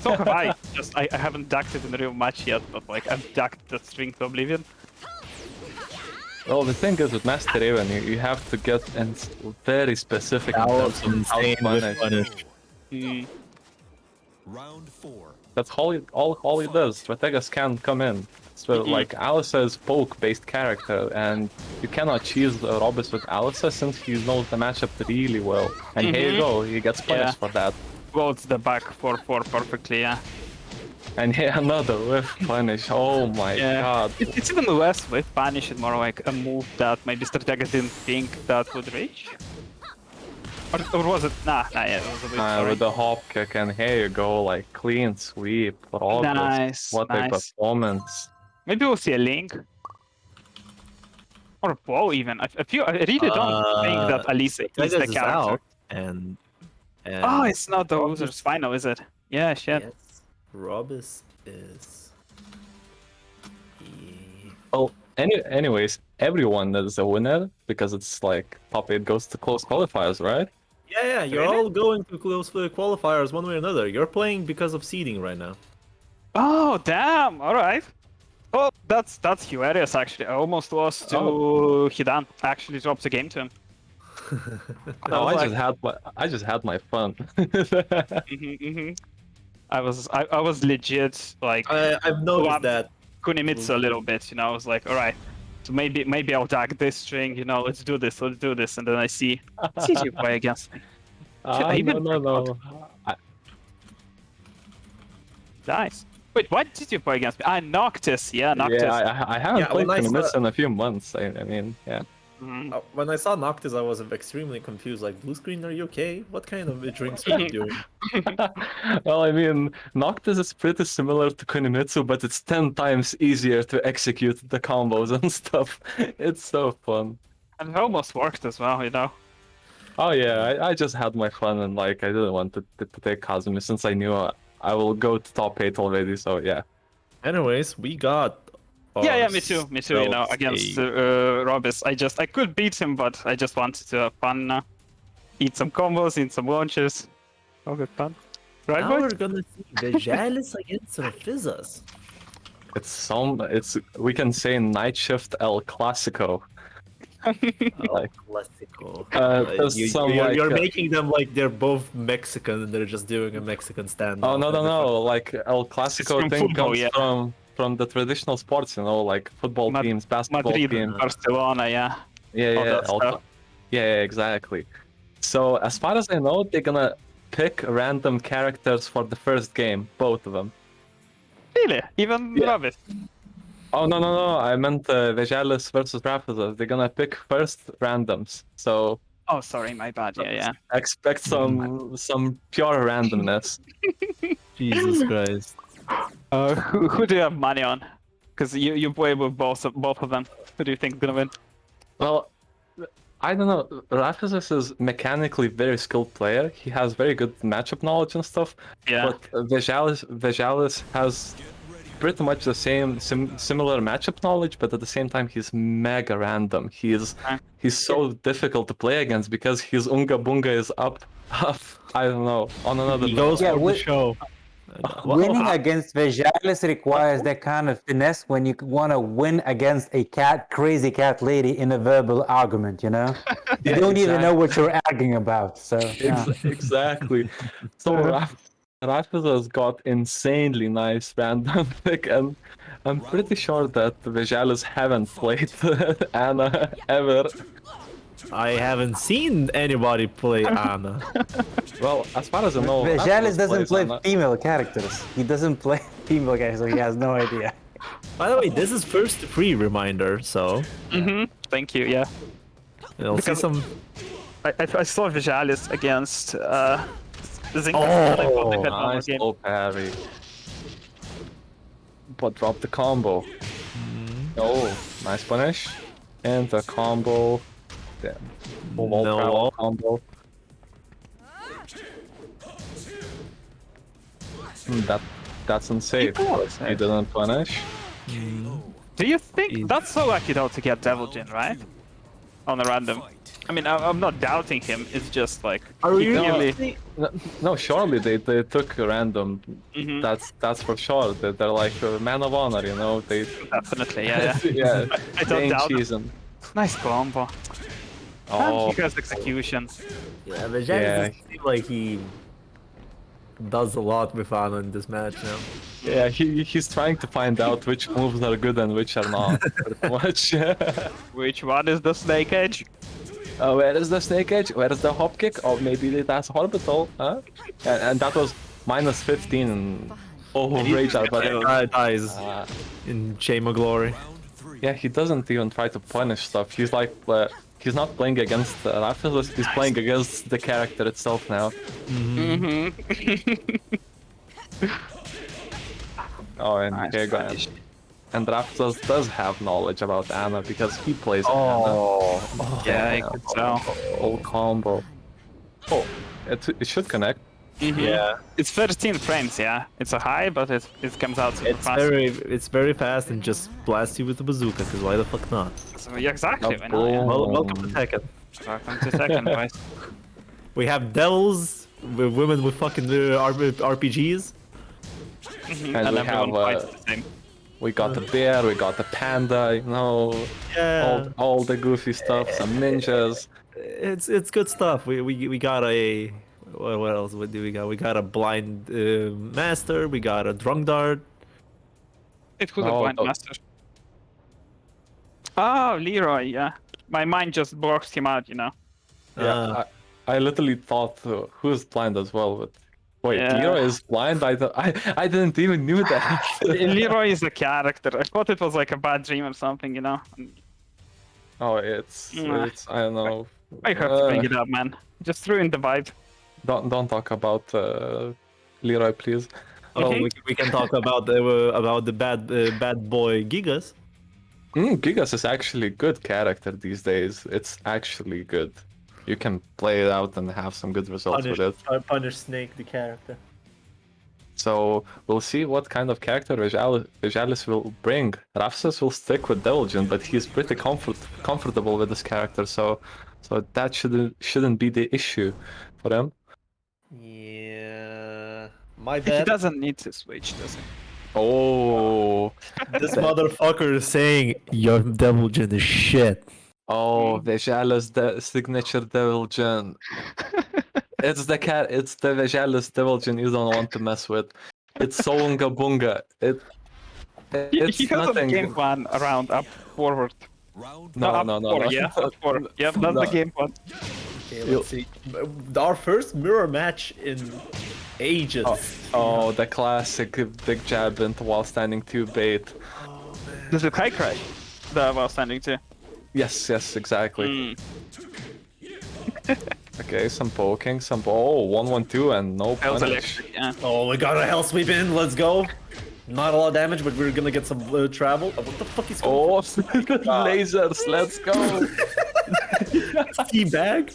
So have I. Just I haven't ducked it in a real match yet, but like I've ducked that string to oblivion. Well, the thing is with Master Raven, you have to get very specific in terms of how to punish. Round four. That's all he does. Strategas can come in. So like Alisa is poke-based character, and you cannot cheese Robis with Alisa since he knows the matchup really well. And here you go, he gets punished for that. Loads the back 4-4 perfectly, yeah. And here another whiff punish. Oh my god. It's even less with punish, it's more like a move that maybe Strategas didn't think that would reach. Or was it? Nah, yeah, it was a bit With the hop kick, and here you go, like clean sweep. Robis. Nice, What a nice. performance. Maybe we'll see a Link. Or Bo even. I really don't think that Alisa is the Tegas character. out, and Oh, it's not the loser's final, is it? Yeah, shit. yes, Robis is. Well, anyways, everyone is a winner because it's like top 8 goes to close qualifiers, right? Yeah, you're all going to close the qualifiers one way or another. You're playing because of seeding right now. Oh, damn! Alright. Oh, that's hilarious, actually. I almost lost to Hidan. I actually dropped the game to him. No, was I just had my fun. I was legit, like, I've noticed that. Kunimitsu a little bit, you know. I was like, alright, so maybe I'll tag this string, you know, let's do this, and then I see you play against me. No. Nice. Wait, what did you play against me? Noctis, yeah, Noctis. Yeah, I haven't played when I Kunimitsu saw- in a few months. I mean, yeah. When I saw Noctis, I was extremely confused. Like, blue screen, are you okay? What kind of drinks are you doing? Well, I mean, Noctis is pretty similar to Kunimitsu, but it's 10 times easier to execute the combos and stuff. It's so fun. And it almost worked as well, you know. Oh yeah, I just had my fun, and like I didn't want to take Kazumi since I knew I will go to top 8 already, so yeah. Anyways, we got. Yeah, me too. You know, against Robis, I could beat him, but I just wanted to have fun. Eat some combos, eat some launches. All good fun. Right, Now boys? we're gonna see Vejalis against Rafizas. It's we can say Night Shift El Clasico. Like, Classico. there's some like you're making them like they're both Mexican and they're just doing a Mexican standoff. oh no, like El Clasico from thing football, comes yeah. from the traditional sports, you know, like football teams, basketball Madrid, teams. Barcelona, yeah. Yeah, all yeah, that stuff. yeah, exactly. So as far as I know, they're gonna pick random characters for the first game, both of them. Really? Even Yeah. Robis? Oh no, I meant Vejalis versus Raptors. They're gonna pick first randoms. So Oh, sorry, my bad. Yeah. expect some pure randomness. Jesus Christ. Who do you have money on? Because you play with both of them. Who do you think is gonna win? Well, I don't know. Raptors is mechanically very skilled player. He has very good matchup knowledge and stuff. Yeah. But Vejalis has pretty much the same similar matchup knowledge, but at the same time he's mega random. He's so difficult to play against because his Unga Bunga is up. I don't know, on another He level. goes Yeah, for the with- show. Winning against Vejalis requires that kind of finesse when you want to win against a crazy cat lady in a verbal argument, you know? You don't even know what you're arguing about, so... yeah. Exactly. So Raptors has got insanely nice random pick, and I'm pretty sure that Vejalis haven't played Anna ever. I haven't seen anybody play Ana. Well, as far as I know, Vejalis Raptors doesn't plays play Anna. female characters. He doesn't play female characters, so he has no idea. By the way, this is first free reminder, so Thank you. Yeah. you'll see Because- some. I saw Vijalis against Zinga. Oh, Nice low parry. But drop the combo. Oh, nice punish. And the combo. Damn. Full No. travel combo. That's unsafe. He didn't punish. Do you think that's so lucky though to get Devil Jin, right? On a random. I mean, I'm not doubting him. It's just like Are he you clearly- No, surely they took a random. Mhm. That's for sure. They're like a man of honor, you know. They Definitely, yeah. yeah. I they don't ain't doubt it. cheesing. Nice combo. Oh, He has execution. Yeah, Vejalis Yeah. doesn't seem like he does a lot with Ana in this match now. yeah. He's trying to find out which moves are good and which are not. Pretty much. Which one is the snake edge? Where is the snake edge? Where is the hop kick? Or maybe that's orbital, huh? And that was minus 15 and rage out, but Dies in shame of glory. yeah, he doesn't even try to punish stuff. He's like, he's not playing against Raptors, he's playing against the character itself now. Oh, and here goes. And Raptors does have knowledge about Anna because he plays Anna. Yeah, I could tell. Whole combo. Oh, it should connect. Yeah, It's 13 frames, yeah. It's a high, but it comes out super it's fast. very fast and just blasts you with the bazooka. Because why the fuck not? So, yeah, exactly. Up I know, yeah. boom. Welcome to Tekken. Welcome to Tekken, guys. We have devils, with women with fucking RPGs. And And we everyone have, fights the same. we got the bear, we got the panda, you know, Yeah, all the goofy stuff, some ninjas. it's good stuff. We got a what else? What do we got? We got a blind master. We got a drunk dart. It was a Oh, blind oh. master. Oh, Leroy, yeah. My mind just blocked him out, you know. Yeah, I literally thought who's blind as well, but wait, Yeah. Leroy is blind? I didn't even knew that. Leroy is a character. I thought it was like a bad dream or something, you know. Oh, it's I don't know. I have to bring it up, man. Just ruined the vibe. Don't talk about Leroy, please. Well, we can talk about the bad boy Gigas. Gigas is actually a good character these days. It's actually good. You can play it out and have some good results with it. Punish Snake, the character. So we'll see what kind of character Vijalis will bring. Rafsus will stick with Diligent, but he's pretty comfortable with this character, so that shouldn't be the issue for him. Yeah, my He bad. doesn't need to switch, does he? Oh, This motherfucker is saying your Diligent is shit. oh, Vijalis the signature Diligent. It's the Vijalis Diligent you don't want to mess with. It's so unga bunga. It's He has a nothing. game plan around up forward. Round No, up no, no, four, no. yeah, up four. Yep, that's No. the game plan. Okay, let's see. Our first mirror match in ages. Oh, the classic big jab into while standing 2 bait. Does it high crash? The while standing too. Yes, exactly. Mm. Okay, some poking, some oh, 1-1-2 and no That was punish. electric, yeah. Oh, we got a hell sweep in. Let's go. Not a lot of damage, but we're gonna get some travel. What the fuck is going Oh, lasers, let's go! Teabag?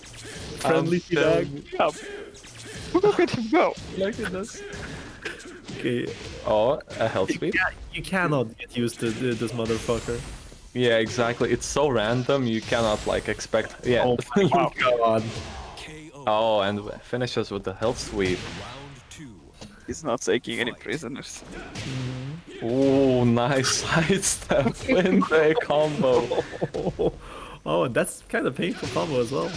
Friendly teabag? Yep. Look at him go. Look at this. Okay. Oh, a health sweep? You cannot get used to this motherfucker. Yeah, exactly. It's so random, you cannot like expect. Yeah. Oh my god. KO. Oh, and finishes with the health sweep. Round 2. He's not taking any prisoners. Oh, nice sidestep in the combo. Oh, and that's kind of painful combo as well.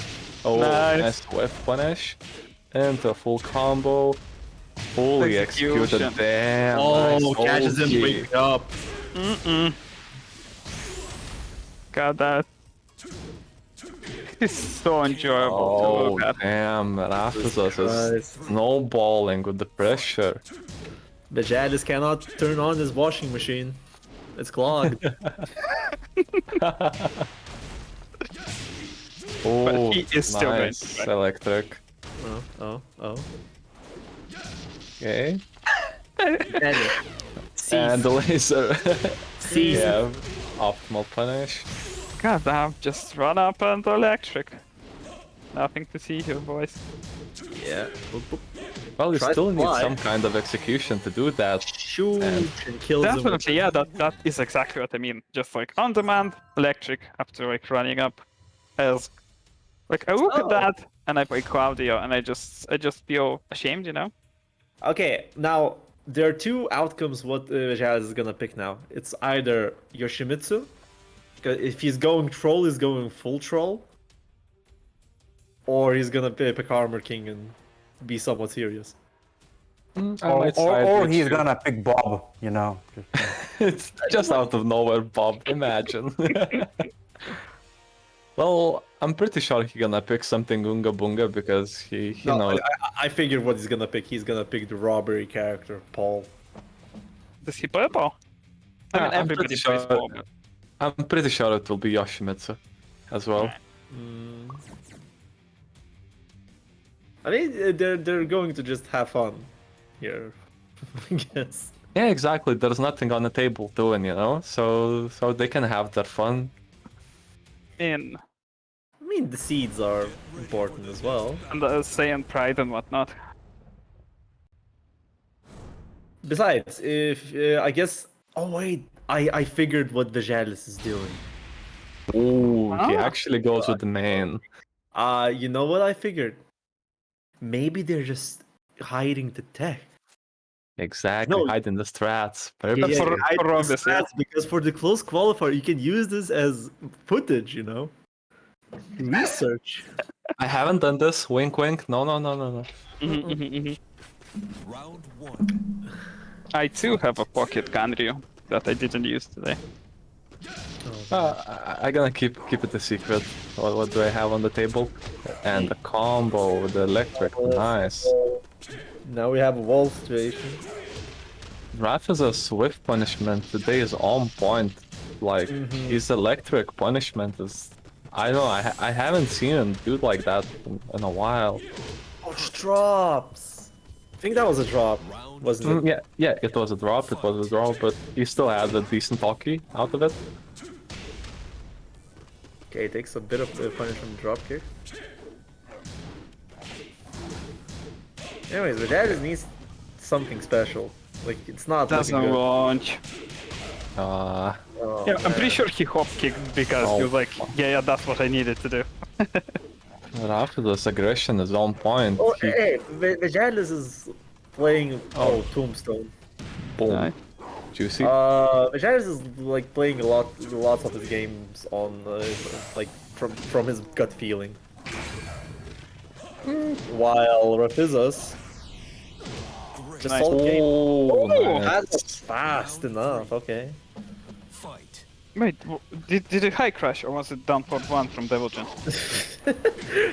Oh, Nice. nice whiff punish. Into a full combo. Fully executed. Execution. Damn. Oh, nice. catches him, Okay. wake up. Got that. It's so enjoyable to Oh, look at. damn. Rafsus Christ. is snowballing with the pressure. Vijalis cannot turn on his washing machine. It's clogged. Oh, he is still going nice. to try. Electric. oh. Okay. Cease. And the laser. Cease. Yeah. Optimal punish. God damn, just run up and electric. Nothing to see here, boys. Yeah. Boop, boop. Well, you Try still to need fly. some kind of execution to do that. Shoot and kills him. Definitely, yeah, that is exactly what I mean. Just like on demand, electric, after like running up. As like I look at that and I play Claudio and I just feel ashamed, you know? Okay, now there are two outcomes what Vijalis is gonna pick now. It's either Yoshimitsu, 'cause if he's going troll, he's going full troll, or he's gonna pick Armor King and be somewhat serious. I Or, might or, side or with he's you. gonna pick Bob, you know. It's just out of nowhere, Bob. Imagine. Well, I'm pretty sure he's gonna pick something Unga Bunga because he No, knows. I figured what he's gonna pick. He's gonna pick the robbery character, Paul. Does he play Paul? I mean, I'm everybody pretty plays sure. Paul, but I'm pretty sure it will be Yoshimitsu as well. I mean, they're going to just have fun here, I guess. Yeah, exactly. There's nothing on the table doing, you know, so they can have their fun. in I mean, the seeds are important as well. and the Saiyan pride and whatnot. Besides, if I guess, oh wait, I figured what Vijalis is doing. Ooh, he Ah. actually goes with the main. You know what I figured? Maybe they're just hiding the tech. Exactly, No. hiding the strats. Yeah, Purposely. For- hiding the obvious, yeah. stats, because for the close qualifier, you can use this as footage, you know? Research. I haven't done this. Wink, wink. No. Round 1. I too have a pocket Ganryu that I didn't use today. I'm gonna keep it a secret. What do I have on the table? And the combo with the electric. Nice. Now we have a wall situation. Rafus' swift punishment today is on point. Like his electric punishment is. I know. I haven't seen him do like that in a while. Oh, drops. I think that was a drop, wasn't it? Yeah. It was a drop. It was a drop, but he still had a decent hockey out of it. Okay, takes a bit of punishment drop kick. Anyways, Vijalis needs something special. Like it's not Doesn't looking good. launch. Uh, Oh, Yeah, I'm pretty man. sure he hop kicked because he was like, yeah, that's what I needed to do. after this aggression is on point. Oh, He, hey, Vajalis is playing. Oh, Tombstone. boom. Right. Juicy. Vajalis is like playing lots of his games on like from his gut feeling. While Rapizas just Nice. sold game. Oh, That's nice. fast enough. Okay. Fight. Wait, did it high crash or was it down port 1 from Devilgen?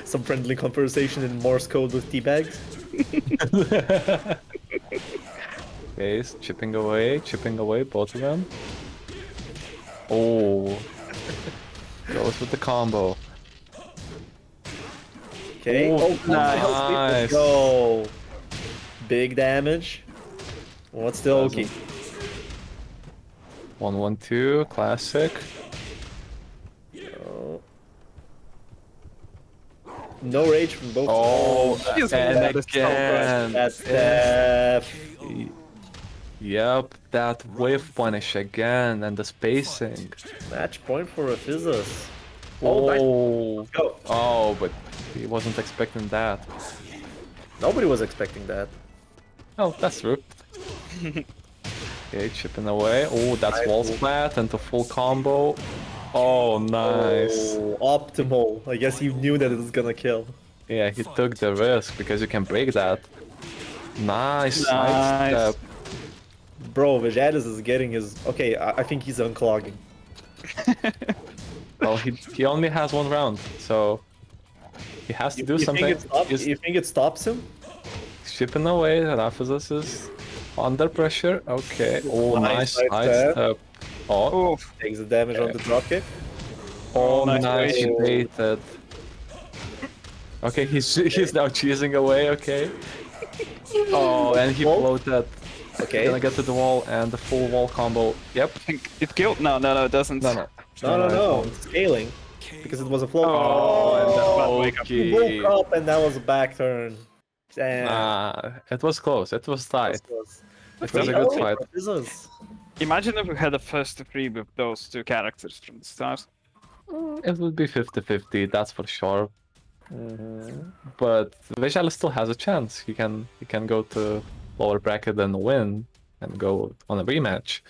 Some friendly conversation in Morse code with teabags. Okay, he's chipping away, both of them. Oh, goes with the combo. Okay. Oh, Oh, nice. Let's go. Big damage. What's the Doesn't- Oki? 1-1-2, classic. Oh. No rage from both. Oh, Jeez, and that is so again. That's Def. Yep, that wave punish again, and the spacing. Match point for Rapizas. Oh, nice. Oh, Go. oh, but he wasn't expecting that. Nobody was expecting that. Oh, that's true. Okay, chipping away. Oh, that's Nice wall move. splat into full combo. Oh, nice. Oh, optimal. I guess you knew that it was gonna kill. Yeah, he took the risk because you can break that. Nice, Nice. sidestep. Bro, Vajalis is getting his. Okay, I think he's unclogging. Well, he only has one round, so he has to do You something. He's you think it stops him? chipping away. Rafizas is under pressure. Okay. Oh, Nice nice sidestep. sidestep. Oh, Oof. Takes the damage on the dropkick. oh, nice nice. He range. baited. Okay, he's now cheesing away. Okay. Oh, and he Wall? floated. Okay. Gonna get to the wall and the full wall combo. Yep. I think it killed. No, it doesn't. No. No. Scaling. Because it was a float. Oh, and that bad Oh, wake up. he woke up and that was a back turn. Damn. It was close. It was tight. It was was a good fight. Imagine if we had a first to 3 with those two characters from the start. It would be 50-50, that's for sure. But Vijay still has a chance. He can go to lower bracket and win and go on a rematch.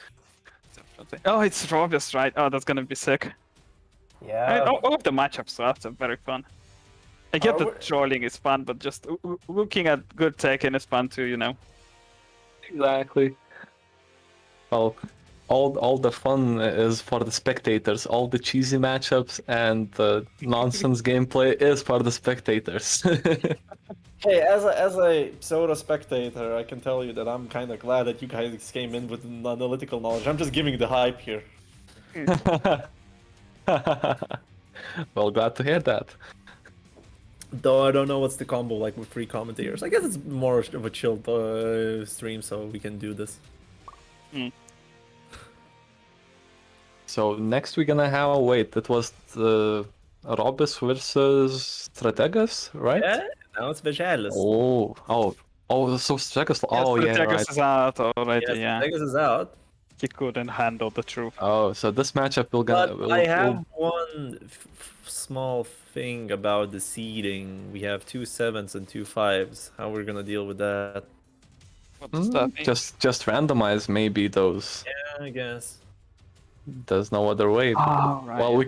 Oh, it's Robius, right? Oh, that's gonna be sick. Yeah. All of the matchups are very fun. I get Are that we- trolling is fun, but just looking at good Tekken is fun too, you know? Exactly. Well, all the fun is for the spectators. All the cheesy matchups and the nonsense gameplay is for the spectators. Hey, as a Soda spectator, I can tell you that I'm kind of glad that you guys came in with an analytical knowledge. I'm just giving the hype here. Well, glad to hear that. Though I don't know what's the combo like with 3 commentators. I guess it's more of a chilled stream, so we can do this. So next we're gonna have it was Robis versus Strategas, right? Yeah, now it's Vajalis. So Strategas. Oh yeah, Strategas right. is out already, Yes, yeah. Vegas is out. He couldn't handle the truth. Oh, so this matchup But I have one small thing about the seeding. We have 2 7s and 2 5s. How we're gonna deal with that? What does that mean? just randomize maybe those. Yeah, I guess. There's no other way. Oh, right. Well, we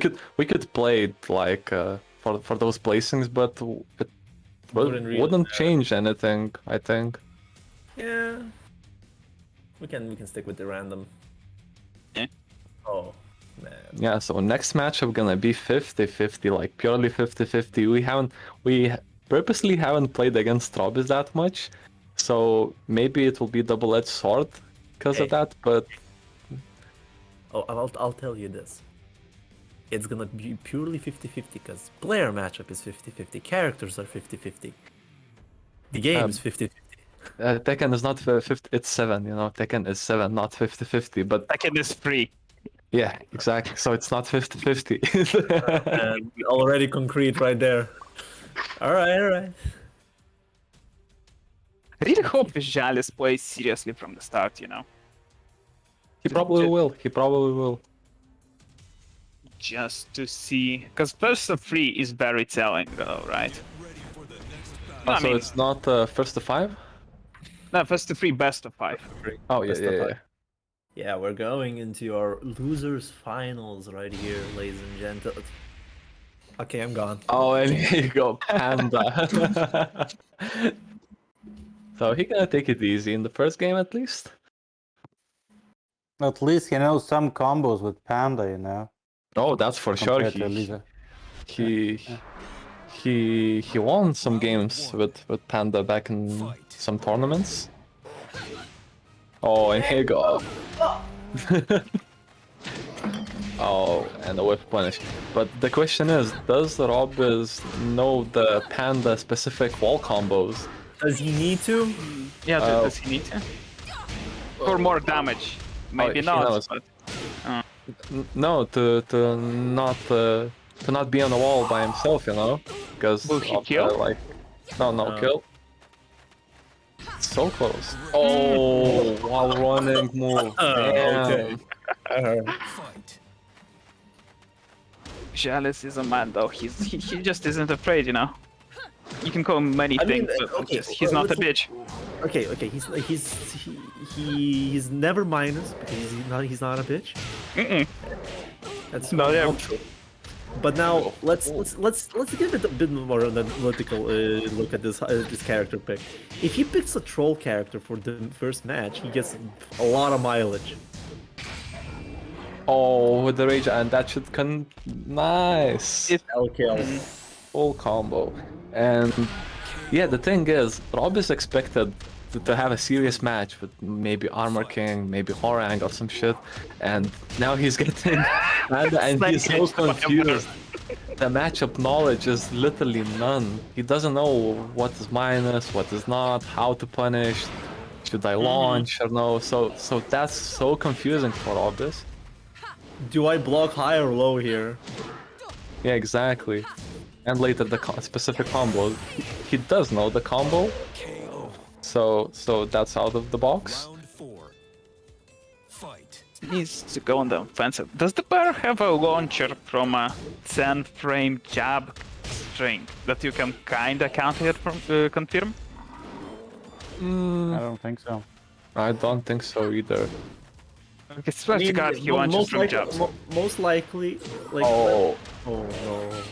could play it like for those placings, but it Wouldn't really wouldn't matter. change anything. I think. Yeah. We can stick with the random. Yeah. Oh, man. Yeah, so next matchup gonna be 50-50, like purely 50-50. We purposely haven't played against Robis that much, so maybe it will be double-edged sword because of Hey. that, but Oh, I'll tell you this. It's gonna be purely 50-50 because player matchup is 50-50, characters are 50-50. The game is 50-50. Tekken is not 50, it's 7, you know, Tekken is 7, not 50-50, but Tekken is free. yeah, exactly, so it's not 50-50. And already concrete right there. Alright. really hope Vijalis plays seriously from the start, you know? He probably will. He probably will. Just to see, because first of 3 is very telling, though, right? Ready for the next battle. No, I So mean, it's not first to 5? no, first of 3, best of 5. Oh yeah, Best yeah, of yeah. five. Yeah, we're going into our losers finals right here, ladies and gentlemen. Okay, I'm gone. Oh, and here you go, Panda. So he gonna take it easy in the first game at least. At least he knows some combos with Panda, you know, Oh, that's for sure. compared to Elisa. He he won some games with Panda back in some tournaments. Oh, and here you go. Oh, and a whiff punish. But the question is, does Robbers know the Panda specific wall combos? Does he need to? Yeah, does he need to? For more damage. Maybe he not, knows. but... No, to not be on the wall by himself, you know, because Will he kill? like, no kill. So close. Oh, while running move. Okay. Damn. Fight. Vijalis is a man, though. He just isn't afraid, you know? You can call him many I mean, things, but okay, he's not a let's- bitch. Okay, he's never minus because he's not a bitch. Mm-mm. That's No, yeah. not true. But now let's give it a bit more analytical look at this character pick. If he picks a troll character for the first match, he gets a lot of mileage. Oh, with the rage, and that should nice. LKL. Full combo. And yeah, the thing is, Rob is expected to have a serious match with maybe Armor King, maybe Horang or some shit, and now he's getting Panda and he's so confused. The matchup knowledge is literally none. He doesn't know what is minus, what is not, how to punish, should I launch or no. So that's so confusing for Obis. Do I block high or low here? Yeah, exactly. And later the specific combo. He does know the combo, KO. so that's out of the box. Round 4. Fight. Needs to go on the offensive. Does the bear have a launcher from a 10-frame jab string that you can kinda counter from confirm? I don't think so. I don't think so either. Okay, swear to God, he launches from jabs. Most likely, like. Oh, Oh no.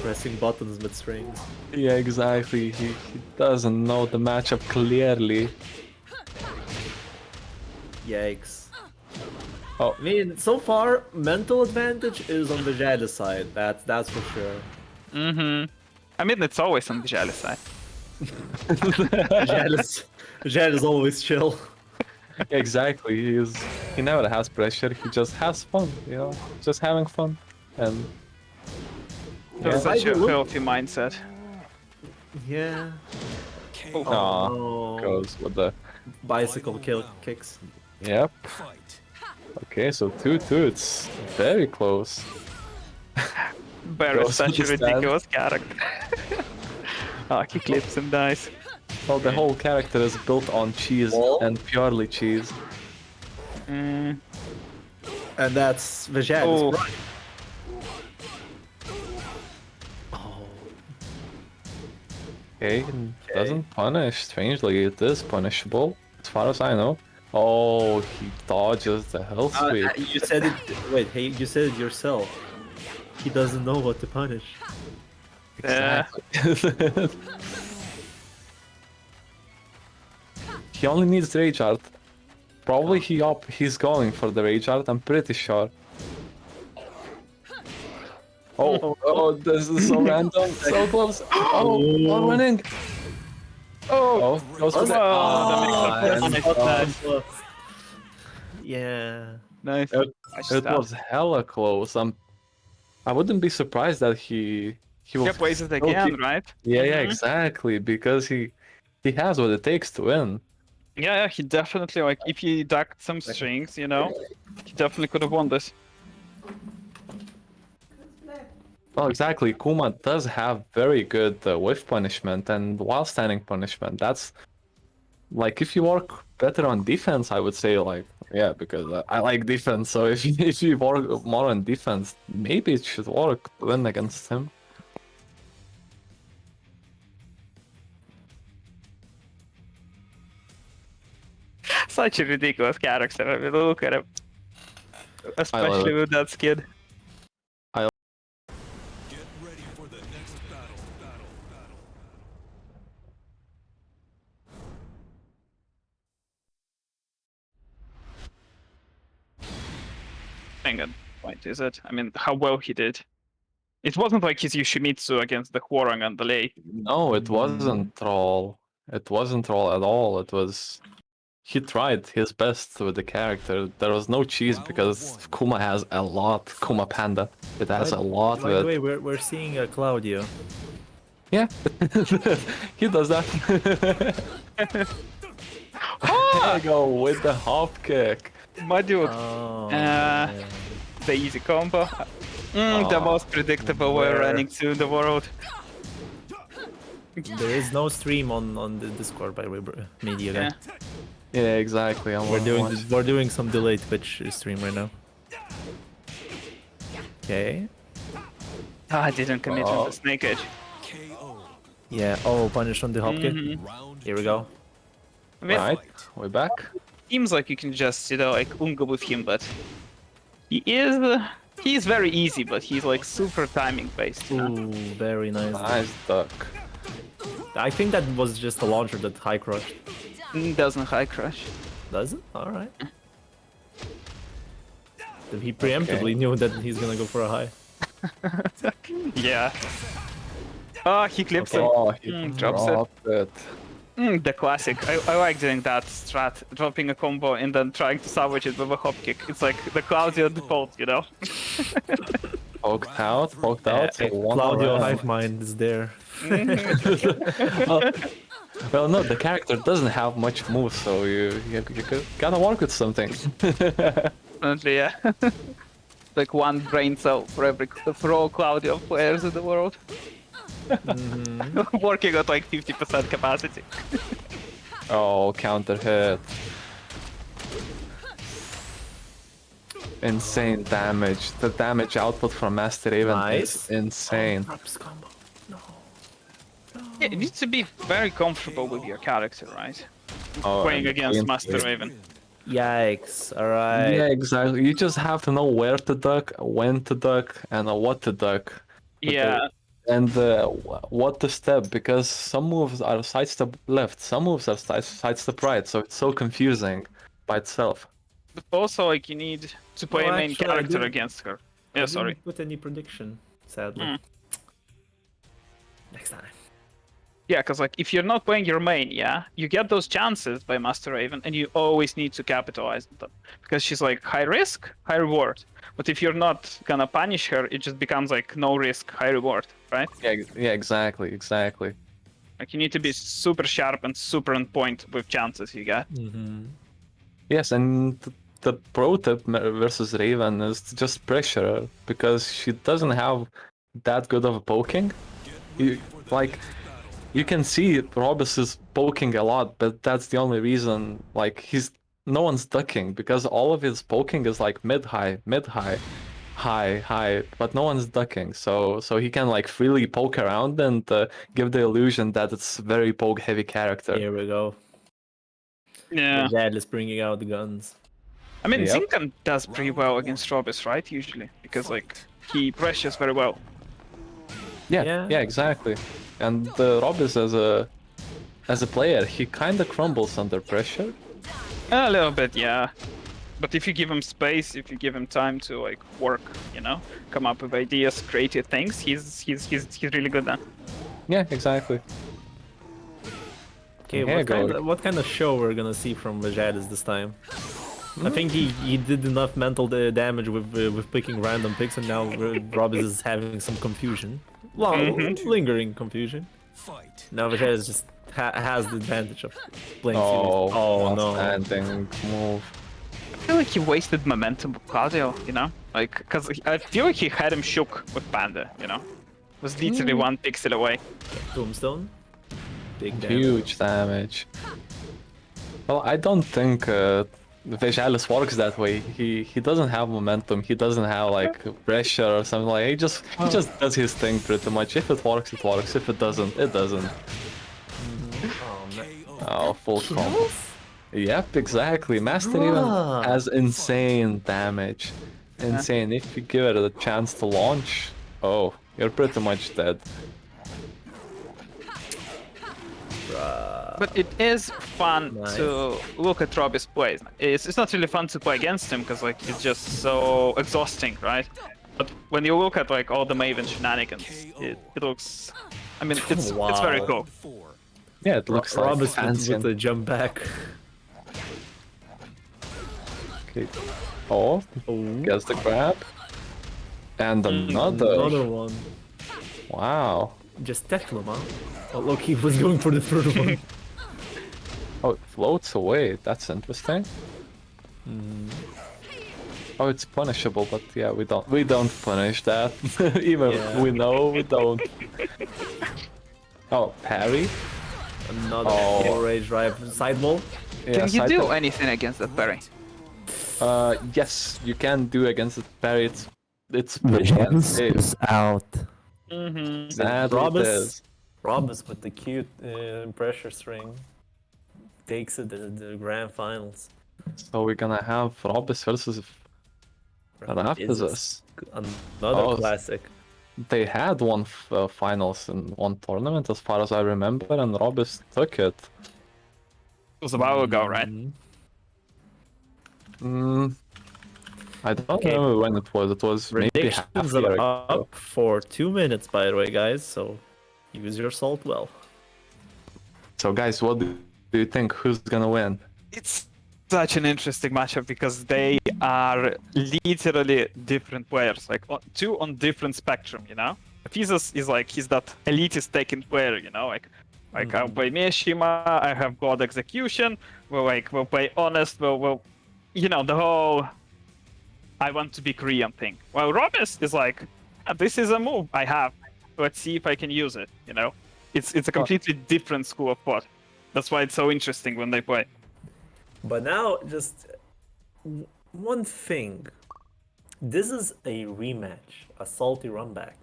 Pressing buttons with strings. yeah, exactly. He doesn't know the matchup clearly. Yikes. Oh. I mean, so far, mental advantage is on the Jada side. That's for sure. Mm-hmm. I mean, it's always on the Vijalis side. Jada's always chill. Exactly. He never has pressure. He just has fun, you know, just having fun. And That's such a healthy mindset. Yeah. KO. Oh. goes with the Bicycle kicks. yep. Fight. Okay, so 2-2. It's very close. Bear Goes is such to a the stand. ridiculous character. Oh, he clips and dies. Well, the whole character is built on cheese and purely cheese. Mm. And that's Vijay. Oh. Right. Oh. Okay, doesn't punish. Strangely, it is punishable, as far as I know. Oh, he dodges the health sweep. You said it. Wait, hey, you said it yourself. He doesn't know what to punish. Exactly. He only needs Rage Art. Probably he's going for the Rage Art, I'm pretty sure. Oh, this is so random, so close. Oh, one winning. Oh, goes for the... that makes sense. and, Yeah. Nice. it was hella close. I wouldn't be surprised that he will... Yep, ways it still again, keep- right? Yeah, Mhm. exactly, because he has what it takes to win. Yeah, he definitely, like, if he ducked some strings, you know, he definitely could have won this. Well, exactly. Kuma does have very good whiff punishment and while standing punishment. like if you work better on defense, I would say like yeah, because I like defense. So if if you work more on defense, maybe it should work to win against him. Such a ridiculous character. I mean, look at him. Especially it. with that skin. Get ready for the next battle. Hang on, point is it? I mean, how well he did. It wasn't like his Yoshimitsu against the Hwoarang and the Lei. No, it wasn't troll. It wasn't troll at all. It was he tried his best with the character. There was no cheese because Kuma has a lot. Kuma Panda. It has a lot By the with way, we're seeing Claudio. yeah. He does that. There you go with the hop kick. My dude. Oh, The easy combo. The most predictable way of Where? running to the world. there is no stream on the Discord by the way, media. Yeah. Yeah, exactly. We're doing some delayed Twitch stream right now. Okay. I didn't commit on the snake edge. KO. Yeah. Oh, punish on the hop kick. Round Here we go. I mean, Right, we're back. seems like you can just, like, unga with him, but he's very easy, but he's like super timing based. You know? Ooh, very nice. Nice duck. I think that was just a launcher that high crushed. Doesn't high crush. Does it? All right. He preemptively knew that he's gonna go for a high. Yeah. Oh, he clips him. Oh, he Drops it. dropped it. The classic. I like doing that strat, dropping a combo and then trying to salvage it with a hop kick. It's like the Claudio default, you know? Poked out. So one Claudio round. Hive Mind is there. Well, no, the character doesn't have much moves, so you gotta work with something. Definitely, yeah. Like one brain cell for all Claudio players in the world. Working at like 50% capacity. Oh, counter hit. Insane damage. The damage output from Master Raven Nice. is insane. Drops combo. No. Yeah, you need to be very comfortable with your character, right? Oh, Playing and against clean Master play. Raven. Yikes. All right. Yeah, exactly. You just have to know where to duck, when to duck, and what to duck. Yeah. And what to step, because some moves are sidestep left, some moves are sidestep right, so it's so confusing by itself. But also, like, you need to play No, a main actually, I character didn't- against her. I Yeah, didn't sorry. put any prediction, sadly. Next time. Yeah, because like if you're not playing your main, yeah, you get those chances by Master Raven, and you always need to capitalize on them because she's like high risk, high reward. But if you're not gonna punish her, it just becomes like no risk, high reward, right? Yeah, exactly. Like you need to be super sharp and super on point with chances you get. Yes, and the pro tip versus Raven is to just pressure her, because she doesn't have that good of a poking. You can see Robus is poking a lot, but that's the only reason. Like no one's ducking, because all of his poking is like mid-high, high, but no one's ducking. So he can like freely poke around and give the illusion that it's very poke-heavy character. Here we go. Yeah. Jad is bringing out the guns. I mean, Yep. Zinkan does pretty well against Robus, right? Usually, because like he pressures very well. Yeah. Yeah, exactly. And Robus as a player, he kind of crumbles under pressure. A little bit, yeah. But if you give him space, if you give him time to like work, you know, come up with ideas, creative things, he's really good then. Yeah, exactly. Okay, Here what kind of show we're gonna see from Vajadis this time? I think he did enough mental damage with picking random picks, and now Robus is having some confusion. Well, lingering confusion. Fight. Now Vajadis just has the advantage of playing Oh, serious. Oh no. outstanding move. I feel like he wasted momentum with Claudio, you know? Like, because I feel like he had him shook with Panda, you know? Was literally one pixel away. Tombstone. Big damage. Huge damage. Well, I don't think Vejalis works that way. He doesn't have momentum. He doesn't have like pressure or something like. He just does his thing pretty much. If it works, it works. If it doesn't, it doesn't. Oh, full combo. Yep, exactly. Master even has insane damage. Insane. If you give it a chance to launch, oh, you're pretty much dead. But it is fun to look at Robbie's plays. It's not really fun to play against him because like it's just so exhausting, right? But when you look at like all the Maven shenanigans, it looks. I mean, it's very cool. Yeah, it looks like Rob is fancy. with the jump back. Okay. Oh, gets the grab. And Another one. Wow. Just Tekken, huh? Oh, look, he was going for the third one. Oh, it floats away. That's interesting. Oh, it's punishable, but yeah, we don't punish that. Even we know we don't. Oh, parry. Another rage drive sidewall. Yeah, Can you do anything against that parry? Yes, you can do against the parry. It's Vejalis is out. Sadly, it is. Robus with the cute pressure string takes it to the grand finals. So we're gonna have Robus versus Raptors. Another classic. They had one finals in one tournament, as far as I remember, and Robus took it. It was a while ago, right? I don't remember when it was. It was maybe half a Predictions year are ago. up for 2 minutes, by the way, guys. So use your salt well. So guys, what do you think? Who's gonna win? It's such an interesting matchup because they are literally different players, like two on different spectrum, you know? Physis is like, he's that elitist Tekken player, you know? Like I'll play Mishima, I have God Execution, we'll play Honest, we'll you know, the whole I want to be Korean thing. Well, Robus is like, this is a move I have, let's see if I can use it, you know? It's a completely different school of thought. That's why it's so interesting when they play. But now, just one thing. This is a rematch, a salty runback.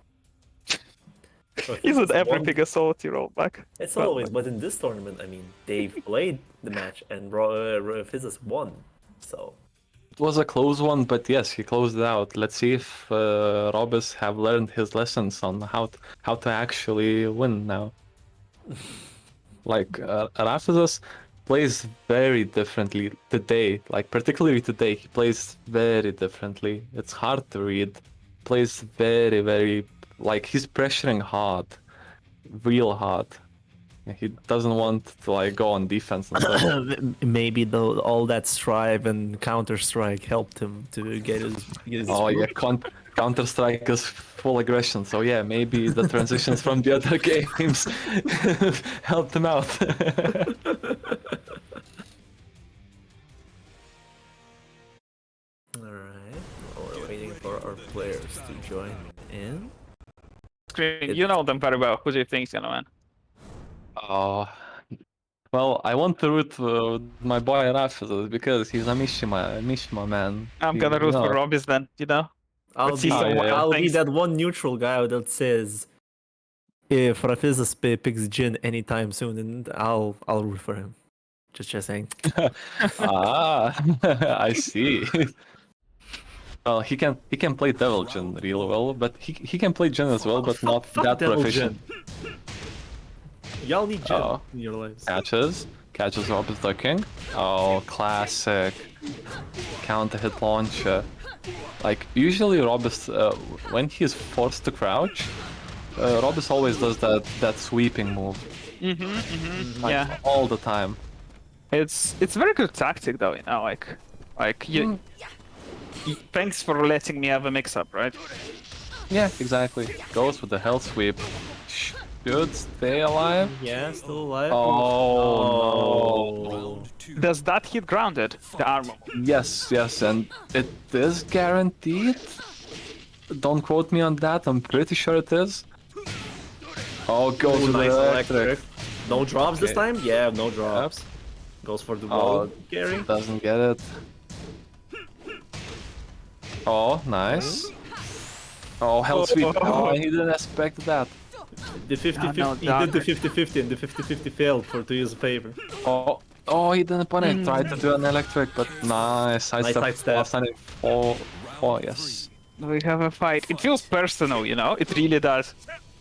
Isn't everything a salty rollback? It's always, but in this tournament, I mean, they've played the match and Physis won, so. It was a close one, but yes, he closed it out. Let's see if Robus have learned his lessons on how to actually win now. Like Raptors plays very differently today. Like particularly today, he plays very differently. It's hard to read. Plays very, very like he's pressuring hard, real hard. He doesn't want to like go on defense and stuff. Maybe all that strive and Counter Strike helped him to get his Oh yeah, Counter Strike is full aggression. So yeah, maybe the transitions from the other games helped him out. Alright, we're waiting for our players to join in. You know them very well. Who do you think's gonna win? Oh, well, I want to root for my boy Raptors because he's a Mishima man. I'm gonna root for Robis then, you know? I'll be that one neutral guy that says if Rafizas picks Jin anytime soon, and I'll root for him. Just saying. I see. Well, he can play Devil Jin really well, but he can play Jin as well, but not that proficient. Y'all need Jin in your lives. Catches Robus the King. Oh, classic. Counter hit launcher. Like, usually Robus, when he's forced to crouch, Robus always does that sweeping move. Like, Yeah. all the time. It's very good tactic though, you know, like you. Thanks for letting me have a mix-up, right? Yeah, exactly. Goes with the hell sweep. Should stay alive. Yeah, still alive. Oh, no. Does that hit grounded, the armor? Yes, and it is guaranteed. Don't quote me on that, I'm pretty sure it is. Oh, goes with the electric. No drops this time? Yeah, no drops. Goes for the Oh, wall carry. doesn't get it. Oh, nice. Oh, hell sweep. Oh, he didn't expect that. The 50-50, no, he did the 50-50 and the 50-50 failed to use a favor. Oh, oh, he didn't punish. Tried to do an electric, but nice. Sidestep. sidestep. Oh, yes. We have a fight. It feels personal, you know? It really does.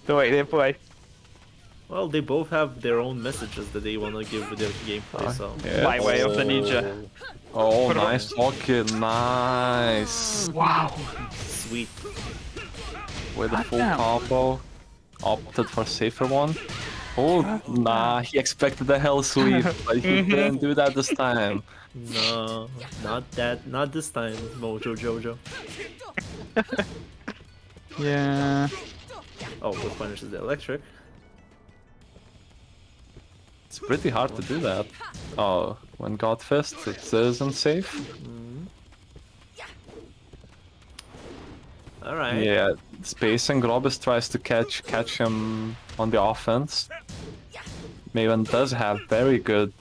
The way they play. Well, they both have their own messages that they want to give with their gameplay, so... Yeah. My way of the ninja. Oh, nice. Okay, nice. Wow. Sweet. With a full Damn. combo. Opted for safer one. Oh, nah, he expected the hell sweep, but he didn't do that this time. No, not this time, Mojo Jojo. Yeah. Oh, what punishes the electric? It's pretty hard to do that. Oh, when God Fist, it isn't safe. Alright. Yeah, spacing. Robus tries to catch him on the offense. Maven does have very good.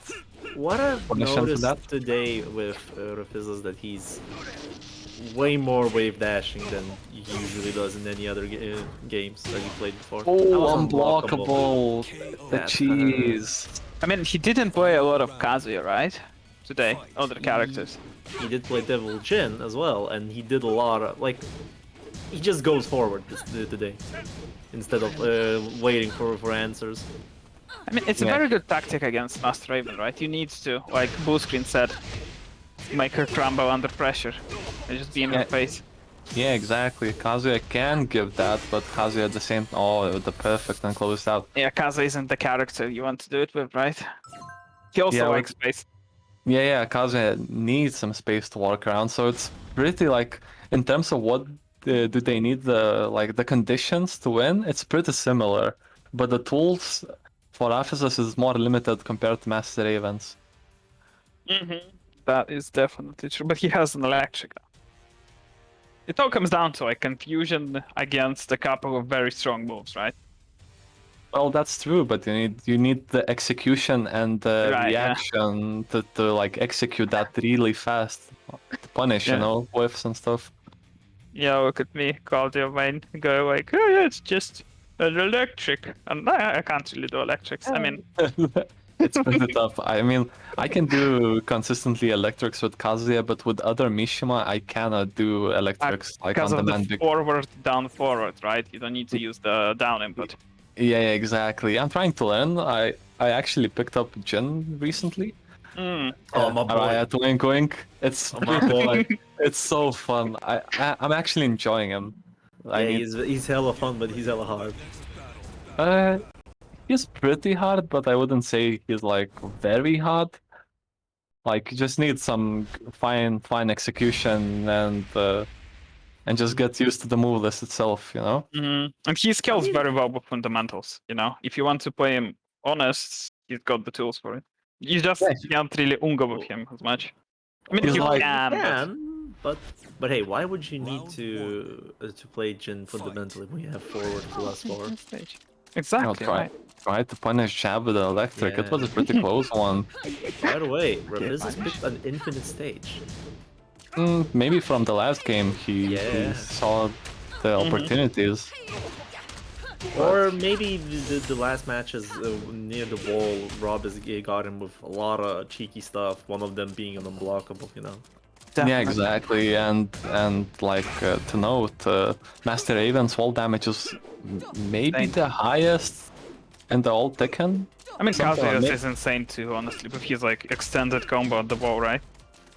What I've Permission for noticed that? today with Rafiz is that he's way more wave dashing than he usually does in any other games that he played before. That Oh, was unblockable. The That's- cheese. I mean, he didn't play a lot of Kazuya, right? Today, other characters. He did play Devil Jin as well, and he did a lot of, like, he just goes forward today instead of waiting for answers. I mean, it's a very good tactic against Master Raven, right? You need to, like Bluescreen said, make her crumble under pressure and just be in her face. Yeah, exactly. Kazuya can give that, but Kazuya at the same the perfect and closed out. Yeah, Kazuya isn't the character you want to do it with, right? He also Yeah, likes space. Yeah, Kazuya needs some space to walk around, so it's pretty like in terms of what do they need the conditions to win, it's pretty similar, but the tools for Ephesus is more limited compared to Master Ravens. That is definitely true, but he has an electric. It all comes down to like confusion against a couple of very strong moves, right? Well, that's true, but you need the execution and the Right, yeah. reaction to like execute that really fast to punish, you know, whiffs and stuff. Yeah, look at me, Claudio Main, go like, oh yeah, it's just an electric. And I can't really do electrics. I mean, It's pretty tough. I mean, I can do consistently electrics with Kazuya, but with other Mishima, I cannot do electrics like because on of demand. the forward, down, forward, right? You don't need to use the down input. Yeah, exactly. I'm trying to learn. I actually picked up Jin recently. Oh my boy. Alright, wink wink. It's my boy. It's so fun. I'm actually enjoying him. He's hella fun, but he's hella hard. He's pretty hard, but I wouldn't say he's like very hard. Like you just need some fine very and just get used to the move list itself, you know? And he scales very well with fundamentals, you know? If you want to play him honest, he's got the tools for it. You just can't really ungo with him as much. I mean, He's you like- can, but hey, why would you need to play Jin fundamentally when you have forward plus forward? Exactly. Right. Try to punish Jab with the electric. It was a pretty close one. By the way, Rafiz has picked an infinite stage. Maybe from the last game he saw the opportunities. Or maybe the last matches near the wall, Rob has got him with a lot of cheeky stuff. One of them being an unblockable, you know. Yeah, exactly. And like to note, Master Raven's wall damage is maybe the highest in the old Tekken. I mean, Kazuya's is insane too, honestly, but he's like extended combo at the wall, right?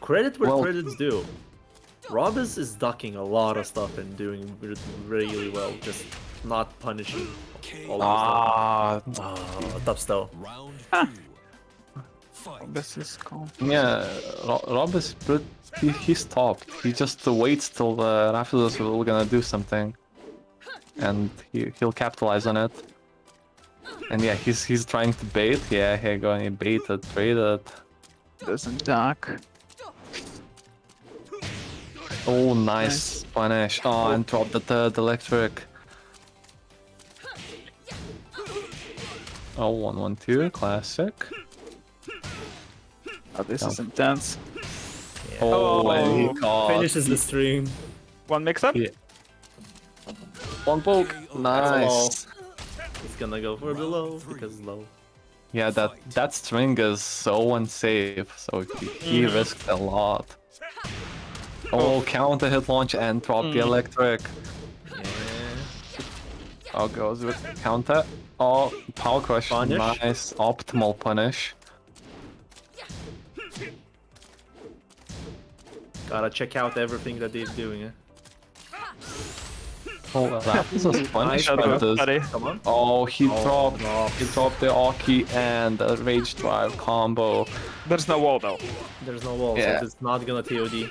Credit where credit's due. Robus is ducking a lot of stuff and doing really well, just not punishing all of the stuff. Tough still. Round 2. Fight. This is cool. Yeah, Rob is he stopped. He just waits till Raphael's will gonna do something, and he'll capitalize on it. And yeah, he's trying to bait. Yeah, here going to bait it, trade it. Doesn't duck. Oh, nice punish. Oh, and dropped the electric. Oh, 1-1-2, classic. Oh, this is intense. Oh, and he caught. Finishes the stream. One mix-up? Yeah. One poke. Nice. He's gonna go for the low because low. Yeah, that string is so unsafe, so he risked a lot. Oh, counter hit launch and drop the electric. Yeah. Oh, goes with counter. Oh, power crush. Punish. Nice, optimal punish. Gotta check out everything that he's doing. Eh? Oh, that was a punish. Nice, but this- buddy. Come on. Oh, he no. dropped the Aki and the rage drive combo. There's no wall though. There's no wall, Yeah. so it's not gonna TOD.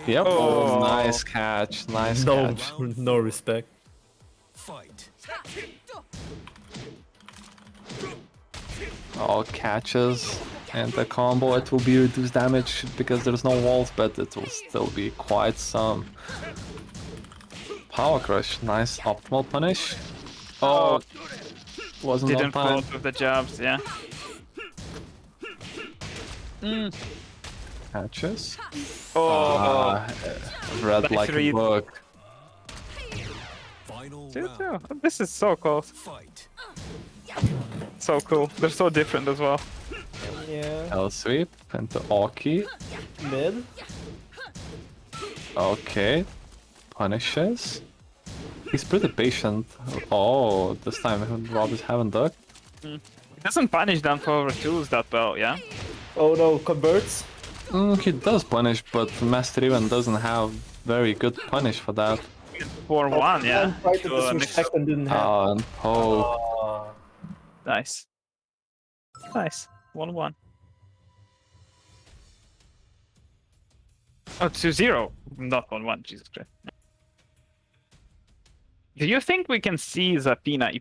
Yep. Oh. Nice catch. Nice No, catch. no respect. Fight. All catches and the combo, it will be reduced damage because there's no walls, but it will still be quite some. Power crush, nice optimal punish. Oh, wasn't on Didn't time. float with the jabs, yeah. Catches. Oh, Red Nice like a read. book. Final 2-2. round. This is so close. Fight. So cool. They're so different as well. Yeah. L sweep into Aki. Mid. Okay. Punishes. He's pretty patient. Oh, this time Rob is having duck. It doesn't punish down forward twos that well, yeah? Oh no, converts. He does punish, but Master Even doesn't have very good punish for that. 4-1, yeah. Tried to To, mix disrespect up. and didn't have. And poke. Nice. Nice. 1-1. Oh, 2-0. Not 1-1, Jesus Christ. Do you think we can see Zapina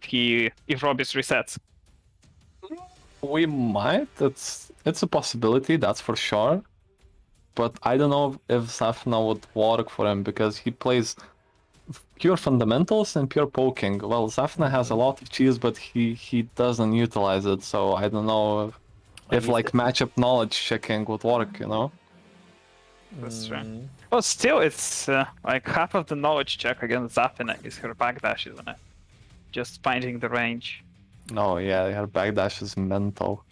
if Robis resets? We might. It's a possibility, that's for sure. But I don't know if Safna would work for him because he plays pure fundamentals and pure poking. Well, Safna has a lot of cheese, but he doesn't utilize it. So I don't know if like matchup knowledge checking would work. You know. That's true. Well, still, it's like half of the knowledge check against Zapina is her backdash, isn't it? Just finding the range. No, yeah, her backdash is mental.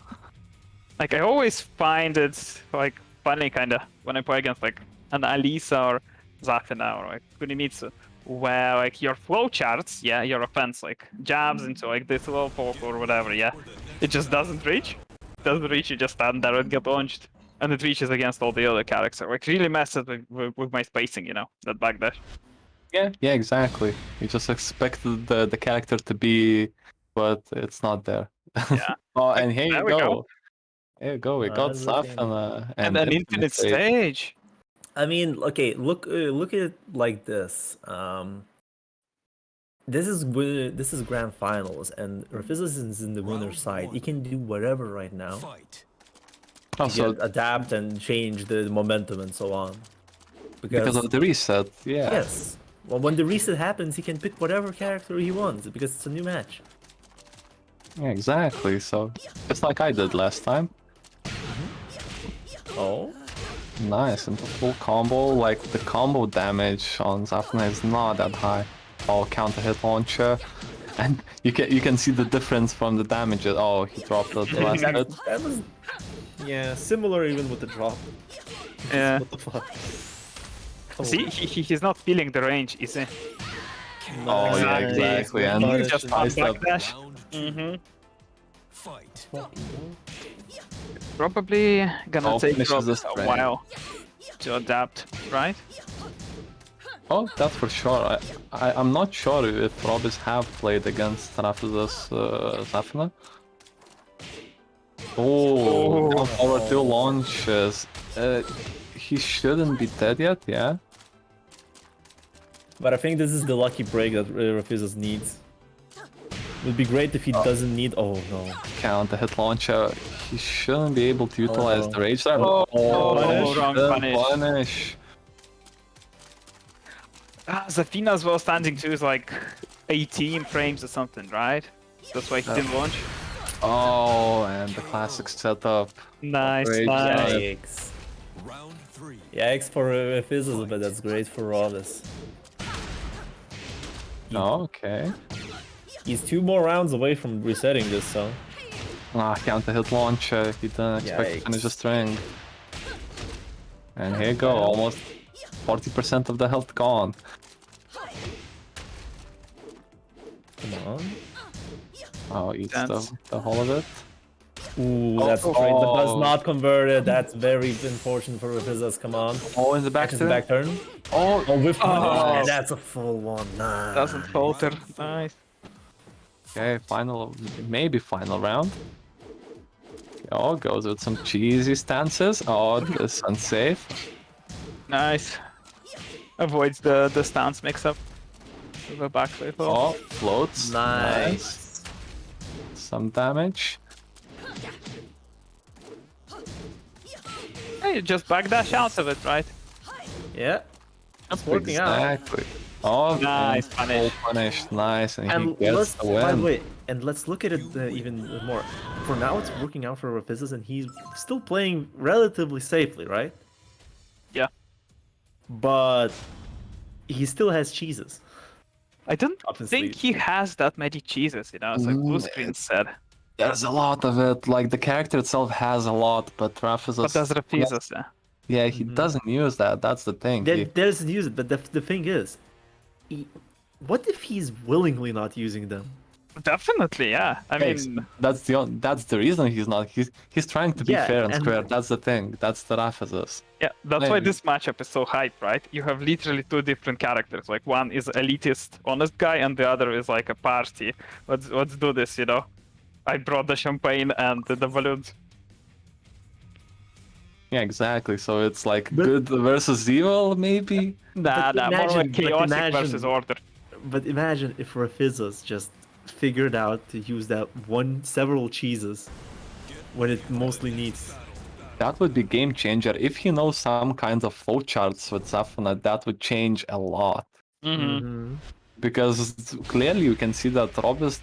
Like I always find it like funny kinda when I play against like an Alisa or Zafina or like Kunimitsu, where like your flow charts, yeah, your offense like jabs into like this little poke or whatever, yeah, it just doesn't reach. Doesn't reach, you just stand there and get launched. And it reaches against all the other characters. Like really messes with my spacing, you know, that backdash. Yeah, exactly. You just expected the character to be, but it's not there. Yeah. Oh, and here There you we go. go. There you go. We got That's looking- Safna And an infinite stage. I mean, okay, look at it like this. This is grand finals, and Rafizis is in the winner's side. He can do whatever right now. Fight. Also, Adapt and change the momentum and so on. because of the reset, yeah. yes, well, when the reset happens, he can pick whatever character he wants because it's a new match. Yeah, exactly. So it's like I did last time. Oh, Nice, and the full combo, like the combo damage on Zafna is not that high. Oh, counter hit launcher, and you can see the difference from the damage. Oh, he dropped the last hit. that was yeah similar even with the drop. Yeah. What the fuck? See, he's not feeling the range, is he? Oh yeah, exactly. And He's just on nice up. backdash. Round Mm-hmm. fight. Probably gonna Oh, take finishes Rob this a round. while to adapt, right? Oh, that's for sure. I'm not sure if Robis have played against Rafiza's Zafna. Oh, down forward 2 launches. He shouldn't be dead yet, yeah? But I think this is the lucky break that Rafizis needs. It would be great if he doesn't need. Oh no. Counter hit launcher. He shouldn't be able to utilize the rage drive. Oh, punish. wrong Shouldn't punish. punish. Zafina as well standing too is like 18 frames or something, right? That's why he didn't launch. Oh, and the classic setup. Nice, Great nice. job. Yikes. Round 3. Yikes for Fizzles, but that's great for Robus. Oh, okay. He's 2 more rounds away from resetting this, so... Ah, counter hit launch. He didn't expect to finish the string. And here you go, almost 40% of the health gone. Come on. Oh, eats Dance. the whole of it. Ooh, that's great, but does not convert it. That's very unfortunate for Fizzles. Come on. Oh, in the back Catches turn. the back turn. Oh, Oh, with Oh. and that's a full one. Nice. Doesn't falter. Nice. okay, maybe final round. Oh, goes with some cheesy stances. Oh, this is unsafe. Nice. Avoids the stance mix-up. With a back flip. Oh, floats. Nice. Some damage. Hey, you just backdash out of it, right? Yeah. It's working out. Exactly. Oh, Nice and punish. full punish. Nice, and he And gets let's, the by the win. way, and let's look at it even more. For now, it's working out for Fizzles, and he's still playing relatively safely, right? Yeah. But he still has cheeses. I don't Up his think sleeve. he has that many cheeses, you know, it's like blue screen said. There's a lot of it. Like the character itself has a lot, but Raph is But does refuse us, yeah. yeah, he doesn't use that. That's the thing. He- There's use it, but the thing is, what if he's willingly not using them? Definitely, yeah. I Yes, mean, that's the reason he's not. He's trying to be Yeah, fair and and- square. That's the thing. That's the Raphasis. yeah, that's why Maybe. this matchup is so hype, right? You have literally 2 different characters. Like one is elitist, honest guy, and the other is like a party. Let's do this, you know. I brought the champagne and the balloons. Yeah, exactly. So it's like good versus evil, maybe. Nah, more like but chaotic imagine- versus order. But imagine if Raphizzos just figured out to use that several cheeses when it mostly needs. That would be game changer. If he knows some kind of flowcharts with Zafna, that would change a lot. Mm-hmm. Because clearly you can see that Robus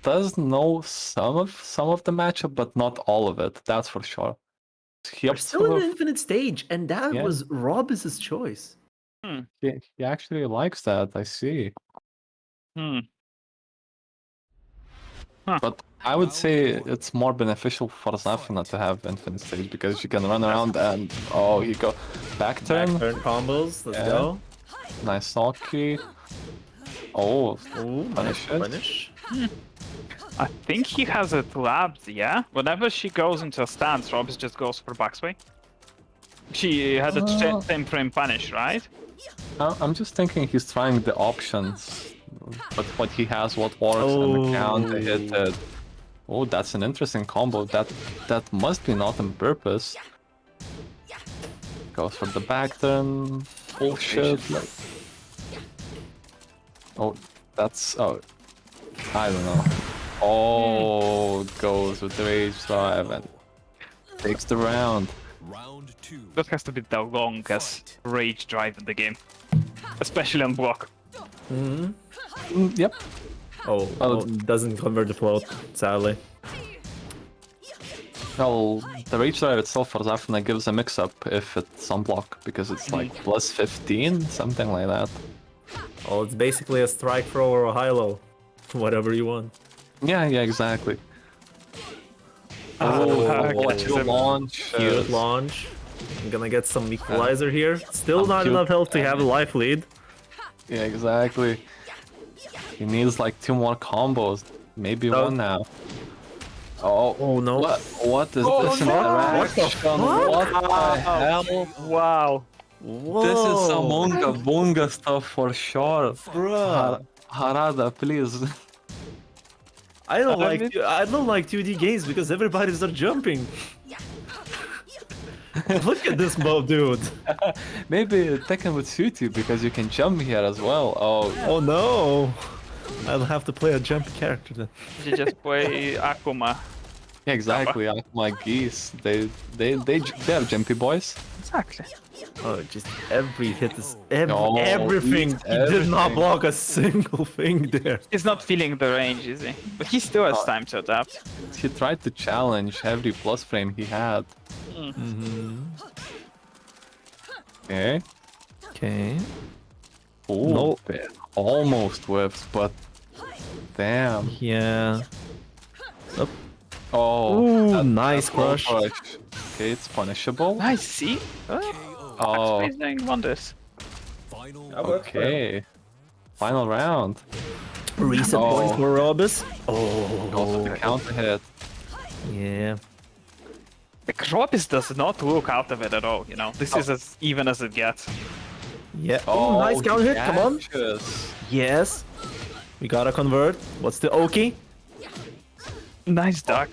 does know some of the matchup, but not all of it. That's for sure. He We're opts still in for- the infinite stage, and that Yeah. was Robus's choice. he actually likes that. I see. Hmm. But I would say it's more beneficial for Zafna to have infinite stage because you can run around and he go back turn. Turn combos, let's Yeah. go. Nice Saki. Oh, Ooh, Punish it. punish. I think he has it labbed, yeah? Whenever she goes into a stance, Robus just goes for backswing. She had the same frame punish, right? I'm just thinking he's trying the options, but what he has, what works, and the counter hit it. Oh, that's an interesting combo. That must be not on purpose. Goes for the back turn. Bullshit. Like... Oh, that's I don't know. Oh, goes with the rage drive and takes the round. Round 2. That has to be the longest rage drive in the game. Especially on block. Yep. Oh, doesn't convert the float, sadly. Well, the rage drive itself for Zafna gives a mix-up if it's on block, because it's like plus 15, something like that. Oh, it's basically a strike throw or a high-low. Whatever you want. Yeah, exactly. catches Cute him. launch. Cute launch. I'm gonna get some equalizer here. Still not cute. enough health to have a life lead. Yeah, exactly. He needs like 2 more combos, maybe No. 1 now. Oh no. What is this interaction? What the hell? Wow. Whoa. This is some Unga Bunga stuff for sure. Bruh. Harada, please. I don't I like 2D games because everybody's not jumping. Look at this mob, dude. Maybe Tekken would suit you because you can jump here as well. Oh no. I'll have to play a jumpy character then. You just play Akuma. Yeah, exactly. My geese. They're jumpy boys. Exactly. Oh, just every hit is Oh, everything. eat He did not everything. block a single thing there. He's not feeling the range, is he? But he still has time to adapt. He tried to challenge every plus frame he had. Okay. Okay. Ooh, No. almost whips, but damn. Yeah. Oh, Ooh, nice that's low crush. Okay, it's punishable. Nice, see? Oh, He's doing wonders. Final okay. Final round. Reset points Oh. for Robus. Also the counter hit. Yeah. The Robis does not look out of it at all, you know? This is as even as it gets. Yeah. Oh, nice he counter hit. Come on. catches. Yes. We gotta convert. What's the Oki? Nice duck.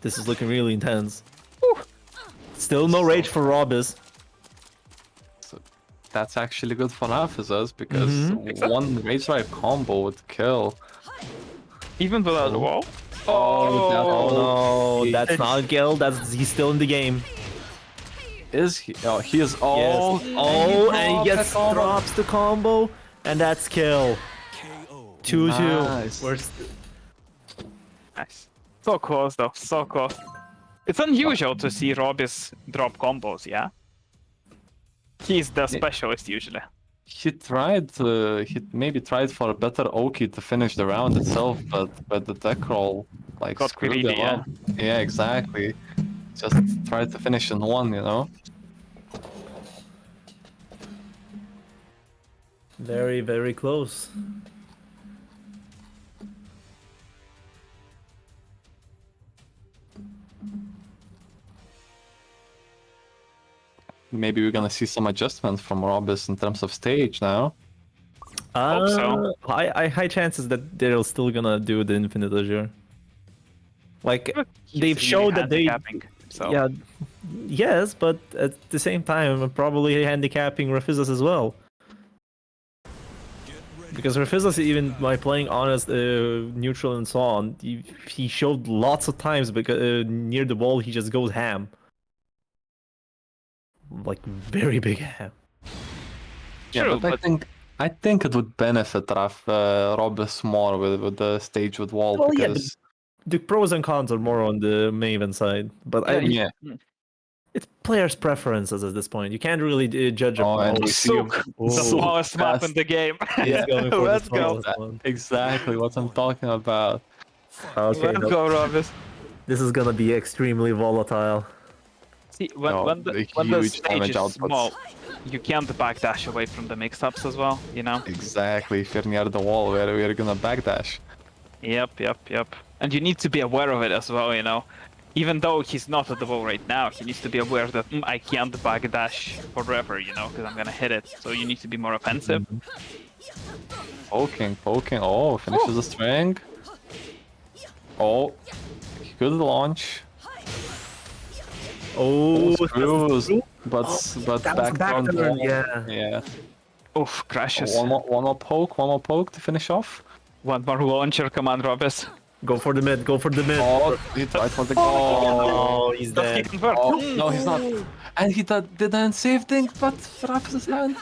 This is looking really intense. Still no rage for Robus. That's actually good for Aphesus because Mm-hmm. one rage drive combo would kill. Even without the wall. Oh no, that's not Gil. He's still in the game. Is he? Oh, he is. Yes. Oh, And he gets drops the combo, and that's kill. KO. 2-2. Nice. Nice. So close though, so close. It's unusual to see Robis drop combos, yeah? He's the specialist usually. He tried. He maybe tried for a better Oki to finish the round itself, but the deck roll like Got screwed greedy, him up. Yeah, exactly. Just tried to finish in one, you know. Very, very close. Maybe we're gonna see some adjustments from Robus in terms of stage now. Hope so. High chances that they're still gonna do the Infinite Azure. Like, they've He's showed that they... handicapping, so. Yeah, yes, but at the same time, probably handicapping Refizus as well. Because Refizus, even by playing honest, neutral, and so on, he showed lots of times because near the wall he just goes ham. Like very big ham. Yeah, True, but I think it would benefit Robus more with the stage with wall Well, yeah, because the pros and cons are more on the Maven side, but yeah. it's players' preferences at this point. You can't really judge a Oh, and pro. you see him- The smallest map in the game. He's going for the Let's go. smallest one. exactly what I'm talking about. Okay, Let's go, Robis. this is gonna be extremely volatile. See, when the the huge stage damage is outputs. small, you can't backdash away from the mix-ups as well, you know? Exactly, if you're near the wall, we're gonna backdash. Yep. And you need to be aware of it as well, you know? Even though he's not at the wall right now, he needs to be aware that I can't backdash forever, you know, because I'm gonna hit it. So you need to be more offensive. Poking. Oh, finishes the string. Oh, good launch. Oh, Screws, but back back on turn, wall. yeah. Oof, crashes. One more poke to finish off. One more launcher, come on, Robis. Go for the mid. Oh, he tried for the goal. Oh, he's Does he dead. convert? Oh, no, he's not. And he didn't save thing, but wraps his hand.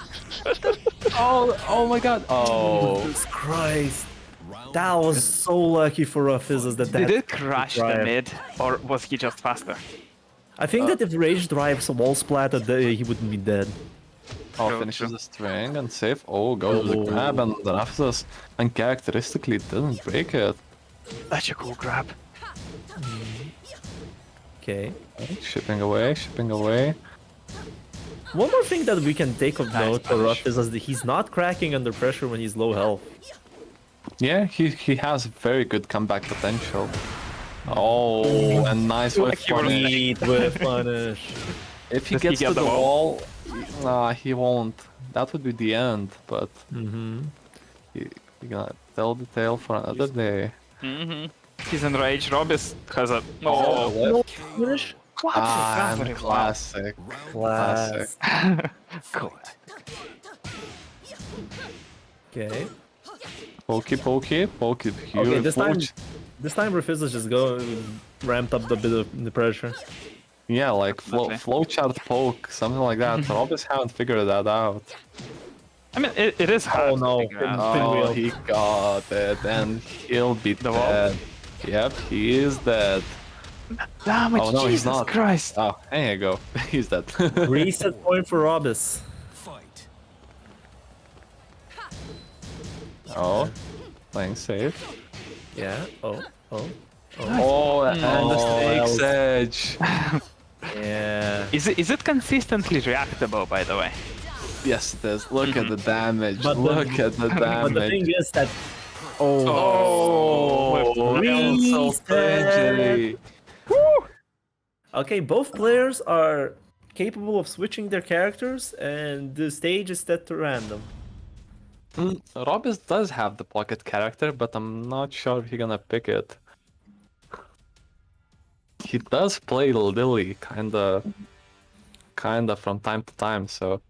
Oh my god. Oh. Jesus Christ. Round That was so lucky for Refizus that Did it crash the drive. mid, or was he just faster? I think that if Rage drives a wall splattered, he wouldn't be dead. Oh, True, finishes true. the string and save. Oh, goes with the grab and the Raptors uncharacteristically didn't break it. Such a cool grab. Okay. Shipping away. One more thing that we can take of note for punish. Ruff is that he's not cracking under pressure when he's low health. Yeah, he has very good comeback potential. Oh, and nice whiff you were punish. Neat with punish. If he Does he gets get to the the wall? wall, nah, he won't. That would be the end, but he gonna tell the tale for another day. He's in rage. Robis has a... Oh, No punish? Ah, Very and well. classic. Class. Cool. Okay. Pokey, huge. Okay, this time This time Refizzle just ramped up a bit of the pressure. Yeah, like Definitely. flowchart poke, something like that. Robbers haven't figured that out. I mean, it is hard. Oh no, to figure out. Pinwheel. Oh, he got it, and he'll be The wall? dead. Yep, he is dead. Damage, Oh no, he's Jesus not. Christ. Oh, there you go. He's dead. Reset point for Robus. Fight. Oh, playing safe. Yeah. Oh. Oh, and the snake's edge. Yeah. Is it consistently reactable, by the way? Yes, it is. Look at the damage. But the- Look at the But the thing damage. is that. Oh, insult injury. Okay, both players are capable of switching their characters, and the stage is set to random. Robis does have the pocket character, but I'm not sure if he's gonna pick it. He does play Lily, kinda from time to time, so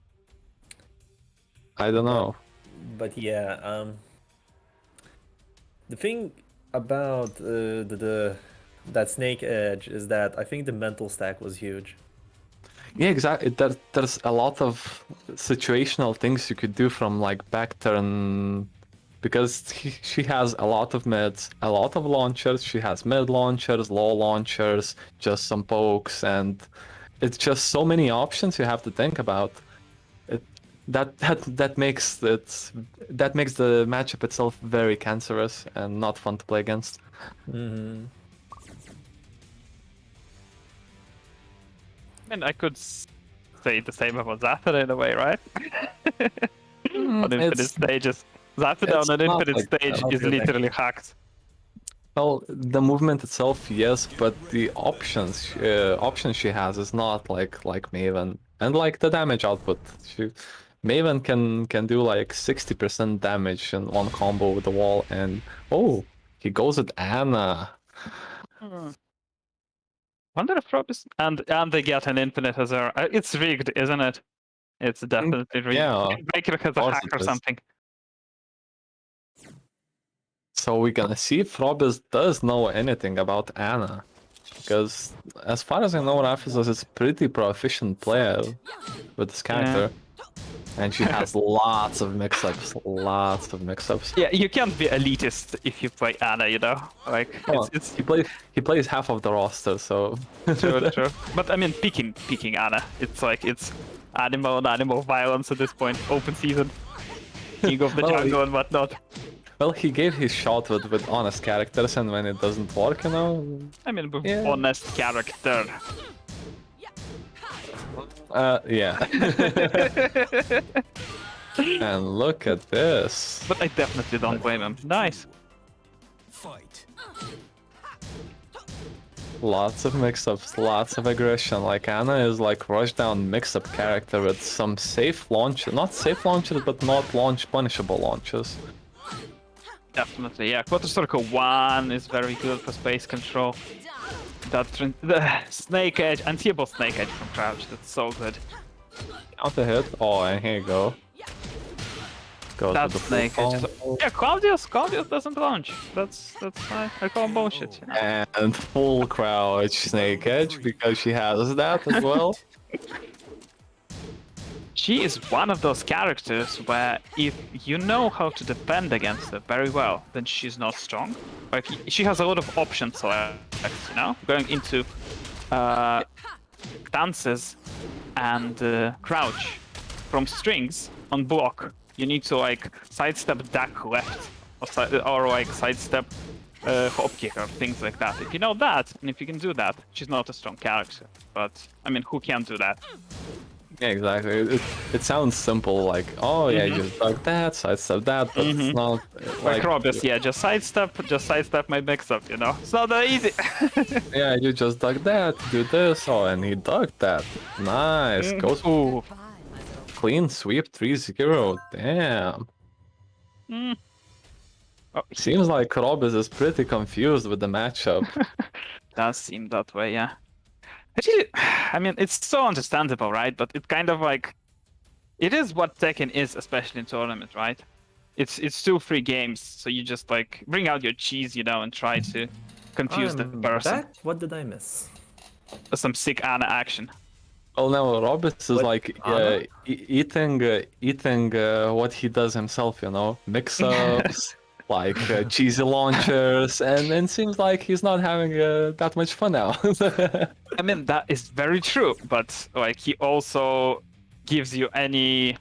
I don't know. But yeah, the thing about that snake edge is that I think the mental stack was huge. Yeah, exactly. There's a lot of situational things you could do from like back turn, because she has a lot of mids, a lot of launchers. She has mid launchers, low launchers, just some pokes, and it's just so many options you have to think about. That makes the matchup itself very cancerous and not fun to play against. I mean, I could say the same about Zafir in a way, right? On infinite stages. Zafir it's on an not infinite like that. stage is literally hacked. Well, the movement itself, yes, but the options she has is not like Maven, and like the damage output. Maven can do like 60% damage in one combo with the wall, and oh, he goes with Anna. Wonder if Rob is... And they get an infinite Hazard. It's rigged, isn't it? It's definitely rigged. Yeah, Baker has a course hack it or is. something. So we're gonna see if Robis does know anything about Anna, because as far as I know, Rafizos is pretty proficient player with this character. And she has lots of mix-ups, Yeah, you can't be elitist if you play Anna, you know? Like, Well, it's he plays half of the roster, so true, true. But I mean, picking Anna, it's like, it's animal violence at this point. Open season. King of the Well, jungle and whatnot. well, he gave his shot with honest characters, and when it doesn't work, you know, I mean, with Yeah. honest character. yeah. And look at this. But I definitely don't blame him. Nice. Fight. Lots of mix-ups, lots of aggression. Like Anna is like rush down mix-up character with some safe launch, not safe launches, but not launch punishable launches. Definitely, yeah. Quarter Circle 1 is very good for space control. The Snake Edge, unseeable Snake Edge from Crouch, that's so good. Counter hit. Oh, and here you go. Goes That's with the Snake full Edge. combo. Yeah, Claudius doesn't launch. That's I call him bullshit. You know? And full crouch snake edge because she has that as well. She is one of those characters where if you know how to defend against her very well, then she's not strong. Like, she has a lot of option selects, you know? Going into dances and crouch from strings on block. You need to like sidestep duck left or like sidestep hop kick or things like that. If you know that, and if you can do that, she's not a strong character. But I mean, who can do that? Yeah, exactly. It sounds simple, like, oh yeah, you just duck that, sidestep that, but it's not Like Robis, yeah, just sidestep my mix-up, you know? It's not that easy. yeah, you just duck that, do this, oh, and he ducked that. Nice, goes Ooh. clean sweep 3-0. Damn. Oh, Seems like Robis is pretty confused with the matchup. does seem that way, yeah. Actually, I mean, it's so understandable, right? But it kind of like, it is what Tekken is, especially in tournament, right? it's 2-3 games, so you just like bring out your cheese, you know, and try to confuse the person. Back? What did I miss? Some sick Ana action. Well, now Robis is What? like Anna? eating what he does himself, you know, mix-ups, like cheesy launchers, and it seems like he's not having that much fun now. I mean, that is very true, but like he also gives you any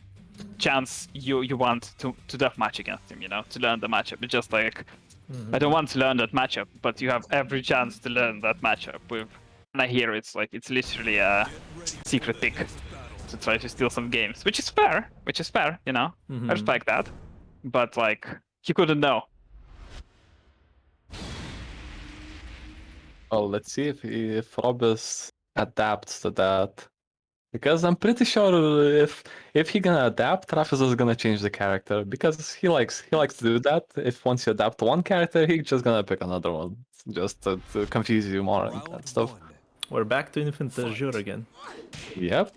chance you want to deathmatch against him, you know, to learn the matchup. It's just like I don't want to learn that matchup, but you have every chance to learn that matchup with. And I hear it's like it's literally a secret pick to try to steal some games, which is fair, you know. I respect that, but like he couldn't know. Well, let's see if Robis adapts to that, because I'm pretty sure if he gonna adapt, Travis is gonna change the character because he likes to do that. If once you adapt one character, he's just gonna pick another one just to confuse you more and stuff. We're back to Infant Azure again. Yep.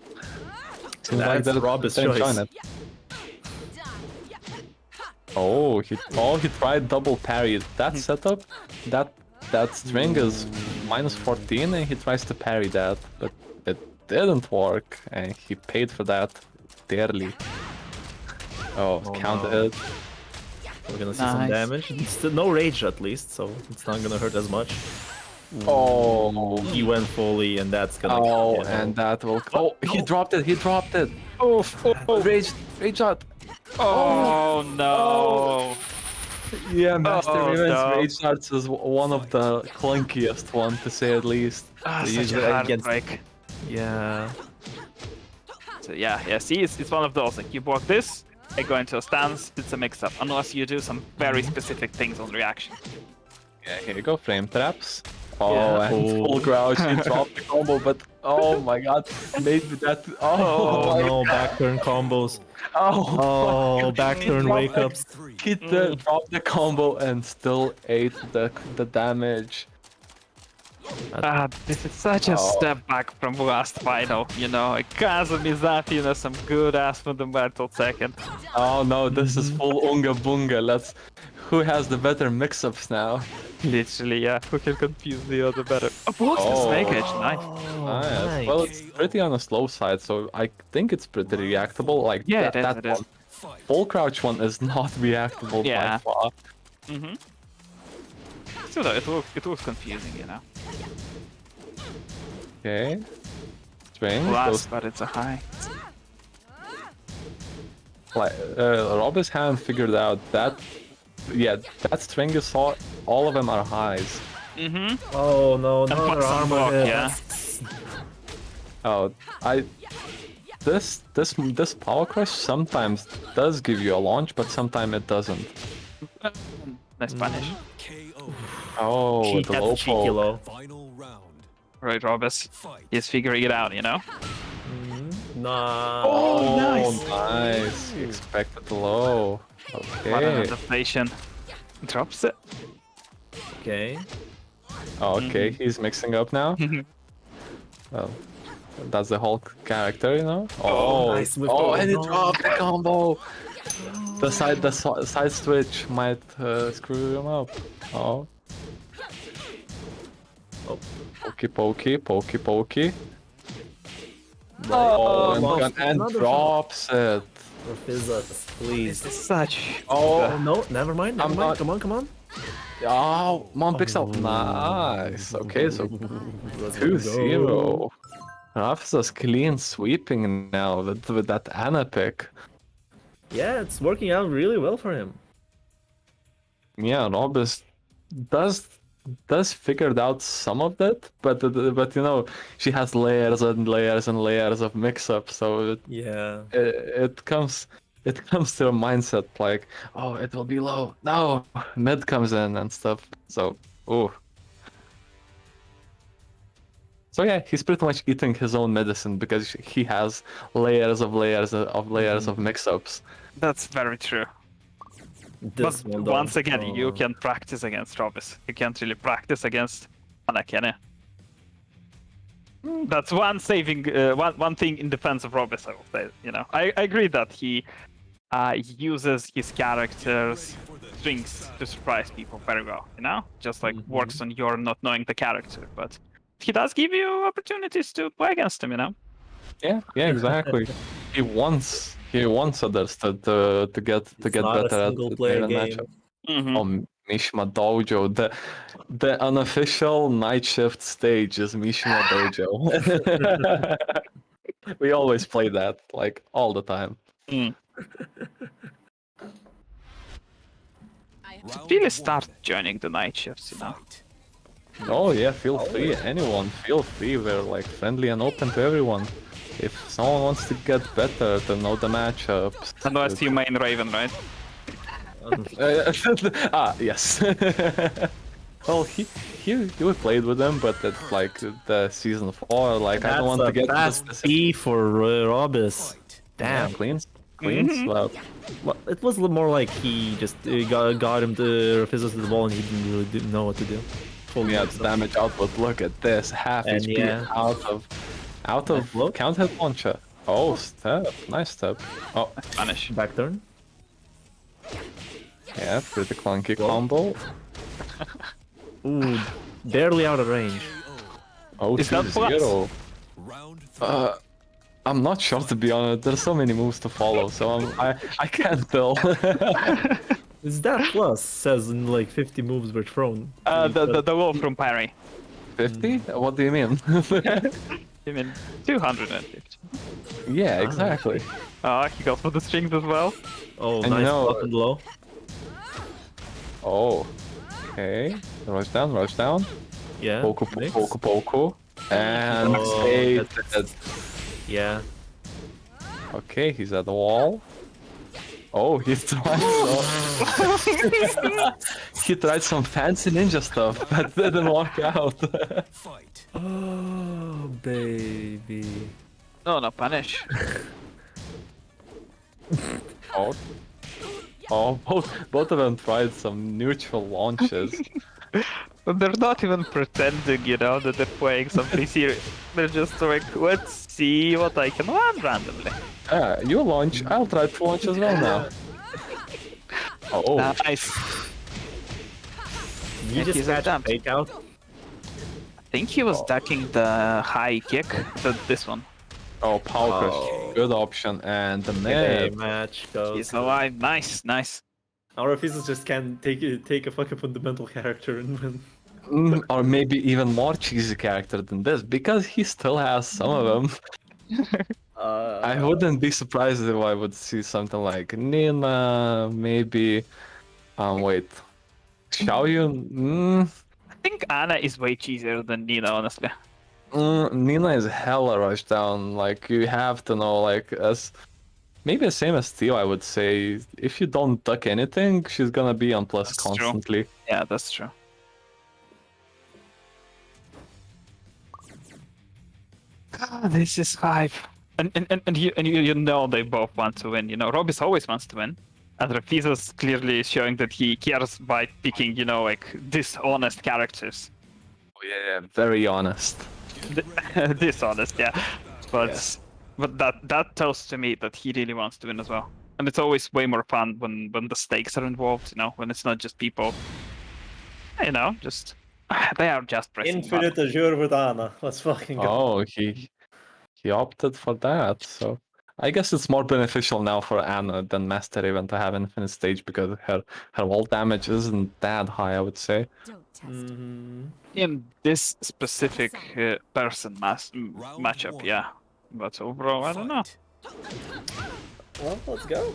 Seems That's that Rob's they're enjoying choice. it. Oh, he tried double parry. That setup, that string is -14, and he tries to parry that, but it didn't work, and he paid for that dearly. Oh, counter no. hit. We're gonna see some damage. Still no rage at least, so it's not gonna hurt as much. Oh, He went fully, and that's gonna. oh, you know. and that will. Oh, he dropped it. He dropped it. Oh, rage shot. Oh no! Yeah, Master Oh, Raven's no. rage shots is one of the clunkiest one, to say at least. Such Usually a against- heartbreak. Yeah. So yeah. See, it's one of those. Like you block this, I go into a stance. It's a mix-up, unless you do some very specific things on reaction. Yeah, here you go, frame traps. Oh, Yeah. and full crouch, he dropped the combo, but oh my god, maybe that. Oh my no, back turn combos. Oh, Oh, back turn wake ups. he dropped the combo and still ate the damage. This is such a step back from last final, you know. Like Kazumi Zafina, some good ass fundamental second. Oh no, this is full unga bunga. Who has the better mix-ups now? Literally, yeah. Who can confuse the other better? Oh, blocks the snake edge, nice. Nice. Well, it's pretty on the slow side, so I think it's pretty reactable. Like Yeah, that it is. one. Full crouch one is not reactable Yeah. by far. Still though, it looks confusing, you know. Okay. String. Last, but it's a high. Like Robis haven't figured out that. Yeah, that string you saw, all of them are highs. Oh no, And another put some armor block, hit. yeah. Oh, this power crush sometimes does give you a launch, but sometimes it doesn't. Nice punish. KO. Oh, Cheek, with the that's low a cheeky poke. low. Final round. Right, Robus. He's figuring it out, you know. Nah. Oh, nice. nice. He expected the low. What Okay. an adaptation. Drops it. Okay. Okay, he's mixing up now. Well, that's the Hulk character, you know. Oh, nice whip oh, over. and he No. dropped the combo. The side switch might screw him up. Oh. Oh. Pokey. Oh, lost and another drops it. Fizz us, please. This is such. Oh no, never mind. I'm not- Come on. Oh, Mom picks up. Nice. Okay, so Let's 2-0. Rafza's clean sweeping now with that Ana pick. Yeah, it's working out really well for him. Yeah, Robis does figured out some of that, but you know, she has layers and layers and layers of mix-up, so Yeah. it comes to a mindset like, oh, it will be low. No, mid comes in and stuff. So, oh. So yeah, he's pretty much eating his own medicine because he has layers of mix-ups. That's very true. This But one, though. once again, you can practice against Robis. You can't really practice against Ana, can you? That's one saving, one thing in defense of Robis, I will say. You know, I agree that he uses his character's strings to surprise people very well, you know? Just like works on your not knowing the character, but he does give you opportunities to play against him, you know? Yeah, exactly. he once understood to get not a better at single the player Maven game. matchup. Mhm. Oh, Mishima Dojo, the unofficial night shift stage is Mishima Dojo. We always play that like all the time. Mm. Round Really one. start joining the night shifts, you know? Fight. Oh yeah, feel free. Anyone, feel free. We're like friendly and open to everyone. If someone wants to get better, to know the matchups. Unless you main Raven, right? Yes. Well, he we played with him, but at like the season 4, like I don't want to get to fast this. B for Robis. Yeah, Damn. cleans. Well, it was more like he just got him to Rafizos to the ball and he didn't know what to do. Yeah, the damage output. Look at this, half And HP yeah. out of Look. count hit launcher. Oh, step, nice step. Oh, Spanish. Back turn. yeah, pretty clunky combo. Ooh, barely out of range. Oh, Is that 2-0. Round three. I'm not sure to be honest. There's so many moves to follow, so I can't tell. Is that plus? Says in like 50 moves were thrown. The wall from parry. 50? What do you mean? I mean, 250. Yeah, exactly. He goes for the strings as well. Oh, And nice you know- up and low. Oh, okay. Rush down, rush down. Yeah. Poku, mix. poku, poku. And Oh, stay that's- dead. Yeah. Okay, he's at the wall. Oh, he's trying. He tried some fancy ninja stuff, but didn't work out. Fight. Oh, baby. No, punish. Oh, both of them tried some neutral launches. But they're not even pretending, you know, that they're playing something serious. They're just like, let's see what I can land randomly. You launch. I'll try to launch as well now. Oh, Nice. You Yeah, just he's catch attempt. fake out. I think he was ducking the high kick, this one. oh, power Oh. crush, good option, and the Hey, mid. match goes. He's alive. Nice, nice. Our Rafizos just can't take a fucking fundamental character and win. Or maybe even more cheesy character than this, because he still has some of them. I wouldn't be surprised if I would see something like Nina, maybe. Wait, Xiaoyun. I think Anna is way cheesier than Nina, honestly. Nina is hella rushed down. Like you have to know, like as maybe the same as Theo. I would say if you don't duck anything, she's gonna be on plus That's true. constantly. Yeah, that's true. God, this is hype. And you know they both want to win. You know, Robis always wants to win. And Rafizos clearly is showing that he cares by picking, you know, like dishonest characters. Oh, yeah, very honest. Dishonest, yeah. But Yes. but that tells to me that he really wants to win as well. And it's always way more fun when the stakes are involved, you know, when it's not just people, you know, just they are just pressing Infinite Azure with Ana. Let's fucking go. Oh, he opted for that. So I guess it's more beneficial now for Anna than Master even to have Infinite Stage because her wall damage isn't that high, I would say. Don't test Mm-hmm. in this specific person matchup, yeah. But overall, I don't know. Well, let's go.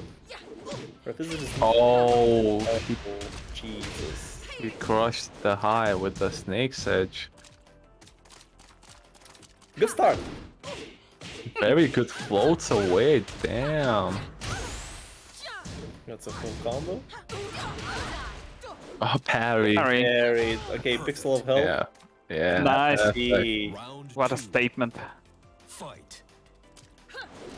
Rafizos is Oh, Jesus. he crushed the high with the Snake's Edge. Good start. Very good floats away, damn. That's a full combo. Oh, parry. Sorry. Carried. Okay, Pixel of Hell. Yeah. Yeah. Nice. perfect. Round What a two. statement. Fight.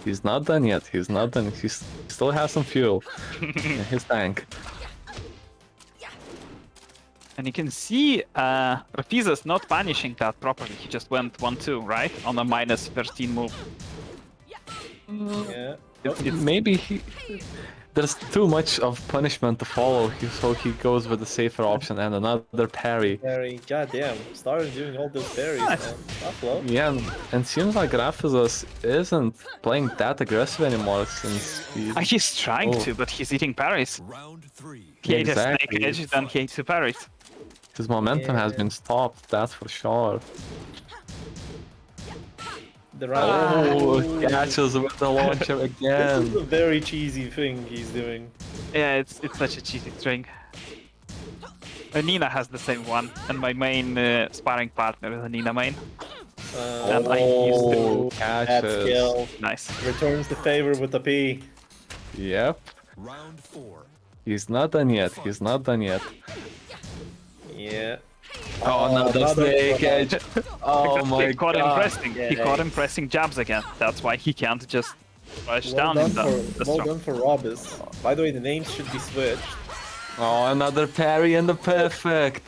He's not done yet. He's not done. He still has some fuel in his tank. And you can see Rafizos not punishing that properly. He just went 1-2, right? On a -13 move. Yeah. Maybe there's too much of punishment to follow, so he goes with the safer option and another parry. Parry. Goddamn. Started doing all those parries, man. Tough low. Yeah, and seems like Raphaelus isn't playing that aggressive anymore since He's trying to, but he's eating parries. Round 3. He ate a Exactly. snake edge, then he ate two parries. his momentum has been stopped, that's for sure. The round. Oh, catches with the launcher This again. is a very cheesy thing he's doing. Yeah, it's such a cheesy string. Nina has the same one, and my main sparring partner is a Nina main. And I used Oh, to... That catches. skill Nice. returns the favor with a P. Yep. Round 4. He's not done yet. He's not done yet. Yeah. Oh, another another snake one. edge. Oh Because my he caught him god. pressing. He Yeah, caught him pressing jabs again. That's why he can't just rush Well down done in the well strong. done for Robus. By the way, the names should be switched. Oh, another parry and the perfect.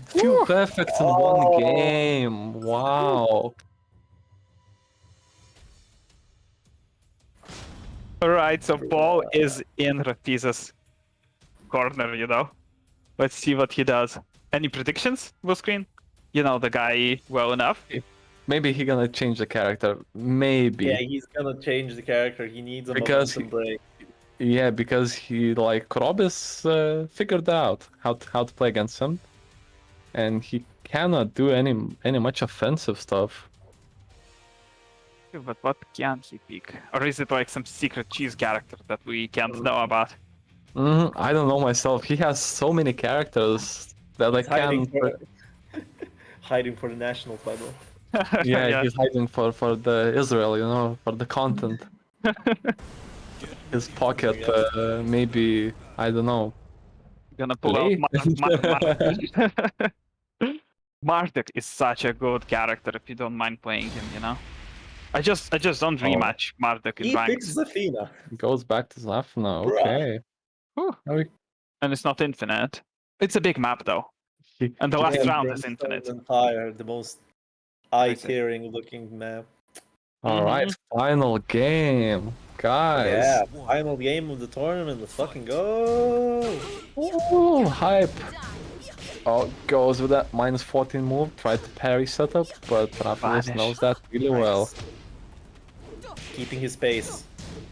Two perfects in one game. Wow. Alright, so ball is in Rafiza's corner, you know. Let's see what he does. Any predictions, Screen? You know the guy well enough. Maybe he gonna change the character. Maybe. Yeah, he's gonna change the character. He needs a Because momentum break. Yeah, because he like Robis figured out how to play against him, and he cannot do any much offensive stuff. But what can he pick? Or is it like some secret cheese character that we can't know about? I don't know myself. He has so many characters that I He's hiding can. for, hiding for the national title. Yeah, he's hiding for the Israel, you know, for the content. His pocket, maybe I don't know. Gonna pull out Marduk. Marduk is such a good character if you don't mind playing him, you know. I just don't rematch Marduk in He ranks. fixes Athena. Goes back to Zafna. Bruh. Okay. Whew. How he- And it's not infinite. It's a big map though. he- And the last Yeah, round is Brimstone infinite. Empire, the most eye-tearing looking map. All right, final game, guys. Yeah, final game of the tournament. Let's fucking go! Ooh, hype. Oh, goes with that minus 14 move. Tried to parry setup, but Raphaelus Vanish. knows that really well. Keeping his pace.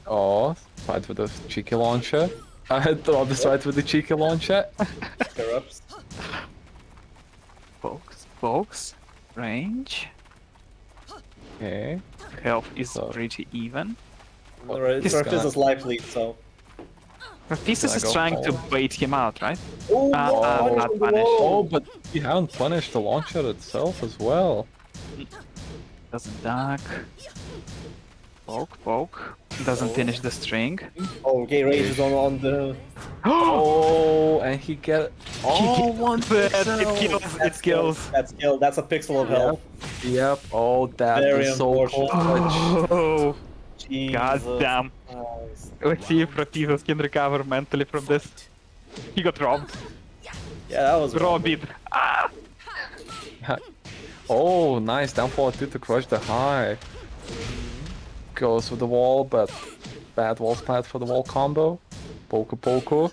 Oh, tried with the cheeky launcher. I had Robis tried with the cheeky launcher. Corrupts. Folks, range. Okay. Health is So- pretty even. Alright, it's He's gonna- Raphaelus life lead, so. Thesis Gonna is go trying to forward. bait him out, right? Oh, not punish. Oh, but you haven't punished the launcher itself as well. Doesn't duck. Poke. Doesn't finish the string. Oh, okay, Rage is on the. Oh, and he get. Oh, one It pixel. kills. It kills. That's kill. That's a pixel of health. Yep. Oh, that Very is so unfortunate. clutch. Oh, Jesus god damn. Christ. Let's see if Rafiza's can recover mentally from this. He got robbed. Yeah, that was Robbed. Ah! Oh, nice. Down forward 2 to crush the high. Goes with the wall, but bad wall splat for the wall combo. Poco.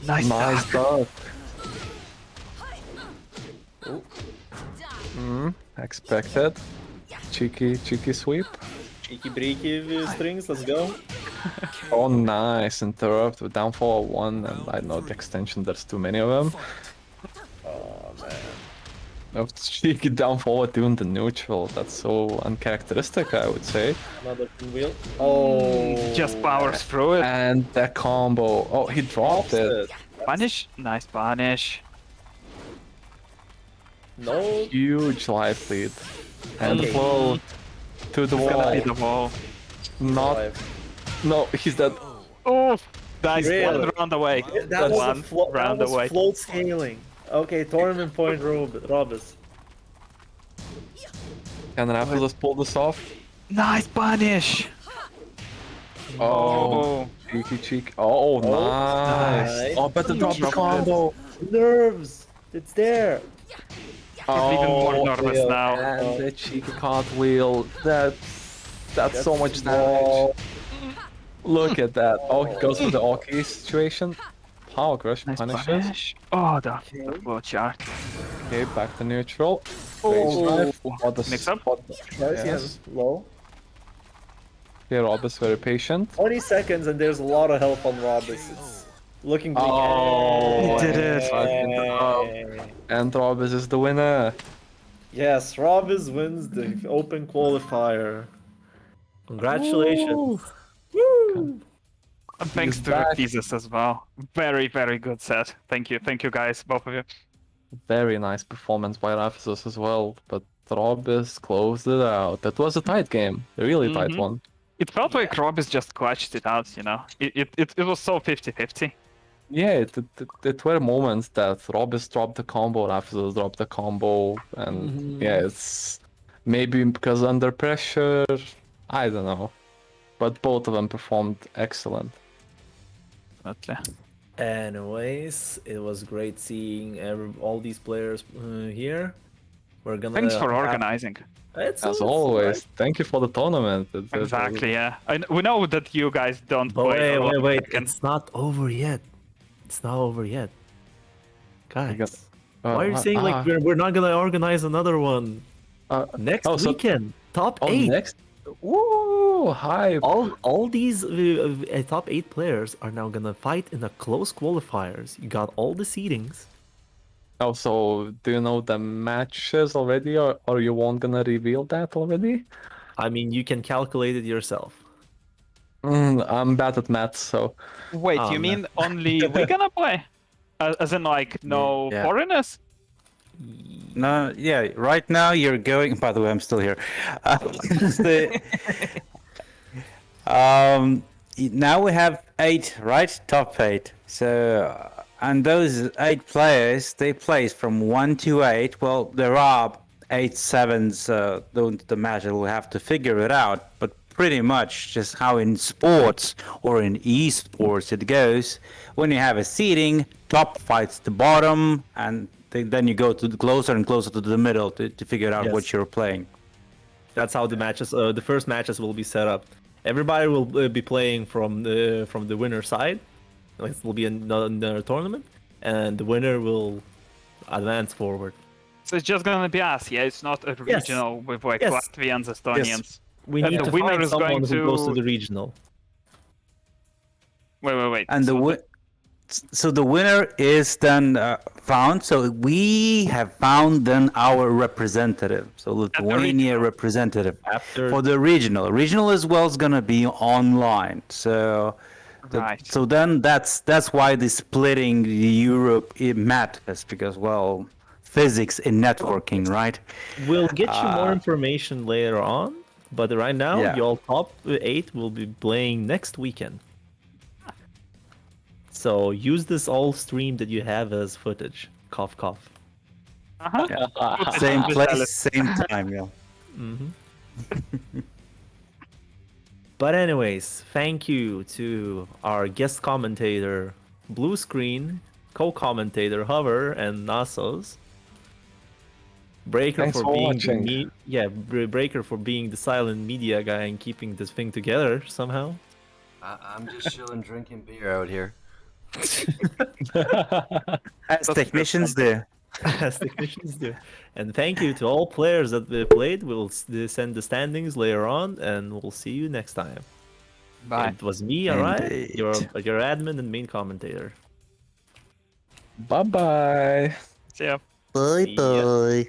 Nice Nice duck. duck. Expected. Cheeky sweep. Cheeky breaky strings. Let's go. Oh, nice. Interrupt with down forward 1, and I know the extension, there's too many of them. Oh man. Of cheeky down forward doing the neutral. That's so uncharacteristic, I would say. Another pinwheel. Oh. Just powers through it. And that combo. Oh, he dropped it. Punish. Nice punish. No. Huge life lead. And Okay. flow to the It's gonna wall. be the wall. Not. No, he's dead. Oh, nice. Really? One round away. That was, One round that was away. float scaling. Okay, tournament point Robus. Can Raphaelus pull this off? Nice punish. Oh, cheeky. Oh, nice. nice. Oh, better drop the Dropped combo. Nerves. It's there. Oh, even more nervous yeah. now. and the cheeky cartwheel. That's so much small. damage. Look at that. Oh, he goes for the Oki situation. Power Crush Nice punishes. punish. Oh, the flow chart. Okay, back to neutral. Oh. Phase drive. What the Mix up. Guys, Yes. low. Okay, Rob is very patient. 20 seconds and there's a lot of health on Robus. It's looking bleak. Oh, He did it. fucking Rob. And Robus is the winner. Yes, Robus wins the open qualifier. Congratulations. Woo! And thanks He's to back. Thesis as well. Very, very good set. Thank you guys, both of you. Very nice performance by Raphasus as well, but Robus closed it out. That was a tight game, a really tight Mhm. one. It felt like Robis just clutched it out, you know? It was so 50-50. Yeah, it were moments that Robus dropped the combo, Raphasus dropped the combo, and yeah, it's maybe because under pressure, I don't know. But both of them performed excellent. But, Anyways, it was great seeing all these players here. We're gonna. thanks for organizing. It's As it's always, fine. thank you for the tournament. Exactly, yeah. We know that you guys don't But play a lot of wait! Tekken. It's not over yet. It's not over yet, guys. got- Why are you saying like we're not gonna organize another one next oh, so- weekend? Top Oh, 8. next. Woo! Hype! All these top 8 players are now gonna fight in a close qualifiers. You got all the seedings. Oh, so do you know the matches already, or you won't gonna reveal that already? I mean, you can calculate it yourself. I'm bad at math, so Wait, Oh, you man. mean only we gonna play? As in, like, no Yeah. foreigners? No, yeah. Right now you're going. By the way, I'm still here. The- now we have 8, right? Top 8. So, and those 8 players, they place from 1 to 8. Well, there are 8 sevens. The match we'll have to figure it out. But pretty much just how in sports or in esports it goes. When you have a seeding, top fights the bottom, and then you go to the closer and closer to the middle to figure out Yes. what you're playing. That's how the matches, the first matches will be set up. Everybody will be playing from the winner side. Like, it will be another tournament, and the winner will advance forward. So it's just gonna be us, yeah? It's not a Yes. regional with like Yes. Latvians, Estonians. We And need the to winner find is someone going who goes to to- the regional. Wait. And So so the winner is then found. So we have found then our representative. So Lithuania regional. representative After for the regional. Regional as well is gonna be online. So. Right. So then that's why the splitting Europe it matters because well physics in networking, right? we'll get you more information later on, but right now, Yeah. your top 8 will be playing next weekend. So use this all stream that you have as footage. Cough, cough. Same place, same time, yeah. But anyways, thank you to our guest commentator, Blue Screen, co-commentator Hover, and Nasos. Breaker Thanks for for being watching. Breaker for being the silent media guy and keeping this thing together somehow. I'm just chilling, drinking beer out here. As technicians do. As technicians do. And thank you to all players that played. We'll send the standings later on, and we'll see you next time. bye. It was me, alright? Indeed. Your admin and main commentator. bye bye. See ya. Bye See ya. bye.